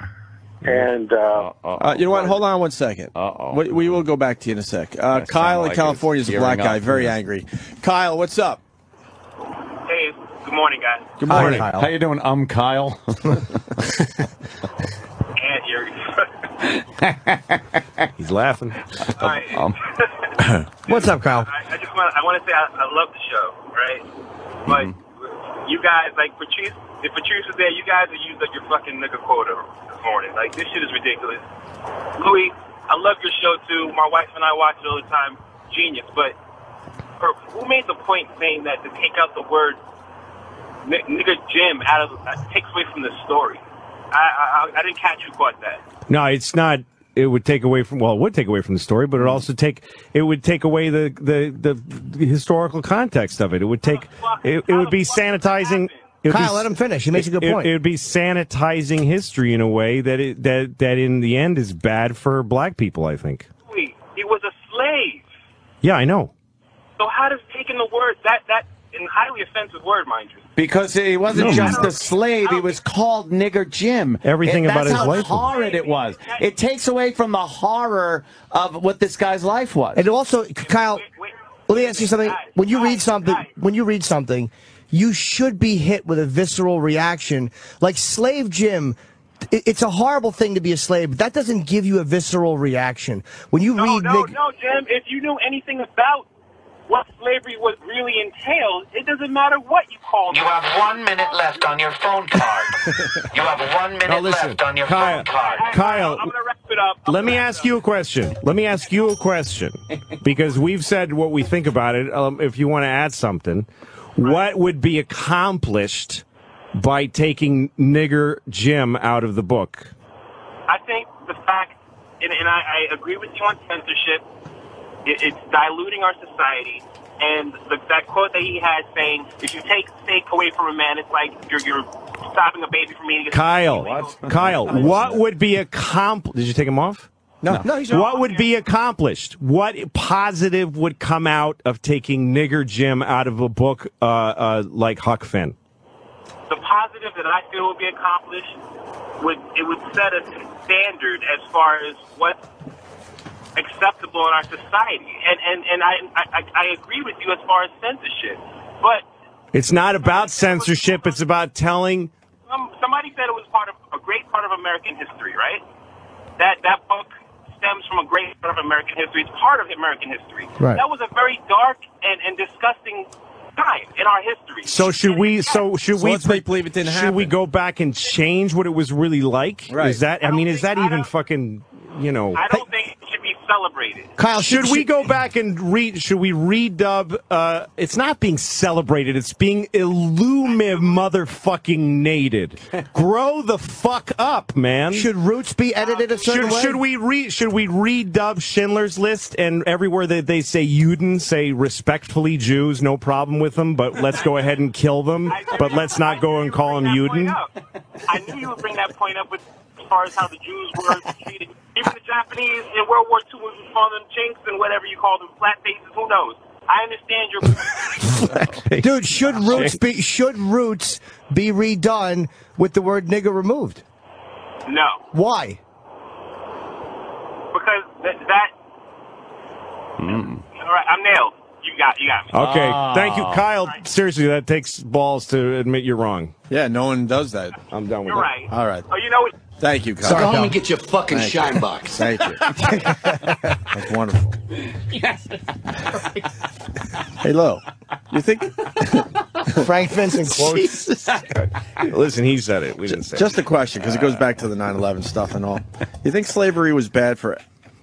and you know what? Hold on one second. We will go back to you in a sec. Kyle in California is a black guy, very angry. Kyle, what's up? Hey, good morning, guys. Good morning. Hi, Kyle. How you doing, Kyle? And you're... He's laughing. What's up, Kyle? I want to say I love the show, right? But you guys, like Patrice. If Patrice was there, you guys would use like your fucking nigga quota this morning. Like, this shit is ridiculous. Louis, I love your show too. My wife and I watch it all the time. Genius. But who made the point saying that to take out the word nigga Jim takes away from the story? I didn't catch who caught that. No, it's not. It would take away from. Well, it would take away from the story, but it also would take away the historical context of it. It would take. It would be sanitizing. Kyle, let him finish. He makes a good point. It would be sanitizing history in a way that in the end is bad for black people, I think. He was a slave. Yeah, I know. So how does taking the word, that a highly offensive word, mind you. Because he wasn't just a slave, he was called Nigger Jim. Everything about his life. That's how horrid it was. It takes away from the horror of what this guy's life was. And also, Kyle, let me ask you something. When you read something, you should be hit with a visceral reaction. Like Slave Jim, it's a horrible thing to be a slave, but that doesn't give you a visceral reaction. When you read... No, Jim, if you knew anything about what slavery was really entailed, it doesn't matter what you call it. You have 1 minute left on your phone card. You have 1 minute left on your phone card. Kyle, I'm going to wrap it up. Let me ask you a question. Because we've said what we think about it. If you want to add something, what would be accomplished by taking Nigger Jim out of the book? I think the fact, and I agree with you on censorship, it's diluting our society. And that quote that he had saying, if you take steak away from a man, it's like you're stopping a baby from eating. Kyle, what would be accomplished? Did you take him off? No, he's not. What would be accomplished? What positive would come out of taking Nigger Jim out of a book like Huck Finn? The positive that I feel would be accomplished would set a standard as far as what's acceptable in our society, and I agree with you as far as censorship, but it's not about censorship. It's about telling. Somebody said it was a great part of American history, right? That book stems from a great part of American history. It's part of American history. Right. That was a very dark and disgusting time in our history. So should we let's make believe it didn't happen. Should we go back and change what it was really like? Right. Is that is that even fucking, I don't think it should be celebrated. Kyle, should we go back and should we redub it's not being celebrated, it's being motherfucking nated. Grow the fuck up, man. Should Roots be edited a certain way? Should we redub Schindler's List and everywhere that they say Juden, say respectfully Jews, no problem with them, but let's go ahead and kill them, but let's not go and call them Juden? I knew you would bring that point up as far as how the Jews were treated. Even the Japanese in World War II, we call them chinks and whatever you call them, flat faces, who knows? I understand your... Dude, should Roots be redone with the word nigger removed? No. Why? Because that... All right, I'm nailed. You got me. Okay, thank you, Kyle. Seriously, that takes balls to admit you're wrong. Yeah, no one does that. I'm done with You're that. right. All right. Oh, you know what? Thank you, Kyle. So go home and get your fucking shine box. Thank you. That's wonderful. Yes. Hey, Lo, you think Frank Vincent quotes? Listen, he said it. We didn't say just it. a question, because it goes back to the 9/11 stuff and all. You think slavery was bad for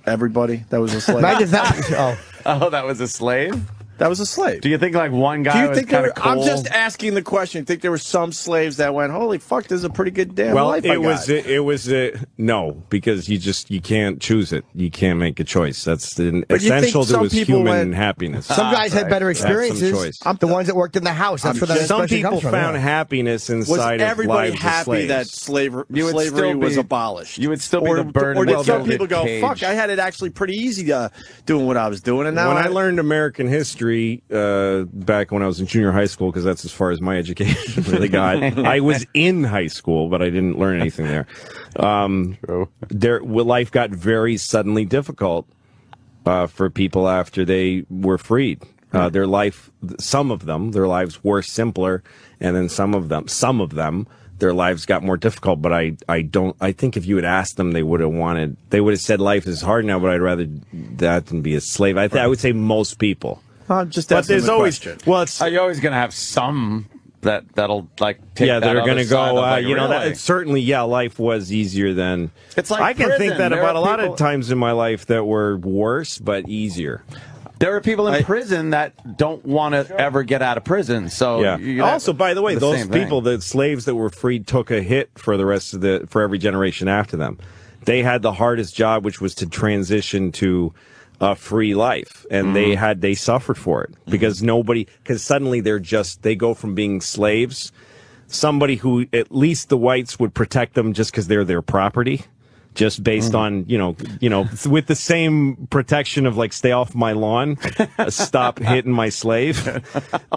everybody that was a slave? Imagine that. Oh, that was a slave? That was a slave. Do you think like one guy was kind of cool? I'm just asking the question. You think there were some slaves that went, holy fuck, this is a pretty good damn life I got? It was no, because you can't choose it. You can't make a choice. That's essential to his human happiness. Some guys had better experiences. The ones that worked in the house. That's where that some especially people comes from, found happiness inside was everybody of lives happy of that slavery was abolished? You would still be the burden. Or did some people go, fuck, I had it actually pretty easy doing what I was doing, and now when I learned American history back when I was in junior high school, because that's as far as my education really got. I was in high school, but I didn't learn anything there. Life got very suddenly difficult for people after they were freed. Their life, some of them, their lives were simpler, and then some of them, their lives got more difficult. But I think if you had asked them, they would have said life is hard now, but I'd rather that than be a slave. I would say most people. Just but there's always you're always going to have some that'll like take that are going to go. really? Certainly, life was easier than. It's like I can prison. think that there about a lot people, of times in my life that were worse but easier. There are people in prison that don't want to ever get out of prison. So also, by the way, those people, the slaves that were freed, took a hit for the rest of for every generation after them. They had the hardest job, which was to transition to a free life, and they suffered for it because suddenly they go from being slaves, somebody who at least the whites would protect them just because they're their property, just based on with the same protection of like stay off my lawn, stop hitting my slave,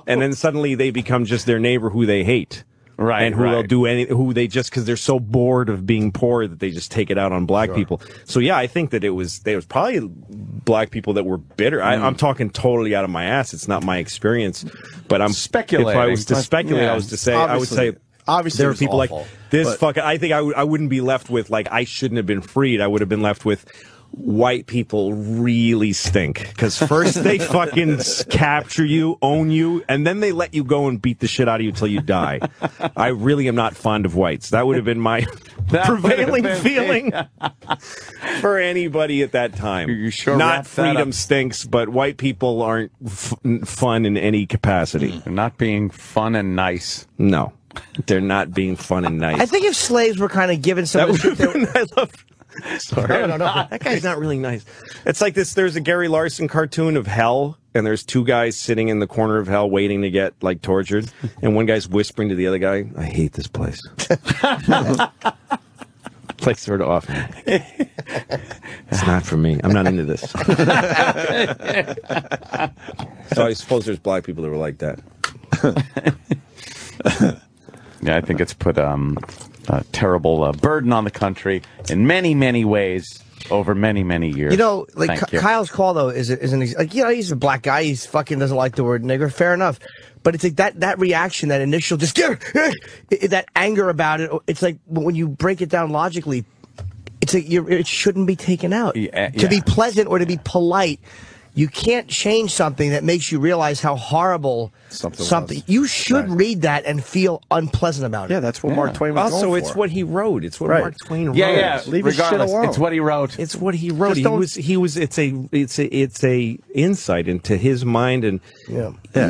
and then suddenly they become just their neighbor who they hate. Right, and they'll do because they're so bored of being poor that they just take it out on black people. So I think that there was probably black people that were bitter. I'm talking totally out of my ass. It's not my experience, but I'm speculating. If I was to speculate, I would say obviously there are people awful, like this. I think I wouldn't be left with like I shouldn't have been freed. I would have been left with white people really stink because first they fucking capture you, own you, and then they let you go and beat the shit out of you till you die. I really am not fond of whites. That would have been my prevailing feeling for anybody at that time. You sure not freedom stinks, but white people aren't fun in any capacity. They're not being fun and nice. No, they're not being fun and nice. I think if slaves were kind of given some of the shit Sorry. No. That guy's not really nice. It's like this. There's a Gary Larson cartoon of hell, and there's two guys sitting in the corner of hell waiting to get like tortured, and one guy's whispering to the other guy, "I hate this place." It's like sort of off. It's not for me. I'm not into this. So I suppose there's black people that were like that. Yeah, I think it's put a terrible burden on the country in many, many ways over many, many years. You know, like Kyle's call though is like, you know, he's a black guy. He's fucking doesn't like the word nigger. Fair enough. But it's like that reaction, that initial just that anger about it. It's like when you break it down logically, it's like it shouldn't be taken out. To be pleasant or to be polite, you can't change something that makes you realize how horrible something. You should read that and feel unpleasant about it. Yeah, that's what Mark Twain was also, going it's for. what he wrote. It's what Mark Twain wrote. Yeah. Leave his shit alone. It's what he wrote. It's what he wrote. It's a insight into his mind, and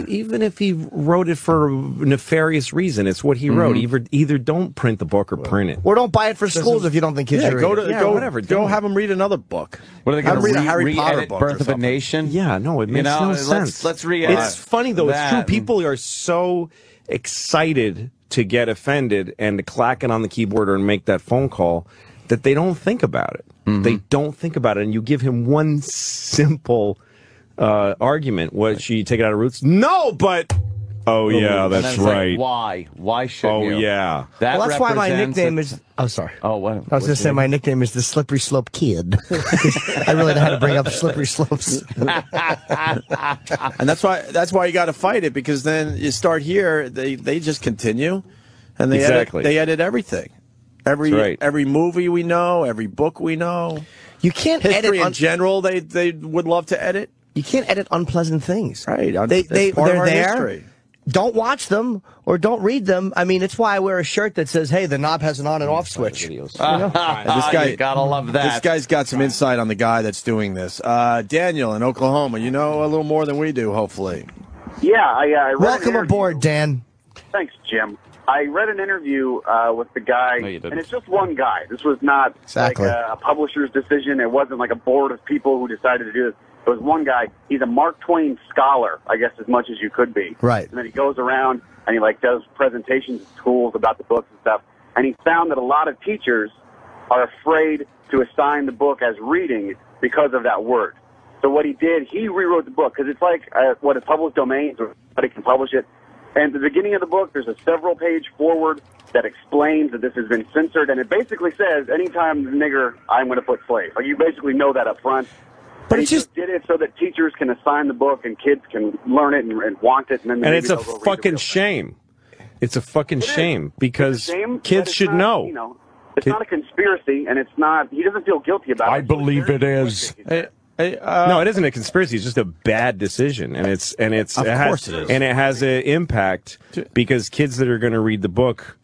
even if he wrote it for a nefarious reason, it's what he wrote. Either don't print the book or print it, or don't buy it for schools if you don't think kids should read it. Whatever. Go have them read another book. What are they going to read? A Harry Potter re-edit book Birth of a Nation? Yeah, no, it makes no sense. Let's re-edit. It's funny though. It's true. People are so excited to get offended and to clack it on the keyboard or make that phone call that they don't think about it. They don't think about it. And you give him one simple argument. What, should you take it out of roots? No, but... Oh, yeah, that's right. Like, why? Why should you? Oh, yeah. That's why my nickname is... Oh, sorry. Oh, what? I was going to say my nickname is the Slippery Slope Kid. I really know how to bring up slippery slopes. And that's why you got to fight it, because then you start here, they just continue, and they edit everything. Every movie we know, every book we know. You can't History edit in general. They would love to edit. You can't edit unpleasant things. Right. They're there. History. Don't watch them or don't read them. I mean, it's why I wear a shirt that says, "Hey, the knob has an on and off switch." You know? This guy, you gotta love that. This guy's got some insight on the guy that's doing this. Daniel in Oklahoma, you know a little more than we do, hopefully. Yeah, I read Welcome aboard, Dan. Thanks, Jim. I read an interview with the guy, and it's just one guy. This was not like a publisher's decision. It wasn't like a board of people who decided to do this. It was one guy. He's a Mark Twain scholar, I guess, as much as you could be. Right. And then he goes around and he does presentations at schools about the books and stuff. And he found that a lot of teachers are afraid to assign the book as reading because of that word. So what he did, he rewrote the book, because it's like what is public domain, so somebody can publish it. And at the beginning of the book, there's a several-page foreword that explains that this has been censored, and it basically says, anytime the nigger, I'm going to put slave. Like, you basically know that up front. But he just did it so that teachers can assign the book and kids can learn it and want it. And it's a fucking shame. It's a fucking shame, because kids should know. It's not a conspiracy, and it's not. He doesn't feel guilty about it. I believe it is. No, it isn't a conspiracy. It's just a bad decision, and it has an impact, because kids that are going to read the book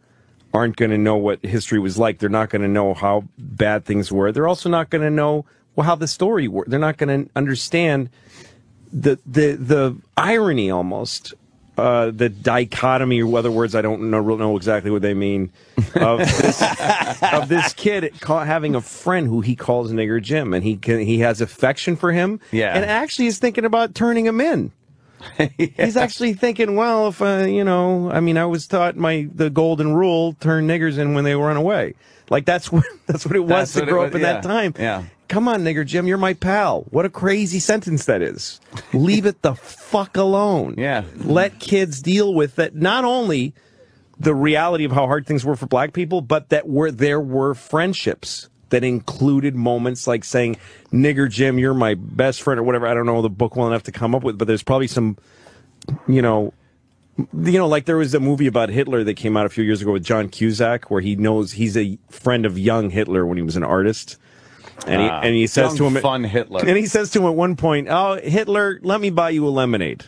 aren't going to know what history was like. They're not going to know how bad things were. They're also not going to know how the story worked. They're not going to understand the irony, almost, the dichotomy, or other words I don't know exactly what they mean, of this kid having a friend who he calls Nigger Jim, and he has affection for him, and actually is thinking about turning him in. He's actually thinking, well, if I was taught the golden rule: turn niggers in when they run away. Like that's what it was to grow up in that time. Yeah. Come on, Nigger Jim, you're my pal. What a crazy sentence that is. Leave it the fuck alone. Yeah. Let kids deal with that. Not only the reality of how hard things were for black people, but that there were friendships that included moments like saying, Nigger Jim, you're my best friend, or whatever. I don't know the book well enough to come up with, but there's probably some, like there was a movie about Hitler that came out a few years ago with John Cusack, where he knows he's a friend of young Hitler when he was an artist. And he says to him, fun Hitler. And he says to him at one point, "Oh, Hitler, let me buy you a lemonade."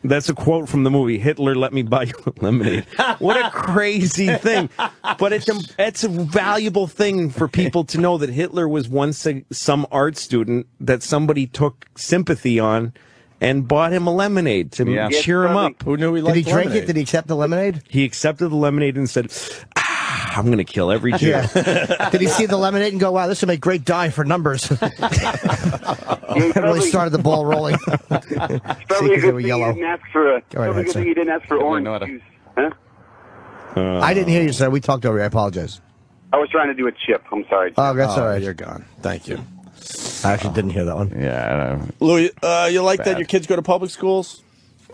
That's a quote from the movie. Hitler, let me buy you a lemonade. What a crazy thing! But it's a valuable thing for people to know that Hitler was once some art student that somebody took sympathy on and bought him a lemonade to cheer him up. Who knew he liked lemonade? Did he drink lemonade? it? Did he accept the lemonade? He accepted the lemonade and said, I'm going to kill every Jew. Yeah. Did he see the lemonade and go, wow, this will make great dye for numbers? That really started the ball rolling. Probably a good thing you didn't ask for you didn't ask for orange juice. Huh? I didn't hear you, sir. We talked over you. I apologize. I was trying to do a chip. I'm sorry. Oh, that's all right. You're gone. Thank you. I actually didn't hear that one. Yeah. Louis, you like that your kids go to public schools?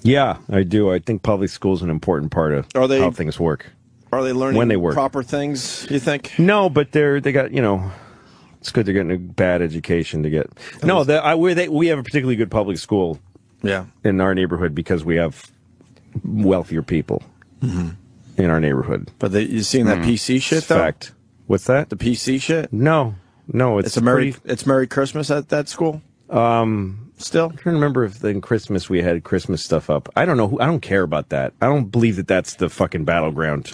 Yeah, I do. I think public school is an important part of how things work. Are they learning when they work. proper things, you think? No, but they got, it's good they're getting a bad education to get. No, we have a particularly good public school in our neighborhood because we have wealthier people in our neighborhood. But you seeing that PC shit, though? Fact. What's that? The PC shit? No, it's Merry Christmas at that school? Still? I'm trying to remember if in Christmas we had Christmas stuff up. I don't know. I don't care about that. I don't believe that that's the fucking battleground.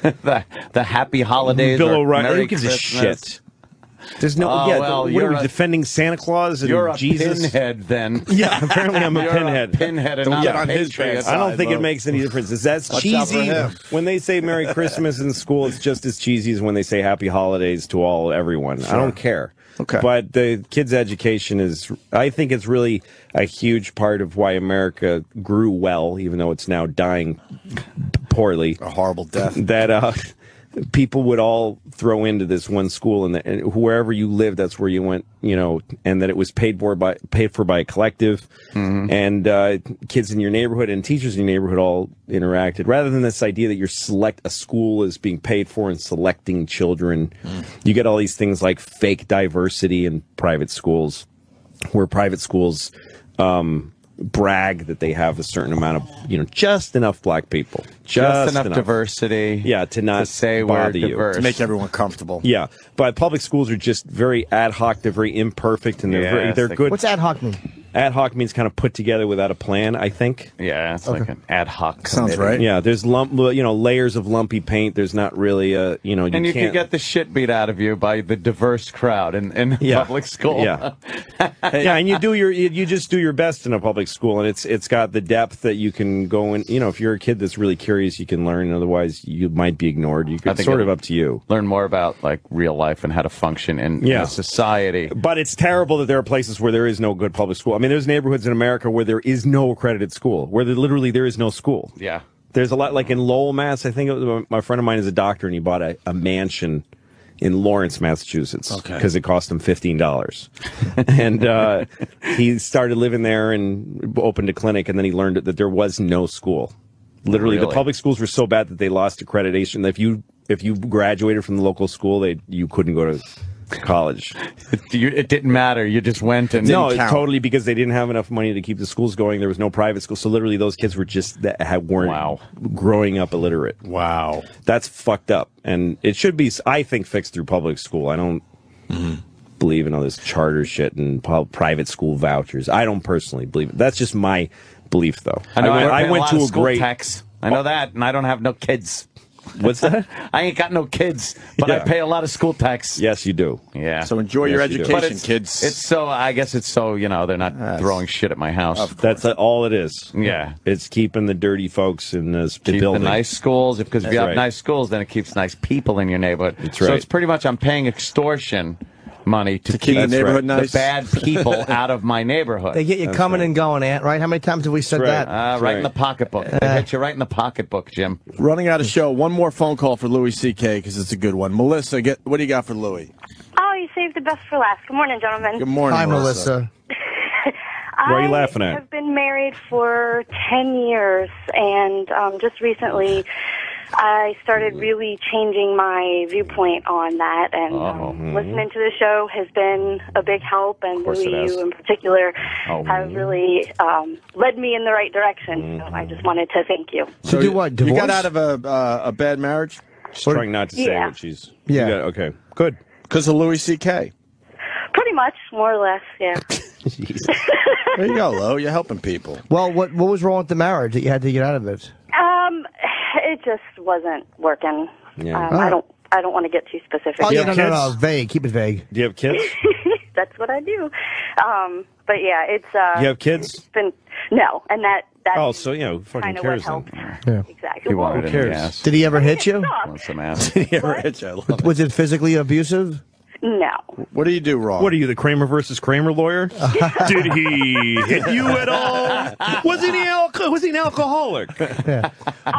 the happy holidays. Bill or O'Reilly. Merry Who gives a Christmas. shit? There's no. What are we defending Santa Claus and you're a Jesus? Pinhead, then. Yeah, apparently I'm a You're pinhead. A pinhead, and Don't not get a on his patriot. bad I don't side, think it Mo. makes any difference. Is that Watch out for cheesy? him. When they say Merry Christmas in school, it's just as cheesy as when they say Happy Holidays to everyone. Sure. I don't care. Okay. But the kids' education is, I think it's really a huge part of why America grew well, even though it's now dying poorly. A horrible death. That people would all throw into this one school, and wherever you lived, that's where you went, and that it was paid for by a collective, and kids in your neighborhood and teachers in your neighborhood all interacted, rather than this idea that a school is being paid for and selecting children. You get all these things like fake diversity in private schools, where private schools brag that they have a certain amount of, just enough black people. Just enough diversity. Yeah, to say we're diverse. To make everyone comfortable. Yeah, but public schools are just very ad hoc. They're very imperfect, and they're good. What's ad hoc mean? Ad hoc means kind of put together without a plan, I think. Yeah, it's like an ad hoc. Sounds right. Yeah, there's layers of lumpy paint. There's not really a, and you can get the shit beat out of you by the diverse crowd in public school. Yeah, yeah, and you just do your best in a public school, and it's got the depth that you can go in. If you're a kid that's really curious, you can learn. Otherwise, you might be ignored. It's sort of up to you. Learn more about like real life and how to function in society. But it's terrible that there are places where there is no good public school. I mean, there's neighborhoods in America where there is no accredited school, where there is no school. Yeah. There's a lot, like in Lowell, Mass. I think my friend of mine is a doctor, and he bought a mansion in Lawrence, Massachusetts, because it cost him $15. And he started living there and opened a clinic, and then he learned that there was no school. Literally, the public schools were so bad that they lost accreditation. That if you graduated from the local school, you couldn't go to college. It didn't matter. You just went and totally, because they didn't have enough money to keep the schools going. There was no private school, so literally those kids were weren't growing up illiterate. Wow, that's fucked up, and it should be, I think, fixed through public school. I don't believe in all this charter shit and private school vouchers. I don't personally believe it. That's just my belief, though. I went to a great tax. I know that, and I don't have no kids. What's that? I ain't got no kids, but I pay a lot of school tax. Yes, you do. Yeah. So enjoy your education, kids. It's so, I guess it's so, they're not throwing shit at my house. That's all it is. Yeah. It's keeping the dirty folks in the the building. nice schools, because if you have nice schools, then it keeps nice people in your neighborhood. That's right. So it's pretty much I'm paying extortion money to keep the neighborhood nice. The bad people out of my neighborhood. They get you coming and going, Aunt, right? How many times have we said that? Right in the pocketbook. They hit you right in the pocketbook, Jim. Running out of show. One more phone call for Louis C.K. because it's a good one. Melissa, what do you got for Louis? Oh, you saved the best for last. Good morning, gentlemen. Good morning, Hi, Melissa. Why are you laughing at? I have been married for 10 years, and just recently I started really changing my viewpoint on that, and listening to the show has been a big help, and Louis, you in particular, have really led me in the right direction, so I just wanted to thank you. So do what, divorce? You got out of a bad marriage? She's trying not to say what she's... Yeah. Okay, good. Because of Louis C.K.? Pretty much, more or less, yeah. There you go, Lo. You're helping people. Well, what was wrong with the marriage that you had to get out of it? It just wasn't working. Yeah. I don't want to get too specific. Oh, yeah, no, vague. Keep it vague. Do you have kids? That's what I do. But yeah, it's. You have kids? No, and that that's so who fucking kind of cares what then? helped. Yeah. Exactly. He wanted Who an cares? ass. Did he ever hit you? Want some ass. Did he ever hit you? I love it. Was it physically abusive? No. What do you do wrong? What are you, the Kramer versus Kramer lawyer? Did he hit you at all? Was he an alcoholic?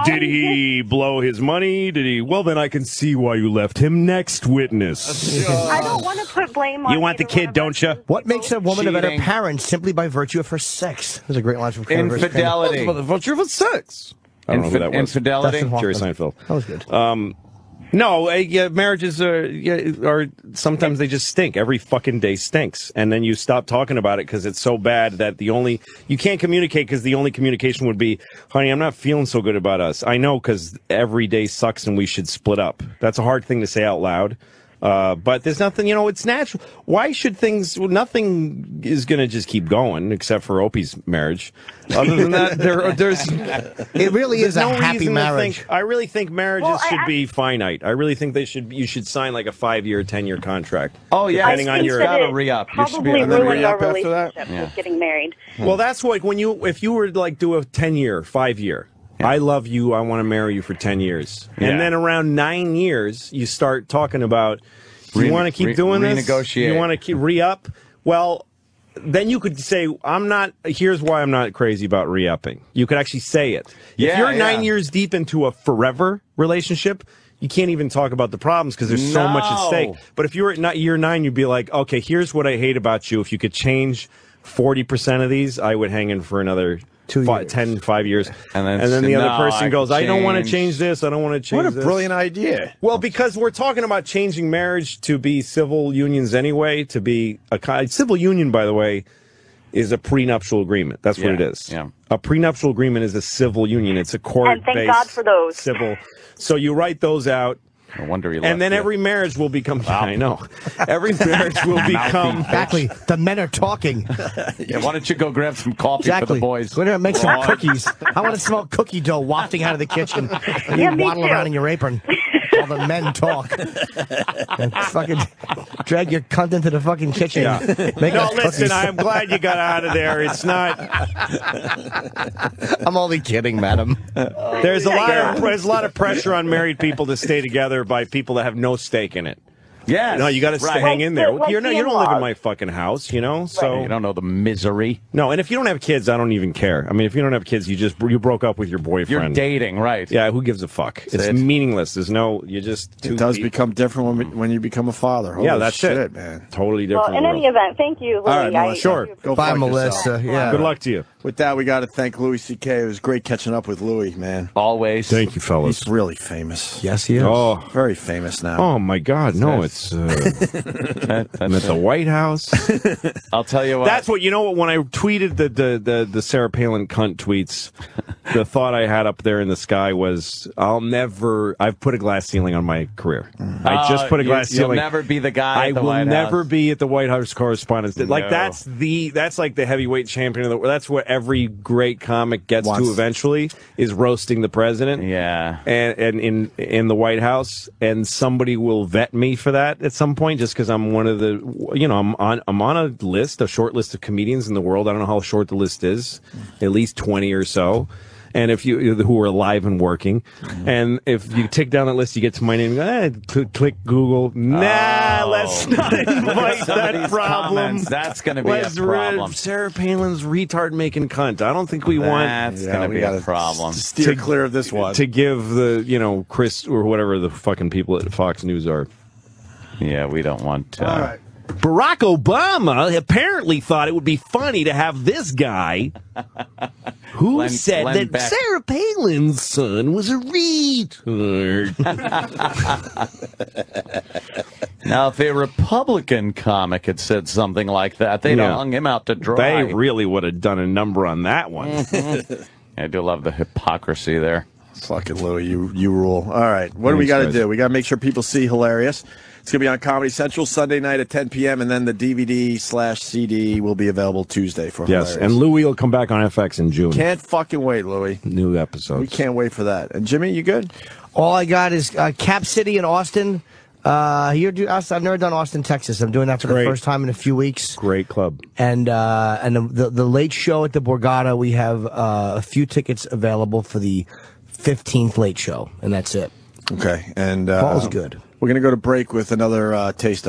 Did he blow his money? Did he? Well, then I can see why you left him. Next witness. I don't want to put blame on You want the kid, don't you? What makes a woman a better Cheating. parent simply by virtue of her sex? There's a great line from Kramer versus Kramer. Infidelity. the virtue of sex. I don't know who that was. Infidelity. Dustin Jerry Hoffman. Seinfeld. That was good. No, marriages are sometimes they just stink. Every fucking day stinks, and then you stop talking about it because it's so bad that you can't communicate because the only communication would be, "Honey, I'm not feeling so good about us." I know because every day sucks and we should split up. That's a hard thing to say out loud. But there's nothing, it's natural. Why should nothing is going to just keep going except for Opie's marriage. Other than that, there's It really is a no happy reason marriage. to think. I really think marriages should be finite. I really think you should sign like a 5-year, 10-year contract. Oh, yeah. Depending on your. gotta re-up. You should be Probably able to ruined our re-up after that? relationship with getting married. Well, that's what if you were to like do a 10-year, 5-year. I love you. I want to marry you for 10 years. Yeah. And then around 9 years, you start talking about, you want to keep doing this? renegotiate. You want to keep re-up? Well, then you could say, here's why I'm not crazy about re-upping. You could actually say it. If you're 9 years deep into a forever relationship, you can't even talk about the problems because there's so much at stake. But if you were at year 9, you'd be like, okay, here's what I hate about you. If you could change 40% of these, I would hang in for another 5 years. And then the other person goes, I don't want to change this. I don't want to change this. What a brilliant idea. Well, because we're talking about changing marriage to be civil unions anyway, to be a civil union, by the way, is a prenuptial agreement. That's what it is. Yeah. A prenuptial agreement is a civil union. It's a court-based And thank God for those. civil. So you write those out. No wonder he left And then you. every marriage will become. Wow. I know. Every marriage will become. Exactly. The men are talking. Yeah, why don't you go grab some coffee for Exactly. the boys? We're going to make some cookies. I want to smell cookie dough wafting out of the kitchen. And you me waddle too. around in your apron while the men talk. And fucking drag your cunt into the fucking kitchen. Yeah. Make No, us listen, cookies. I'm glad you got out of there. It's not. I'm only kidding, madam. There's a lot of pressure on married people to stay together by people that have no stake in it. Yes. No, you got to right. hang in there. Like you don't live in in-laws. my fucking house, So You don't know the misery. no, and if you don't have kids, I don't even care. I mean, if you don't have kids, you broke up with your boyfriend. You're dating, right? Yeah, who gives a fuck? It's it. meaningless. There's no. You just. It does become different when you become a father. Holy Yeah, that's shit, it, man. Totally Well, different. in any world. event, thank you, Louie. All right, Melissa, Sure. Go Bye, fuck Melissa. yourself. Yeah. Good luck to you. With that, we got to thank Louis C.K. It was great catching up with Louis, man. Always. Thank you, fellas. He's really famous. Yes, he is. Oh, Very famous now. oh my God! No, it's. I'm at the White House. I'll tell you what. That's what you know. What when I tweeted the Sarah Palin cunt tweets, the thought I had up there in the sky was, I've put a glass ceiling on my career. I just put a glass ceiling. You'll never be the guy. I at the will White never House. be at the White House Correspondents' Dinner. Like No. that's like the heavyweight champion of the. That's what every great comic gets Wants. to eventually is roasting the president. Yeah. And in the White House, and somebody will vet me for that at some point, just because I'm one of the, I'm on a list, a short list of comedians in the world. I don't know how short the list is, at least 20 or so. And if you who are alive and working, and if you tick down that list, you get to my name. Click Google. Nah, let's not invite that problem. Comments, that's going to be a problem. Sarah Palin's retard making cunt. I don't think we want. That's going to be a problem. Steer clear of this one. To give the Chris or whatever the fucking people at Fox News are. Yeah, we don't want. All right. Barack Obama apparently thought it would be funny to have this guy who said Len that Beck. Sarah Palin's son was a retard. Now, if a Republican comic had said something like that, they'd have hung him out to dry. They really would have done a number on that one. I do love the hypocrisy there. Fucking Louie, you rule. All right, what do we got to do? We got to make sure people see Hilarious. It's going to be on Comedy Central Sunday night at 10 p.m., and then the DVD/CD will be available Tuesday for Yes, Hilarious. and Louie will come back on FX in June. Can't fucking wait, Louie. New episodes. We can't wait for that. And Jimmy, you good? All I got is Cap City in Austin. I've never done Austin, Texas. I'm doing that for the first time in a few weeks. Great club. And the late show at the Borgata, we have a few tickets available for the 15th late show, and that's it. Okay, and Paul's good. We're going to go to break with another taste